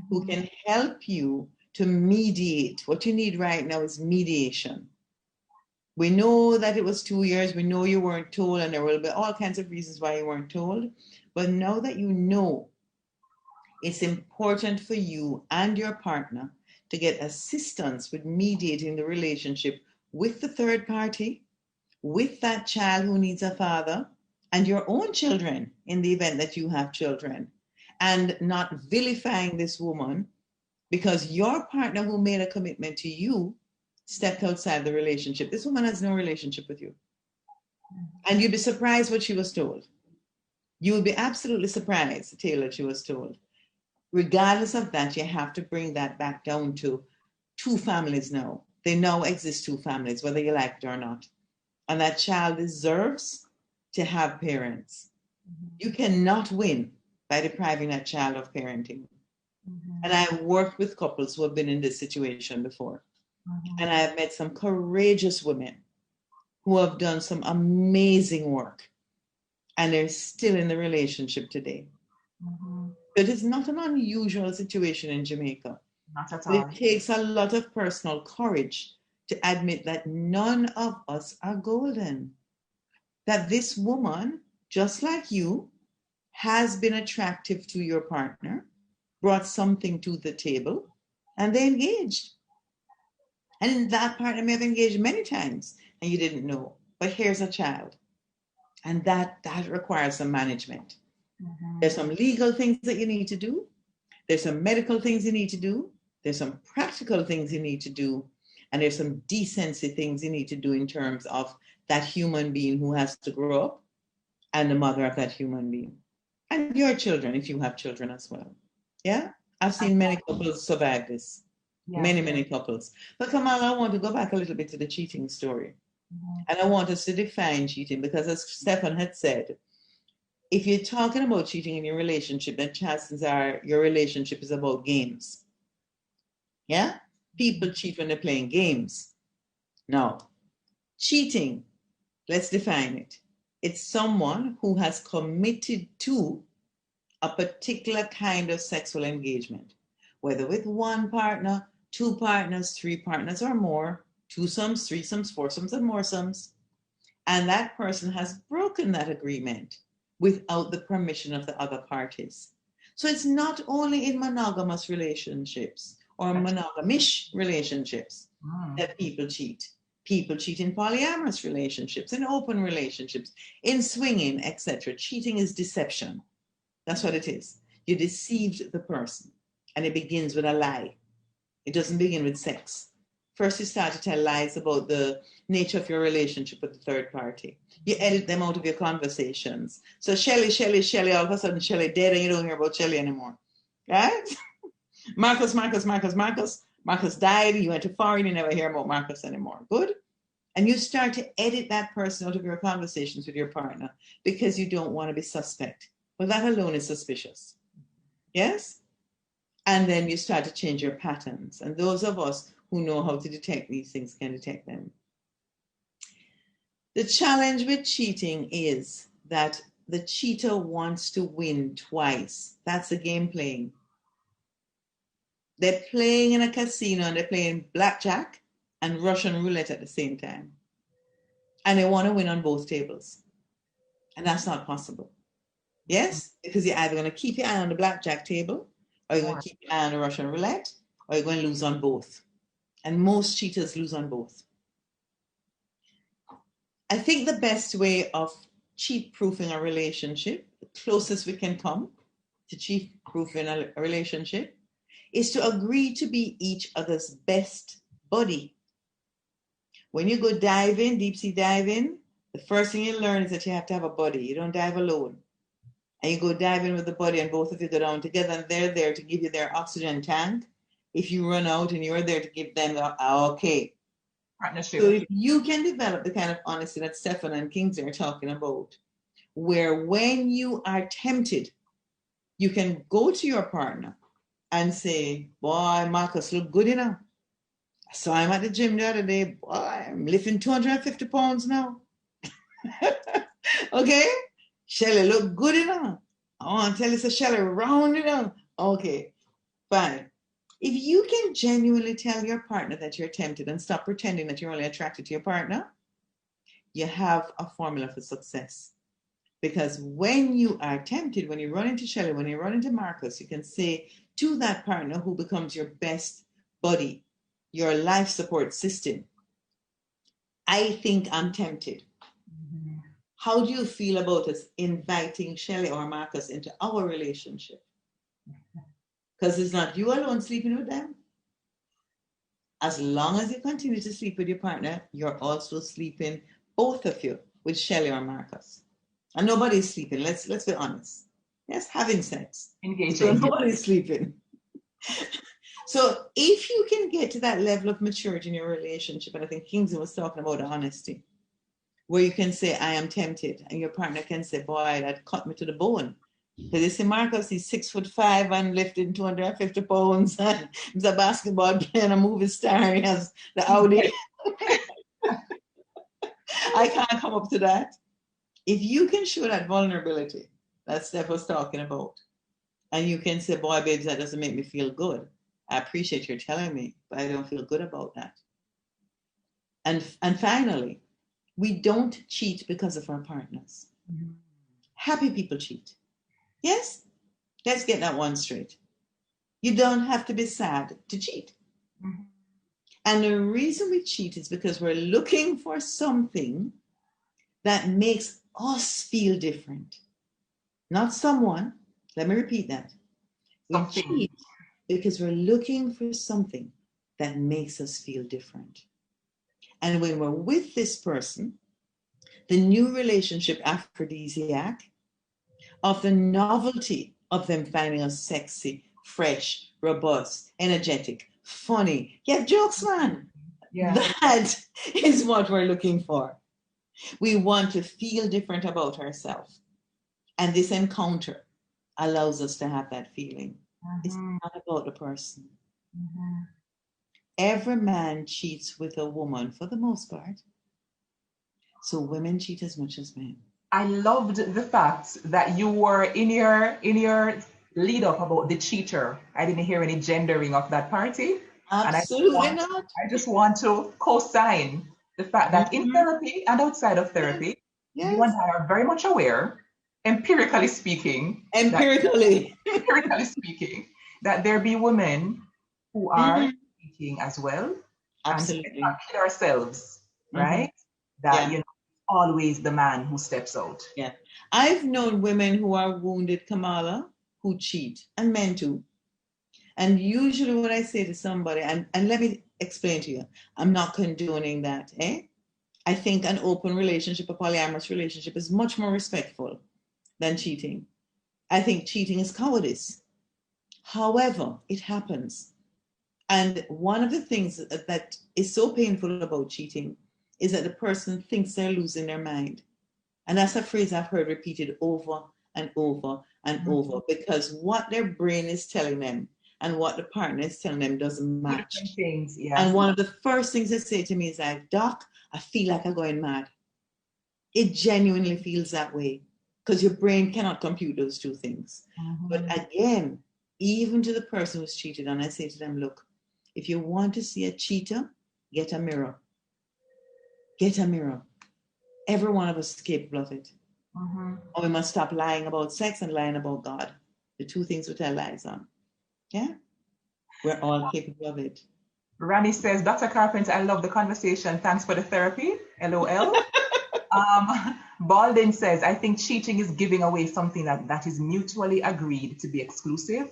Speaker 3: who can help you to mediate. What you need right now is mediation. We know that it was 2 years. We know you weren't told, and there will be all kinds of reasons why you weren't told. But now that you know, it's important for you and your partner to get assistance with mediating the relationship with the third party, with that child who needs a father, and your own children in the event that you have children, and not vilifying this woman because your partner who made a commitment to you stepped outside the relationship. This woman has no relationship with you. And you'd be surprised what she was told. You would be absolutely surprised, Taylor, what she was told. Regardless of that, you have to bring that back down to 2 families now. They now exist 2 families, whether you like it or not. And that child deserves to have parents. You cannot win by depriving that child of parenting. And I've worked with couples who have been in this situation before. And I have met some courageous women who have done some amazing work, and they're still in the relationship today. It is not an unusual situation in Jamaica.
Speaker 1: Not at all.
Speaker 3: It takes a lot of personal courage to admit that none of us are golden. That this woman, just like you, has been attractive to your partner, brought something to the table, and they engaged. And that partner may have engaged many times and you didn't know. But here's a child. And that requires some management. There's some legal things that you need to do. There's some medical things you need to do. There's some practical things you need to do. And there's some decency things you need to do in terms of that human being who has to grow up and the mother of that human being. And your children, if you have children as well. Yeah? I've seen many couples survive this. Yeah. Many couples. But Kamala, I want to go back a little bit to the cheating story. And I want us to define cheating because, as Stefan had said, if you're talking about cheating in your relationship, then chances are your relationship is about games. Yeah? People cheat when they're playing games. Now, cheating, let's define it. It's someone who has committed to a particular kind of sexual engagement, whether with one partner, 2 partners, 3 partners or more, 2-somes, 3-somes, 4-somes, and more-somes. And that person has broken that agreement without the permission of the other parties. So it's not only in monogamous relationships or monogamish relationships that people cheat. People cheat in polyamorous relationships, in open relationships, in swinging, etc. Cheating is deception. That's what it is. You deceived the person, and it begins with a lie. It doesn't begin with sex. First, you start to tell lies about the nature of your relationship with the third party. You edit them out of your conversations. So Shelly, all of a sudden Shelly dead and you don't hear about Shelly anymore. Right? Marcus died, you went to foreign, you never hear about Marcus anymore. Good? And you start to edit that person out of your conversations with your partner because you don't want to be suspect. Well, that alone is suspicious. Yes? And then you start to change your patterns. And those of us who know how to detect these things can detect them. The challenge with cheating is that the cheater wants to win twice. That's the game playing. They're playing in a casino and they're playing blackjack and Russian roulette at the same time. And they want to win on both tables. And that's not possible. Yes? Because you're either going to keep your eye on the blackjack table, or you're going to keep your eye on the Russian roulette, or you're going to lose on both. And most cheaters lose on both. I think the best way of cheat-proofing a relationship, the closest we can come to cheat-proofing a relationship, is to agree to be each other's best buddy. When you go diving, deep sea diving, the first thing you learn is that you have to have a buddy. You don't dive alone. And you go diving with the buddy and both of you go down together and they're there to give you their oxygen tank. If you run out and you're there to give them the, okay.
Speaker 1: Partnership.
Speaker 3: So if you can develop the kind of honesty that Stefan and Kingsley are talking about, where when you are tempted, you can go to your partner and say, boy, Marcus, look good enough. I saw him at the gym the other day. Boy, I'm lifting 250 pounds now. Okay? Shelly, look good enough. I want to tell you, so Shelly, round it up. Okay, fine. If you can genuinely tell your partner that you're tempted and stop pretending that you're only attracted to your partner, you have a formula for success. Because when you are tempted, when you run into Shelly, when you run into Marcus, you can say to that partner who becomes your best buddy, your life support system, I think I'm tempted. Mm-hmm. How do you feel about us inviting Shelly or Marcus into our relationship? Because it's not you alone sleeping with them. As long as you continue to sleep with your partner, you're also sleeping, both of you, with Shelly or Marcus. And nobody's sleeping. Let's be honest. Yes, having sex.
Speaker 1: Engaging.
Speaker 3: So nobody's sleeping. So if you can get to that level of maturity in your relationship, and I think Kingsley was talking about honesty, where you can say, I am tempted, and your partner can say, boy, that cut me to the bone. Because you see Marcus, he's 6'5" and lifting 250 pounds, and he's a basketball player and a movie star. He has the Audi. I can't come up to that. If you can show that vulnerability that Steph was talking about, and you can say, boy, babes, that doesn't make me feel good. I appreciate you telling me, but I don't feel good about that. And finally, we don't cheat because of our partners. Mm-hmm. Happy people cheat. Yes? Let's get that one straight. You don't have to be sad to cheat. Mm-hmm. And the reason we cheat is because we're looking for something that makes us feel different. Not someone. Let me repeat that. We cheat because we're looking for something that makes us feel different. And when we're with this person, the new relationship aphrodisiac of the novelty of them finding us sexy, fresh, robust, energetic, funny. Yeah, jokes, man. Yeah. That is what we're looking for. We want to feel different about ourselves. And this encounter allows us to have that feeling. Mm-hmm. It's not about the person. Mm-hmm. Every man cheats with a woman for the most part. So women cheat as much as men.
Speaker 1: I loved the fact that you were in your lead up about the cheater. I didn't hear any gendering of that party.
Speaker 3: Absolutely not.
Speaker 1: I just want to co-sign the fact that in therapy and outside of therapy, you and I are very much aware, empirically speaking, that there be women who are cheating as well.
Speaker 3: Absolutely.
Speaker 1: And not kid ourselves, right? That, you know, always the man who steps out.
Speaker 3: Yeah. I've known women who are wounded, Kamala, who cheat, and men too. And usually what I say to somebody, and let me explain to you, I'm not condoning that. I think an open relationship, a polyamorous relationship, is much more respectful than cheating. I think cheating is cowardice. However, it happens. And one of the things that is so painful about cheating is that the person thinks they're losing their mind. And that's a phrase I've heard repeated over and over and over, because what their brain is telling them and what the partner is telling them doesn't match.
Speaker 1: Things, yes.
Speaker 3: And one of the first things they say to me is like, Doc, I feel like I'm going mad. It genuinely feels that way because your brain cannot compute those two things. Mm-hmm. But again, even to the person who's cheated on, I say to them, look, if you want to see a cheater, get a mirror. Get a mirror. Every one of us is capable of it. Or we must stop lying about sex and lying about God. The two things we tell lies on. Yeah? We're all capable of it.
Speaker 1: Rami says, Dr. Carpenter, I love the conversation. Thanks for the therapy. LOL. Baldwin says, I think cheating is giving away something that is mutually agreed to be exclusive.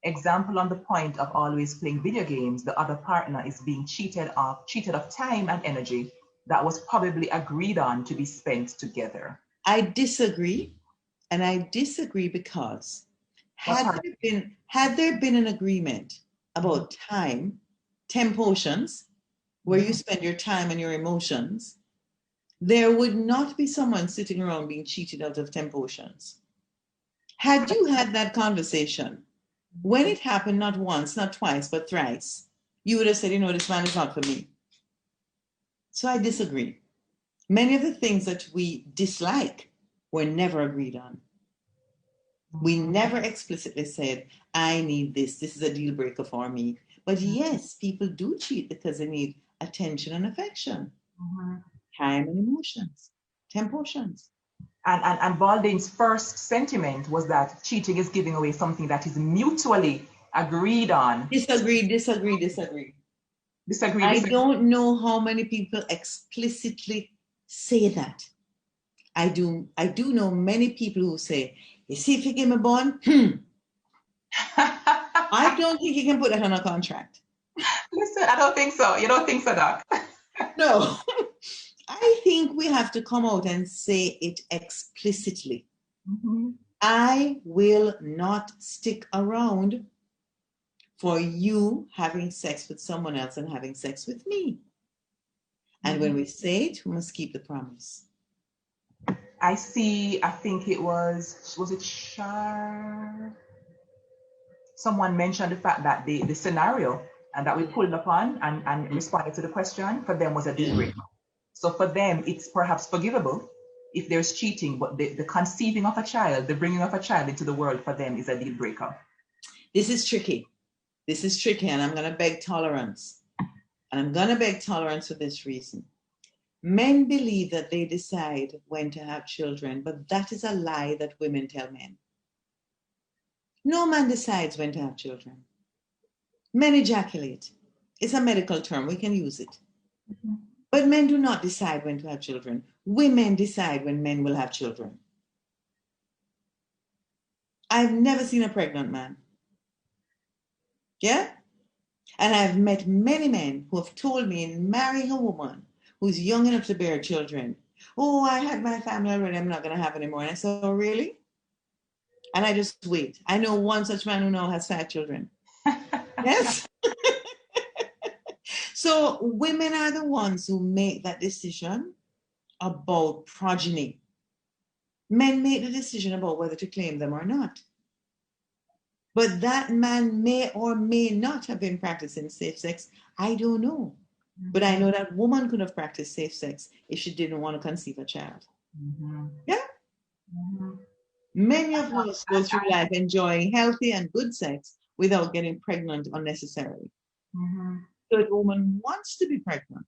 Speaker 1: Example on the point of always playing video games, the other partner is being cheated of time and energy that was probably agreed on to be spent together.
Speaker 3: I disagree. And I disagree because had there been an agreement about time, 10 potions, where you spend your time and your emotions, there would not be someone sitting around being cheated out of 10 potions. Had you had that conversation, when it happened, not once, not twice, but thrice, you would have said, this man is not for me. So I disagree. Many of the things that we dislike were never agreed on. We never explicitly said, I need this. This is a deal breaker for me. But yes, people do cheat because they need attention and affection, time and emotions, 10 potions.
Speaker 1: And Baldwin's first sentiment was that cheating is giving away something that is mutually agreed on. Disagree.
Speaker 3: I don't know how many people explicitly say that. I do know many people who say, you see, if you give me a bond, I don't think you can put that on a contract.
Speaker 1: Listen, I don't think so. You don't think so, Doc?
Speaker 3: No. I think we have to come out and say it explicitly. I will not stick around for you having sex with someone else and having sex with me. And when we say it, we must keep the promise.
Speaker 1: I think it was it Shar? Someone mentioned the fact that the scenario and that we pulled upon and responded to the question for them was a deal breaker. So for them, it's perhaps forgivable if there's cheating, but the conceiving of a child, the bringing of a child into the world for them is a deal breaker.
Speaker 3: This is tricky, and I'm going to beg tolerance. And I'm going to beg tolerance for this reason. Men believe that they decide when to have children, but that is a lie that women tell men. No man decides when to have children. Men ejaculate. It's a medical term. We can use it. But men do not decide when to have children. Women decide when men will have children. I've never seen a pregnant man. Yeah? And I've met many men who have told me in marrying a woman who's young enough to bear children, oh, I had my family already, I'm not going to have any more. And I said, oh, really? And I just wait. I know one such man who now has 5 children. Yes? So women are the ones who make that decision about progeny. Men make the decision about whether to claim them or not. But that man may or may not have been practicing safe sex. I don't know. But I know that woman could have practiced safe sex if she didn't want to conceive a child. Yeah? Many of us go through life enjoying healthy and good sex without getting pregnant unnecessarily. So if a woman wants to be pregnant,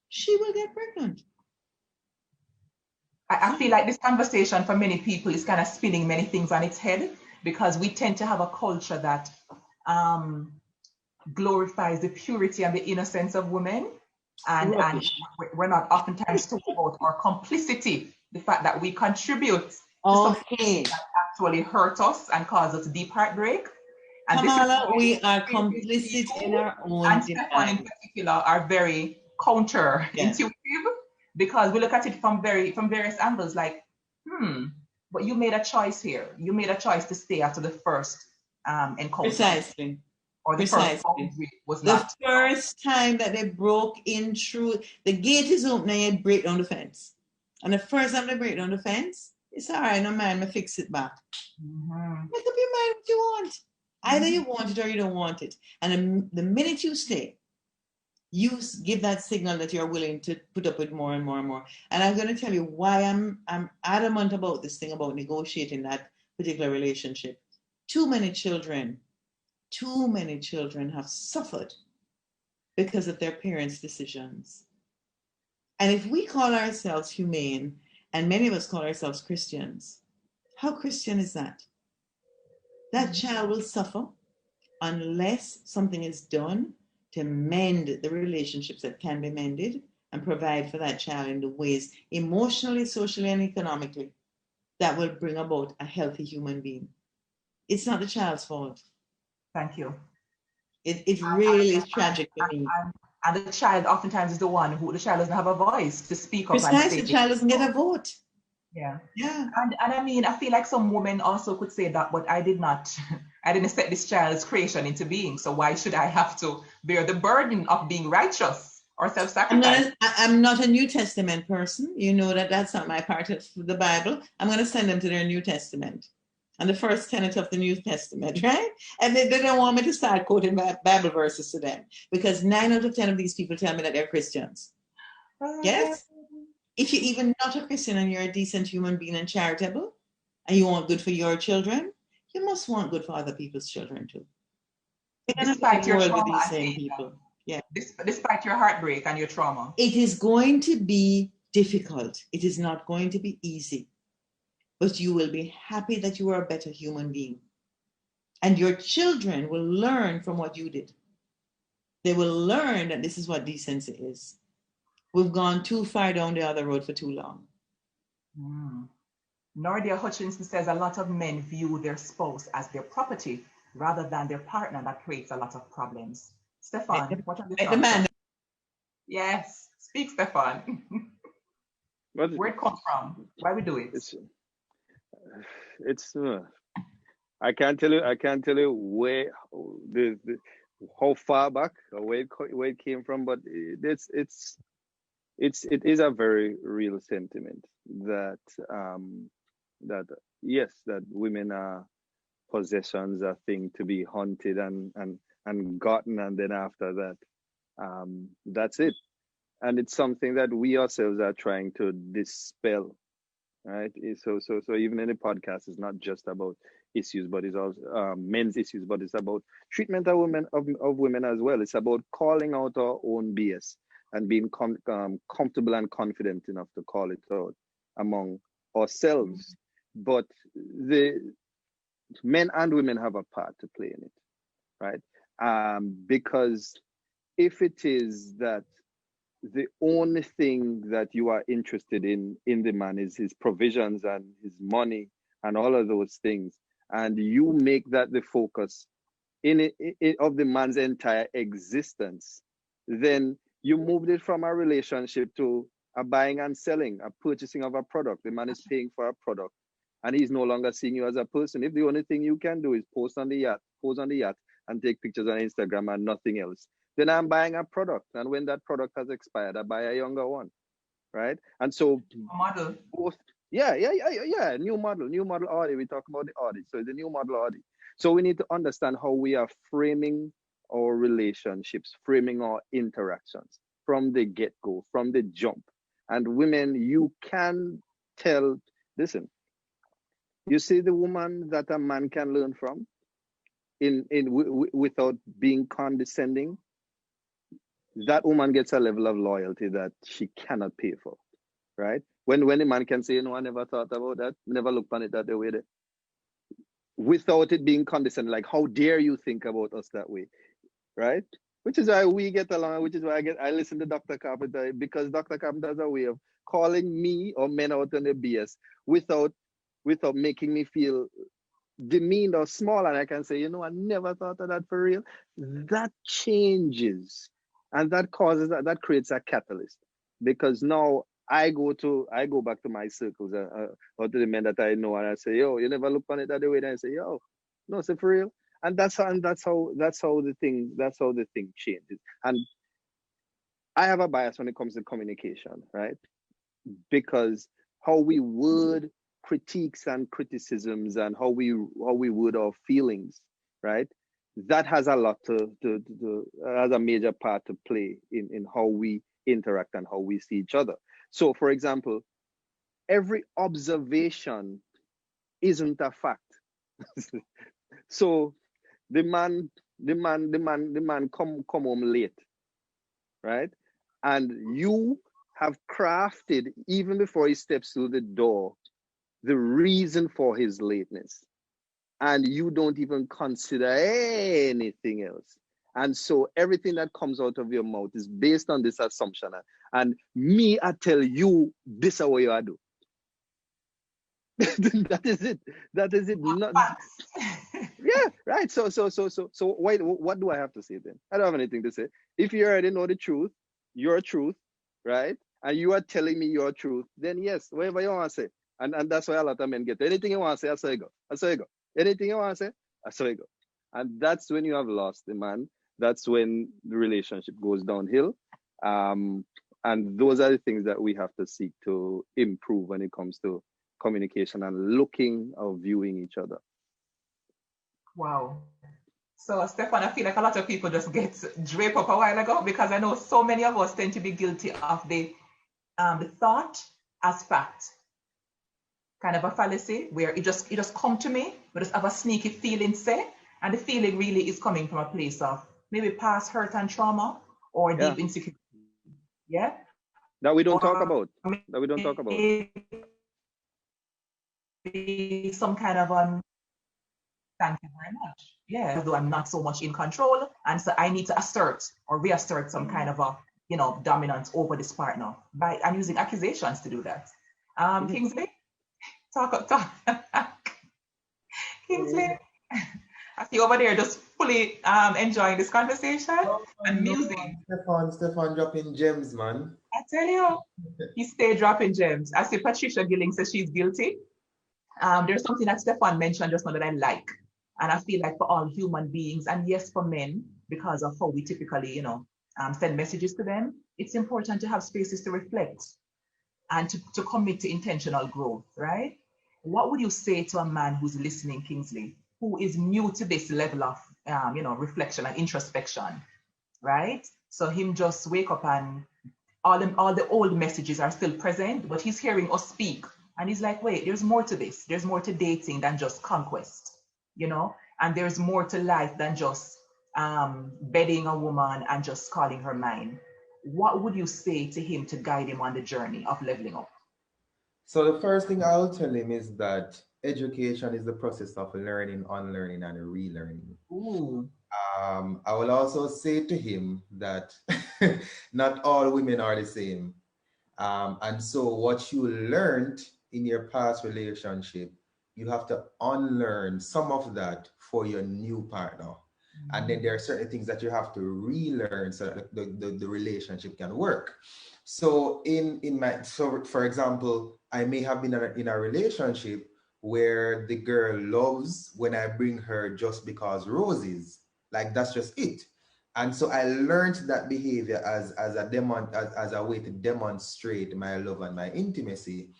Speaker 3: she will get pregnant.
Speaker 1: I feel like this conversation for many people is kind of spinning many things on its head, because we tend to have a culture that glorifies the purity and the innocence of women. And we're not oftentimes talking about our complicity, the fact that we contribute to something that actually hurt us and cause us deep heartbreak. And
Speaker 3: Kamala, we are complicit in our own.
Speaker 1: And Stefan in particular are very counterintuitive, because we look at it from various angles, like, but you made a choice here. You made a choice to stay after the first encounter.
Speaker 3: Precisely.
Speaker 1: Or the first was
Speaker 3: the first time that they broke in through, the gate is open and you break down the fence. And the first time they break down the fence, it's all right, no man, I fix it back. Make up your mind what you want. Either you want it or you don't want it. And the minute you stay, you give that signal that you're willing to put up with more and more and more. And I'm going to tell you why I'm adamant about this thing about negotiating that particular relationship. Too many children too many children have suffered because of their parents' decisions. And if we call ourselves humane, and many of us call ourselves Christians, how Christian is that? That child will suffer unless something is done to mend the relationships that can be mended and provide for that child in the ways emotionally, socially, and economically that will bring about a healthy human being. It's not the child's fault.
Speaker 1: Thank you.
Speaker 3: It really is tragic to me.
Speaker 1: And the child oftentimes is the one who, the child doesn't have a voice to speak up.
Speaker 3: Precisely, the child doesn't get a vote.
Speaker 1: Yeah.
Speaker 3: Yeah.
Speaker 1: And I mean, I feel like some women also could say that, but I didn't set this child's creation into being. So why should I have to bear the burden of being righteous or self-sacrifice?
Speaker 3: I'm not a New Testament person. You know that that's not my part of the Bible. I'm going to send them to their New Testament and the first tenet of the New Testament, right? And they don't want me to start quoting Bible verses to them because 9 out of 10 of these people tell me that they're Christians. Yes? If you're even not a Christian and you're a decent human being and charitable and you want good for your children, you must want good for other people's children too.
Speaker 1: Despite your trauma,
Speaker 3: Yeah.
Speaker 1: Despite your heartbreak and your trauma.
Speaker 3: It is going to be difficult. It is not going to be easy. But you will be happy that you are a better human being. And your children will learn from what you did. They will learn that this is what decency is. We've gone too far down the other road for too long.
Speaker 1: Nordia Hutchinson says a lot of men view their spouse as their property rather than their partner. That creates a lot of problems. Stefan, what are your thoughts? Yes, speak, Stefan. Where it comes from? Why we do it?
Speaker 2: It's I can't tell you where how far back or where it came from, but it is a very real sentiment that yes, that women are possessions, a thing to be hunted and gotten, and then after that that's it. And it's something that we ourselves are trying to dispel, right? So even in the podcast, it's not just about issues, but it's also men's issues, but it's about treatment of women as well. It's about calling out our own BS and being comfortable and confident enough to call it out among ourselves. But the men and women have a part to play in it, right? Because if it is that the only thing that you are interested in the man is his provisions and his money and all of those things, and you make that the focus of the man's entire existence, then you moved it from a relationship to a buying and selling, a purchasing of a product. The man is paying for a product, and he's no longer seeing you as a person. If the only thing you can do is pose on the yacht, and take pictures on Instagram and nothing else, then I'm buying a product. And when that product has expired, I buy a younger one, right? And so
Speaker 1: model.
Speaker 2: Both, new model Audi. We talk about the Audi. So it's a new model Audi. So we need to understand how we are framing our relationships, framing our interactions from the get-go, from the jump. And women, you can tell, listen, you see the woman that a man can learn from without being condescending, that woman gets a level of loyalty that she cannot pay for, right? When a man can say, I never thought about that, never looked on it that way, without it being condescending, like, how dare you think about us that way, right? Which is why we get along, which is why I listen to Dr. Carpenter, because Dr. Carpenter has a way of calling me or men out on the BS without making me feel demeaned or small, and I can say, I never thought of that for real. That changes, and that creates a catalyst, because now I go back to my circles or to the men that I know, and I say, yo, you never look on it that way, and I say, yo, no, it's for real. And that's how the thing changes. And I have a bias when it comes to communication, right? Because how we word critiques and criticisms and how we word our feelings, right? That has a lot has a major part to play in how we interact and how we see each other. So, for example, every observation isn't a fact. So the man the man come home late, right? And you have crafted, even before he steps through the door, the reason for his lateness. And you don't even consider anything else. And so everything that comes out of your mouth is based on this assumption. And me, I tell you, this is what you do. That is it. That is it. Not, yeah, right. So what do I have to say then? I don't have anything to say. If you already know the truth, your truth, right? And you are telling me your truth, then yes, whatever you want to say. And that's why a lot of men get anything you want to say, I say go. I say go. Anything you want to say, I say go. And that's when you have lost the man. That's when the relationship goes downhill. And those are the things that we have to seek to improve when it comes to communication and looking or viewing each other.
Speaker 1: Wow. So, Stefan, I feel like a lot of people just get draped up a while ago, because I know so many of us tend to be guilty of the thought as fact. Kind of a fallacy where it just come to me, but just have a sneaky feeling, say, and the feeling really is coming from a place of maybe past hurt and trauma or deep insecurity. Yeah.
Speaker 2: That we don't talk about. That we don't talk about.
Speaker 1: Some kind of thank you very much. Yeah, although I'm not so much in control, and so I need to assert or reassert some kind of a dominance over this partner by I'm using accusations to do that. Kingsley, talk. Kingsley, I see over there just fully enjoying this conversation and music.
Speaker 4: Stefan dropping gems, man.
Speaker 1: I tell you, he stay dropping gems. I see Patricia Gilling says she's guilty. There's something that Stefan mentioned just now that I like. And I feel like for all human beings, and yes, for men, because of how we typically, send messages to them, it's important to have spaces to reflect and to commit to intentional growth, right? What would you say to a man who's listening, Kingsley, who is new to this level of, reflection and introspection, right? So him just wake up and all the old messages are still present, but he's hearing us speak. And he's like, wait, there's more to this. There's more to dating than just conquest, and there's more to life than just bedding a woman and just calling her mine. What would you say to him to guide him on the journey of leveling up?
Speaker 4: So the first thing I'll tell him is that education is the process of learning, unlearning, and relearning.
Speaker 1: Ooh.
Speaker 4: I will also say to him that not all women are the same. And so what you learned in your past relationship, you have to unlearn some of that for your new partner. Mm-hmm. And then there are certain things that you have to relearn so that the relationship can work. So for example, I may have been in a relationship where the girl loves when I bring her just because roses, like that's just it. And so I learned that behavior as a way to demonstrate my love and my intimacy.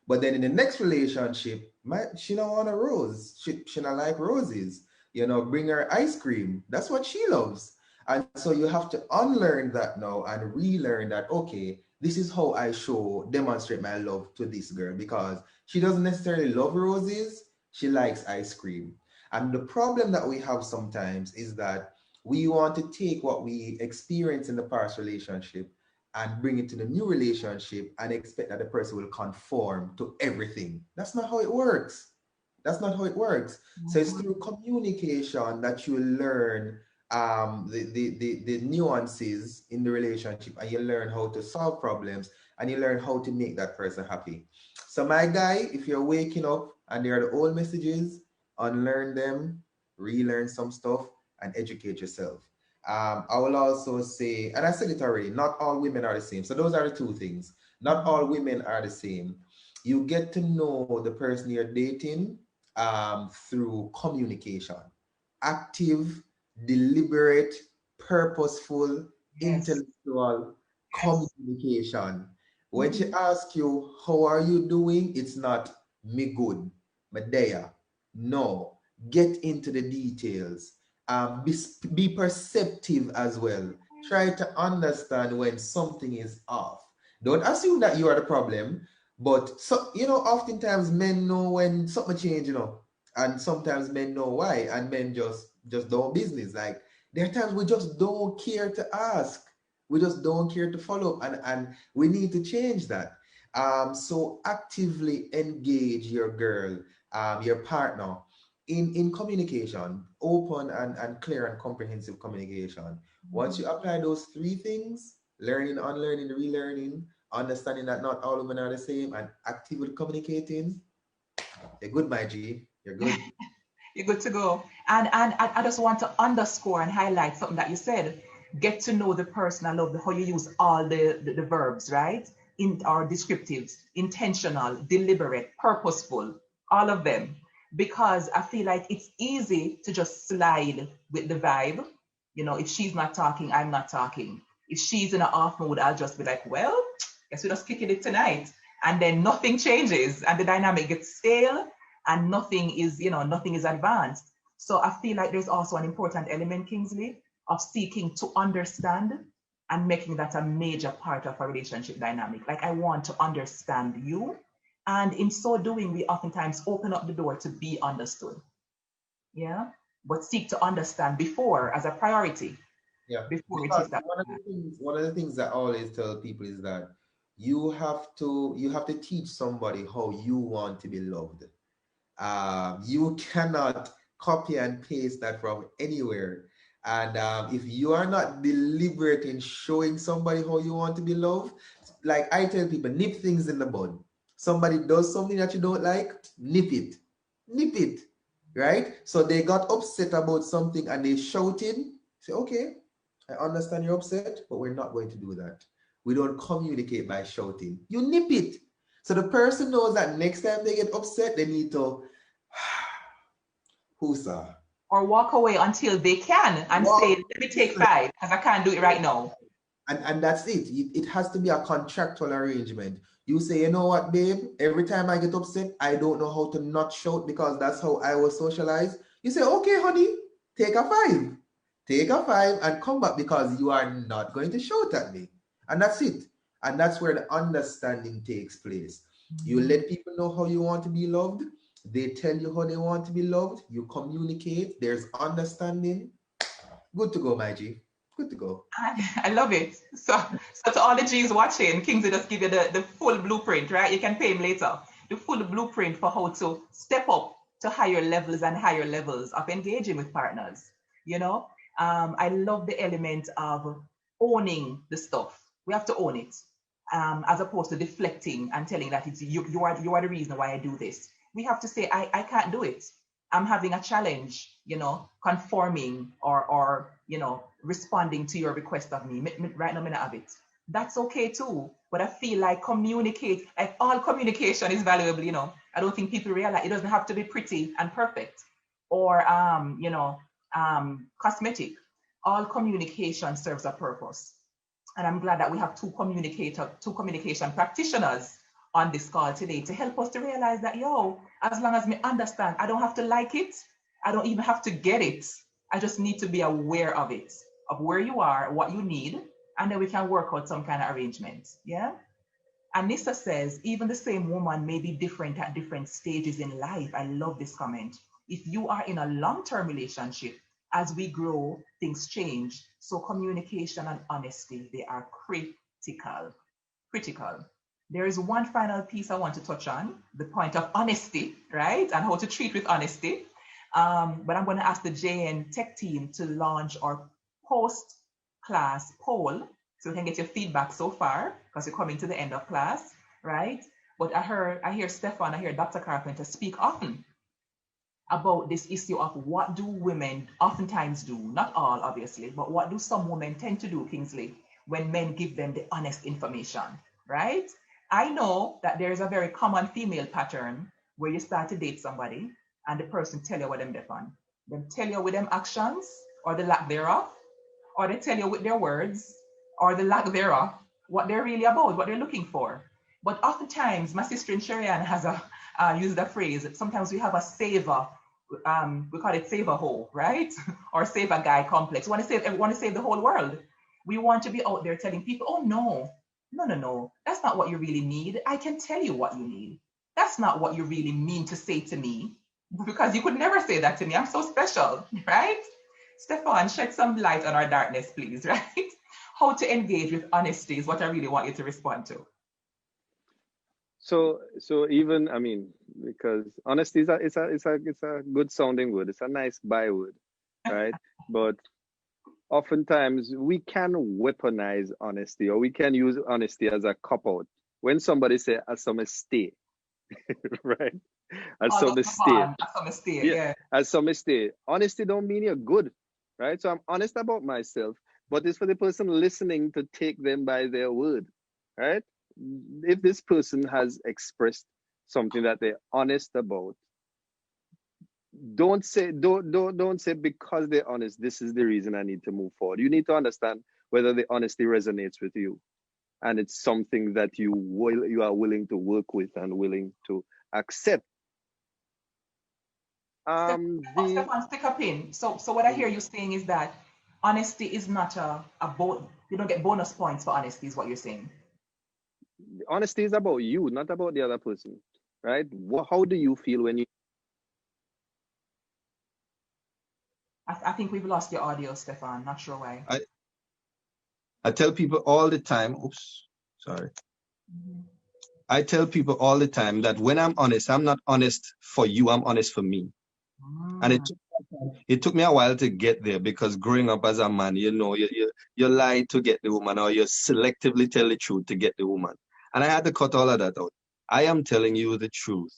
Speaker 4: But then in the next relationship, she don't want a rose. She don't like roses. Bring her ice cream. That's what she loves. And so you have to unlearn that now and relearn that, okay, this is how I demonstrate my love to this girl, because she doesn't necessarily love roses. She likes ice cream. And the problem that we have sometimes is that we want to take what we experience in the past relationship and bring it to the new relationship and expect that the person will conform to everything. That's not how it works. Mm-hmm. So it's through communication that you learn the nuances in the relationship, and you learn how to solve problems, and you learn how to make that person happy. So my guy, if you're waking up and there are the old messages, unlearn them, relearn some stuff, and educate yourself. I will also say, and I said it already, not all women are the same. So those are the two things. Not all women are the same. You get to know the person you're dating through communication. Active, deliberate, purposeful, intellectual communication. When she asks you, how are you doing? It's not me good, me there. No, get into the details. Be perceptive as well. Try to understand when something is off. Don't assume that you are the problem, but oftentimes men know when something changes, and sometimes men know why, and men just don't business. Like There are times we just don't care to ask. We just don't care to follow up, and we need to change that. So actively engage your girl, your partner in communication, open and clear and comprehensive communication. Once you apply those three things, learning, unlearning, relearning, understanding that not all women are the same, and actively communicating, you're good, my G. You're good.
Speaker 1: You're good to go. And I just want to underscore and highlight something that you said. Get to know the person. I love how you use all the verbs, right? In our descriptives, intentional, deliberate, purposeful, all of them. Because I feel like it's easy to just slide with the vibe. You know, if she's not talking, I'm not talking. If she's in an off mode, I'll just be like, well, guess we're just kicking it tonight. And then nothing changes and the dynamic gets stale and nothing is advanced. So I feel like there's also an important element, Kingsley, of seeking to understand and making that a major part of a relationship dynamic. Like, I want to understand you. And in so doing, we oftentimes open up the door to be understood. Yeah. But seek to understand before as a priority.
Speaker 4: Yeah.
Speaker 1: Before it
Speaker 4: Because
Speaker 1: is that.
Speaker 4: one of the things I always tell people is that you have to teach somebody how you want to be loved. You cannot copy and paste that from anywhere. And if you are not deliberate in showing somebody how you want to be loved, like I tell people, nip things in the bud. Somebody does something that you don't like, nip it, right? So they got upset about something and they shouted. Say, okay, I understand you're upset, but we're not going to do that. We don't communicate by shouting. You nip it. So the person knows that next time they get upset, they need to Husa.
Speaker 1: Or walk away until they can and say, let me take 5 because I can't do it right now.
Speaker 4: And that's it. It has to be a contractual arrangement. You say, you know what, babe, every time I get upset, I don't know how to not shout because that's how I was socialized. You say, okay, honey, take a 5. Take a 5 and come back because you are not going to shout at me. And that's it. And that's where the understanding takes place. You let people know how you want to be loved. They tell you how they want to be loved. You communicate. There's understanding. Good to go, my G. Good to go.
Speaker 1: I love it. So to all the G's watching, Kingsley just give you the full blueprint, right? You can pay him later. The full blueprint for how to step up to higher levels and higher levels of engaging with partners. You know, I love the element of owning the stuff. We have to own it, as opposed to deflecting and telling that it's you are the reason why I do this. We have to say, I can't do it. I'm having a challenge, conforming or responding to your request of me. Right now, I don't have it. That's okay too. But I feel like all communication is valuable, I don't think people realize it doesn't have to be pretty and perfect or, cosmetic. All communication serves a purpose. And I'm glad that we have two communication practitioners on this call today to help us to realize that, as long as we understand, I don't have to like it. I don't even have to get it. I just need to be aware of it, of where you are, what you need, and then we can work out some kind of arrangement. Yeah. And Nissa says, even the same woman may be different at different stages in life. I love this comment. If you are in a long-term relationship, as we grow, things change. So communication and honesty, they are critical. There is one final piece I want to touch on, the point of honesty, right? And how to treat with honesty. But I'm going to ask the JN Tech team to launch our post-class poll so we can get your feedback so far, because we're coming to the end of class, right? But I hear Stefan, I hear Dr. Carpenter speak often about this issue of what do women oftentimes do, not all obviously, but what do some women tend to do, Kingsley, when men give them the honest information, right? I know that there is a very common female pattern where you start to date somebody and the person tell you what them done. Them tell you with them actions or the lack thereof, or they tell you with their words or the lack thereof what they're really about, what they're looking for. But oftentimes, my sister in Sherian has used the phrase, sometimes we have a saver, we call it saver hole, right? Or saver guy complex. We want to save the whole world. We want to be out there telling people, oh no, that's not what you really need. I can tell you what you need. That's not what you really mean to say to me, because you could never say that to me. I'm so special, right? Stefan, shed some light on our darkness, please, right? How to engage with honesty is what I really want you to respond to.
Speaker 2: So even, I mean, because honesty is a good sounding word. It's a nice byword, right? But oftentimes we can weaponize honesty, or we can use honesty as a cop out. When somebody say as some mistake, right? As some mistake.
Speaker 1: As some mistake,
Speaker 2: Yeah,
Speaker 1: yeah.
Speaker 2: as some mistake. Honesty don't mean you're good, right? So I'm honest about myself, but it's for the person listening to take them by their word, right? If this person has expressed something that they're honest about, don't say because they're honest, this is the reason I need to move forward. You need to understand whether the honesty resonates with you, and it's something that you are willing to work with and willing to accept.
Speaker 1: Stefan, stick a pin. So what I hear you saying is that honesty is not a you don't get bonus points for honesty, is what you're saying.
Speaker 2: Honesty is about you, not about the other person, right? How do you feel when you...
Speaker 1: I think we've lost your audio, Stefan. Not sure why.
Speaker 5: I tell people all the time, I tell people all the time that when I'm honest, I'm not honest for you, I'm honest for me. And it took me a while to get there, because growing up as a man, you know, you lie to get the woman, or you selectively tell the truth to get the woman. And I had to cut all of that out. I am telling you the truth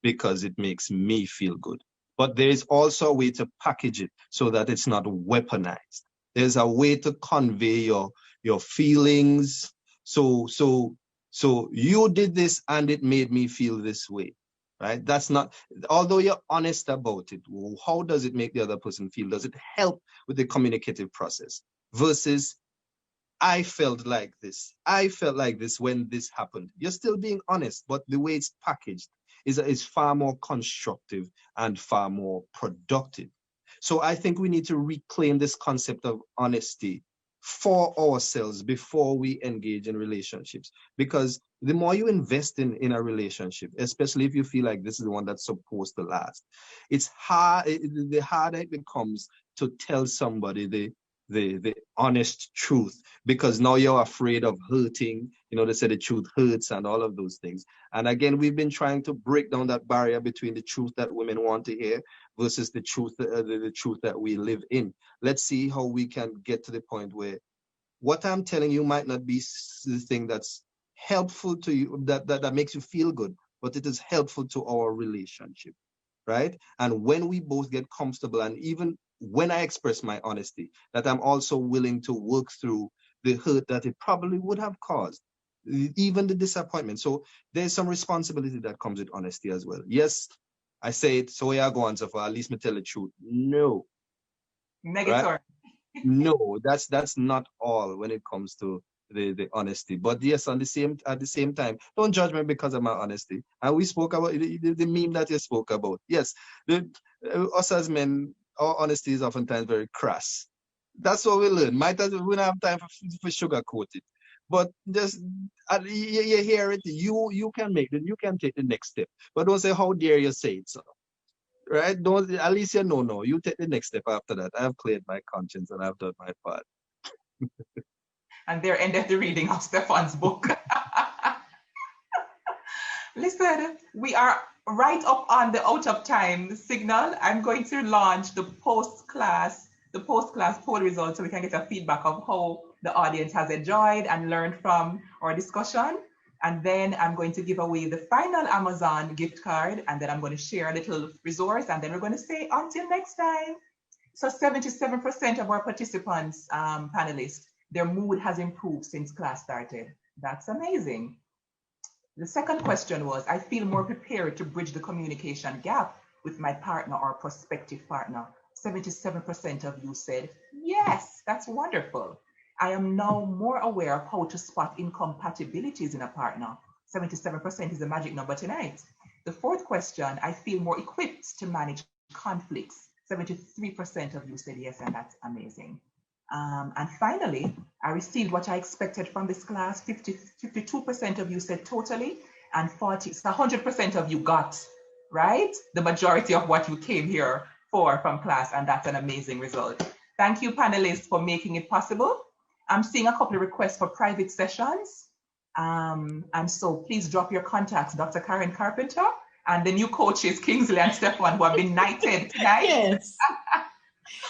Speaker 5: because it makes me feel good. But there is also a way to package it so that it's not weaponized. There's a way to convey your feelings. So you did this and it made me feel this way, right? That's not, although you're honest about it, how does it make the other person feel? Does it help with the communicative process? Versus, I felt like this. I felt like this when this happened. You're still being honest, but the way it's packaged is far more constructive and far more productive. So I think we need to reclaim this concept of honesty for ourselves before we engage in relationships. Because the more you invest in a relationship, especially if you feel like this is the one that's supposed to last, it's hard. The harder it becomes to tell somebody the honest truth, because now you're afraid of hurting. You know, they say the truth hurts and all of those things. And again, we've been trying to break down that barrier between the truth that women want to hear versus the truth that we live in. Let's see how we can get to the point where what I'm telling you might not be the thing that's helpful to you, that makes you feel good, but it is helpful to our relationship, right? And when we both get comfortable, and even when I express my honesty, that I'm also willing to work through the hurt that it probably would have caused, even the disappointment. So there's some responsibility that comes with honesty as well. Yes, I say it, so yeah, go on, so far, at least me tell the truth. No.
Speaker 1: Negative.
Speaker 5: Right? No, that's not all when it comes to the honesty. But yes, at the same time, don't judge me because of my honesty. And we spoke about the meme that you spoke about. Yes, us as men, our honesty is oftentimes very crass. That's what we learn. We don't have time for sugarcoat it. But just you hear it, you can make it, you can take the next step. But don't say, how dare you say it, so. Right? Don't, at least you know, no. You take the next step after that. I've cleared my conscience and I've done my part.
Speaker 1: And there ended the reading of Stefan's book. Listen, we are right up on the out of time signal. I'm going to launch the post-class poll results so we can get a feedback of how the audience has enjoyed and learned from our discussion. And then I'm going to give away the final Amazon gift card, and then I'm going to share a little resource, and then we're going to say until next time. So 77% of our participants, panelists, their mood has improved since class started. That's amazing. The second question was, I feel more prepared to bridge the communication gap with my partner or prospective partner. 77% of you said, yes, that's wonderful. I am now more aware of how to spot incompatibilities in a partner. 77% is the magic number tonight. The fourth question, I feel more equipped to manage conflicts. 73% of you said yes, and that's amazing. And finally, I received what I expected from this class. 52% of you said totally, and 100% of you got, right? The majority of what you came here for from class, and that's an amazing result. Thank you, panelists, for making it possible. I'm seeing a couple of requests for private sessions. And so please drop your contacts, Dr. Karen Carpenter, and the new coaches, Kingsley and Stefan, who have been knighted tonight.
Speaker 3: Yes.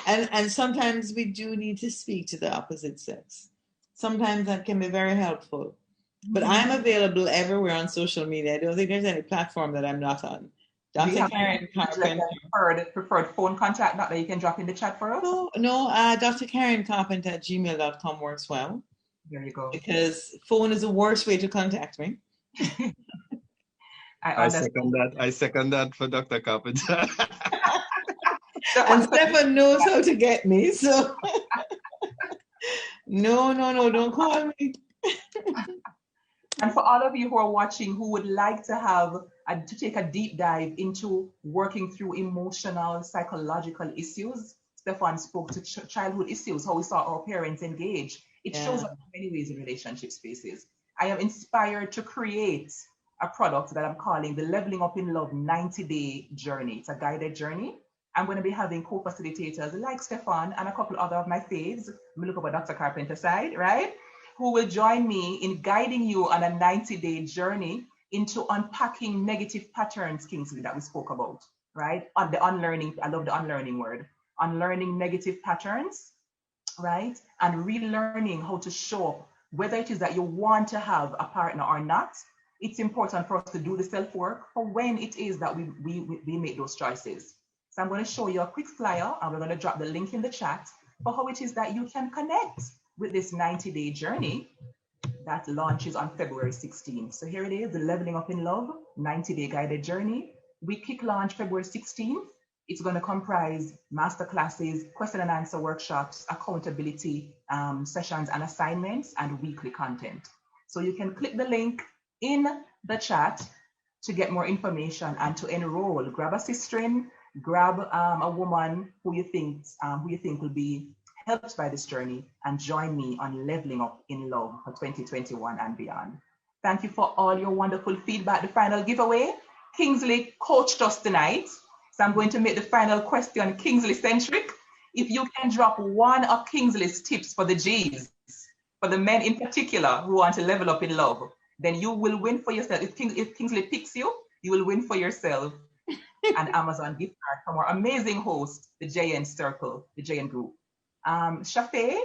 Speaker 3: And sometimes we do need to speak to the opposite sex. Sometimes that can be very helpful. But I'm available everywhere on social media. I don't think there's any platform that I'm not on. Dr. Karen Carpenter.
Speaker 1: Preferred phone contact that you can drop in the chat for us?
Speaker 3: No, Dr. Karen Carpenter at gmail.com works well.
Speaker 1: There you go.
Speaker 3: Because phone is the worst way to contact me.
Speaker 5: I second that for Dr. Carpenter.
Speaker 3: And Stefan knows how to get me, so no, don't call me.
Speaker 1: And for all of you who are watching who would like to take a deep dive into working through emotional, psychological issues, Stefan spoke to childhood issues, how we saw our parents engage. It shows up in many ways in relationship spaces. I am inspired to create a product that I'm calling the Leveling Up in Love 90-Day Journey. It's a guided journey. I'm going to be having co-facilitators like Stefan and a couple other of my faves. I'm look over Dr. Carpenter's side, right? Who will join me in guiding you on a 90-day journey into unpacking negative patterns, Kingsley, that we spoke about, right? On the unlearning, I love the unlearning word. Unlearning negative patterns, right? And relearning how to show up, whether it is that you want to have a partner or not. It's important for us to do the self-work for when it is that we make those choices. So I'm going to show you a quick flyer, and we're going to drop the link in the chat for how it is that you can connect with this 90-day journey that launches on February 16th. So here it is, the Leveling Up in Love 90-Day Guided Journey. We kick launch February 16th. It's going to comprise masterclasses, question and answer workshops, accountability sessions and assignments, and weekly content. So you can click the link in the chat to get more information and to enroll. Grab a sister, grab a woman who you think will be helped by this journey, and join me on Leveling Up in Love for 2021 and beyond. Thank you for all your wonderful feedback. The final giveaway, Kingsley coached us tonight. So I'm going to make the final question Kingsley-centric. If you can drop one of Kingsley's tips for the G's, for the men in particular who want to level up in love, then you will win for yourself. If Kingsley picks you, you will win for yourself an Amazon gift card from our amazing host, the JN Circle, the JN Group. Shafe?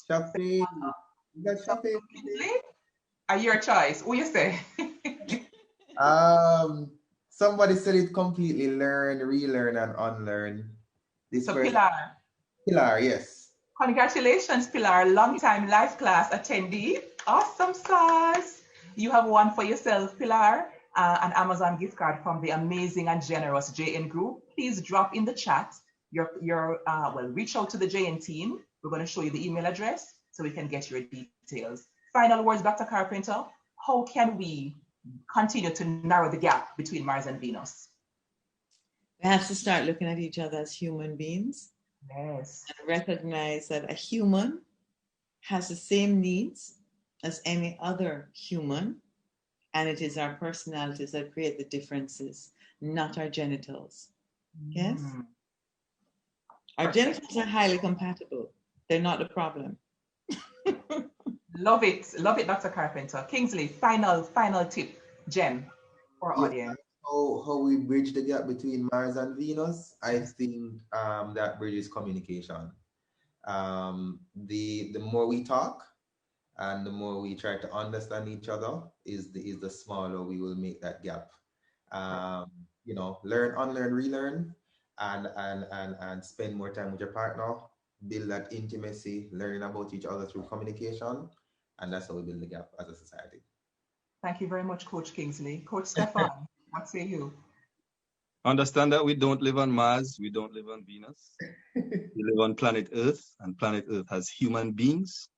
Speaker 4: Shafe.
Speaker 1: Your choice. Who you say?
Speaker 4: Somebody said it completely learn, relearn, and unlearn.
Speaker 1: Pilar.
Speaker 4: Pilar, yes.
Speaker 1: Congratulations, Pilar, long-time life class attendee. Awesome sauce. You have won for yourself, Pilar, an Amazon gift card from the amazing and generous JN Group. Please drop in the chat reach out to the JN team. We're going to show you the email address so we can get your details. Final words, Dr. Carpenter. How can we continue to narrow the gap between Mars and Venus?
Speaker 3: We have to start looking at each other as human beings.
Speaker 1: Yes.
Speaker 3: And recognize that a human has the same needs as any other human, and it is our personalities that create the differences, not our genitals. Yes? Our genitals are highly compatible. They're not the problem.
Speaker 1: Love it, Dr. Carpenter. Kingsley, final tip, gem for our audience.
Speaker 4: How we bridge the gap between Mars and Venus, I think that bridges communication. The more we talk and the more we try to understand each other is the smaller we will make that gap. Learn, unlearn, relearn, and spend more time with your partner, build that intimacy, learning about each other through communication, and that's how we build the gap as a society.
Speaker 1: Thank you very much, Coach Kingsley. Coach Stefan, what say you?
Speaker 5: Understand that we don't live on Mars, we don't live on Venus. We live on planet Earth, and planet Earth has human beings.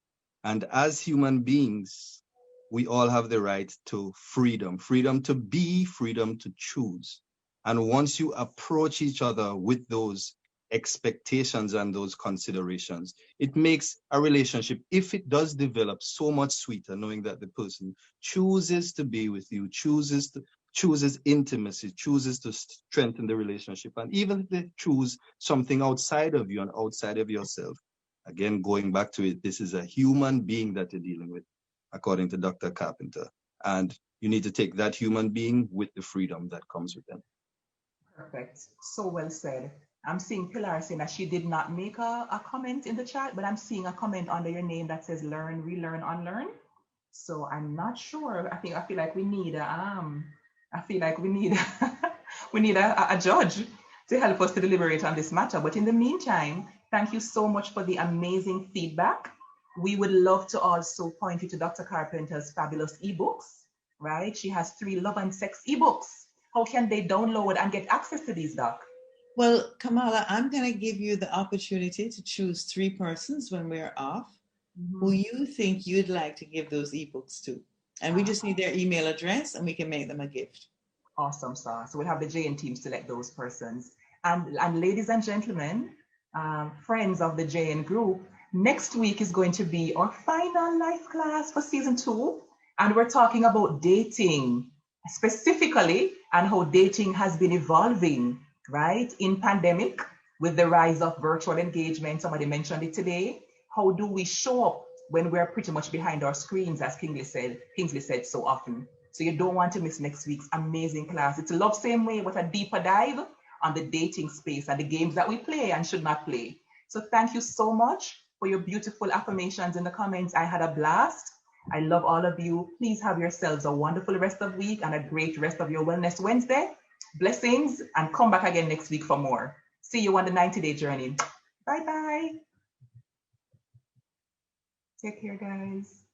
Speaker 5: And as human beings, we all have the right to freedom to be, freedom to choose. And once you approach each other with those expectations and those considerations, it makes a relationship, if it does develop, so much sweeter, knowing that the person chooses to be with you, chooses chooses intimacy, chooses to strengthen the relationship, and even if they choose something outside of you and outside of yourself, again, going back to it, this is a human being that you're dealing with, according to Dr. Carpenter. And you need to take that human being with the freedom that comes with them.
Speaker 1: Perfect. So well said. I'm seeing Pilar saying that she did not make a comment in the chat, but I'm seeing a comment under your name that says learn, relearn, unlearn. So I'm not sure. I feel like we need we need a judge to help us to deliberate on this matter. But in the meantime, thank you so much for the amazing feedback. We would love to also point you to Dr. Carpenter's fabulous ebooks, right? She has 3 love and sex ebooks. How can they download and get access to these, Doc?
Speaker 3: Well, Kamala, I'm going to give you the opportunity to choose 3 persons when we're off who you think you'd like to give those ebooks to. And we just need their email address and we can make them a gift.
Speaker 1: Awesome, sir. So we'll have the JN team select those persons. And ladies and gentlemen, friends of the JN group, next week is going to be our final life class for season 2. And we're talking about dating specifically and how dating has been evolving, right? In pandemic, with the rise of virtual engagement, somebody mentioned it today. How do we show up when we're pretty much behind our screens, as Kingsley said so often? So you don't want to miss next week's amazing class. It's a Love Same Way, but a deeper dive on the dating space and the games that we play and should not play. So thank you so much for your beautiful affirmations in the comments. I had a blast. I love all of you. Please have yourselves a wonderful rest of the week and a great rest of your Wellness Wednesday. Blessings, and come back again next week for more. See you on the 90-day journey. Bye-bye. Take care, guys.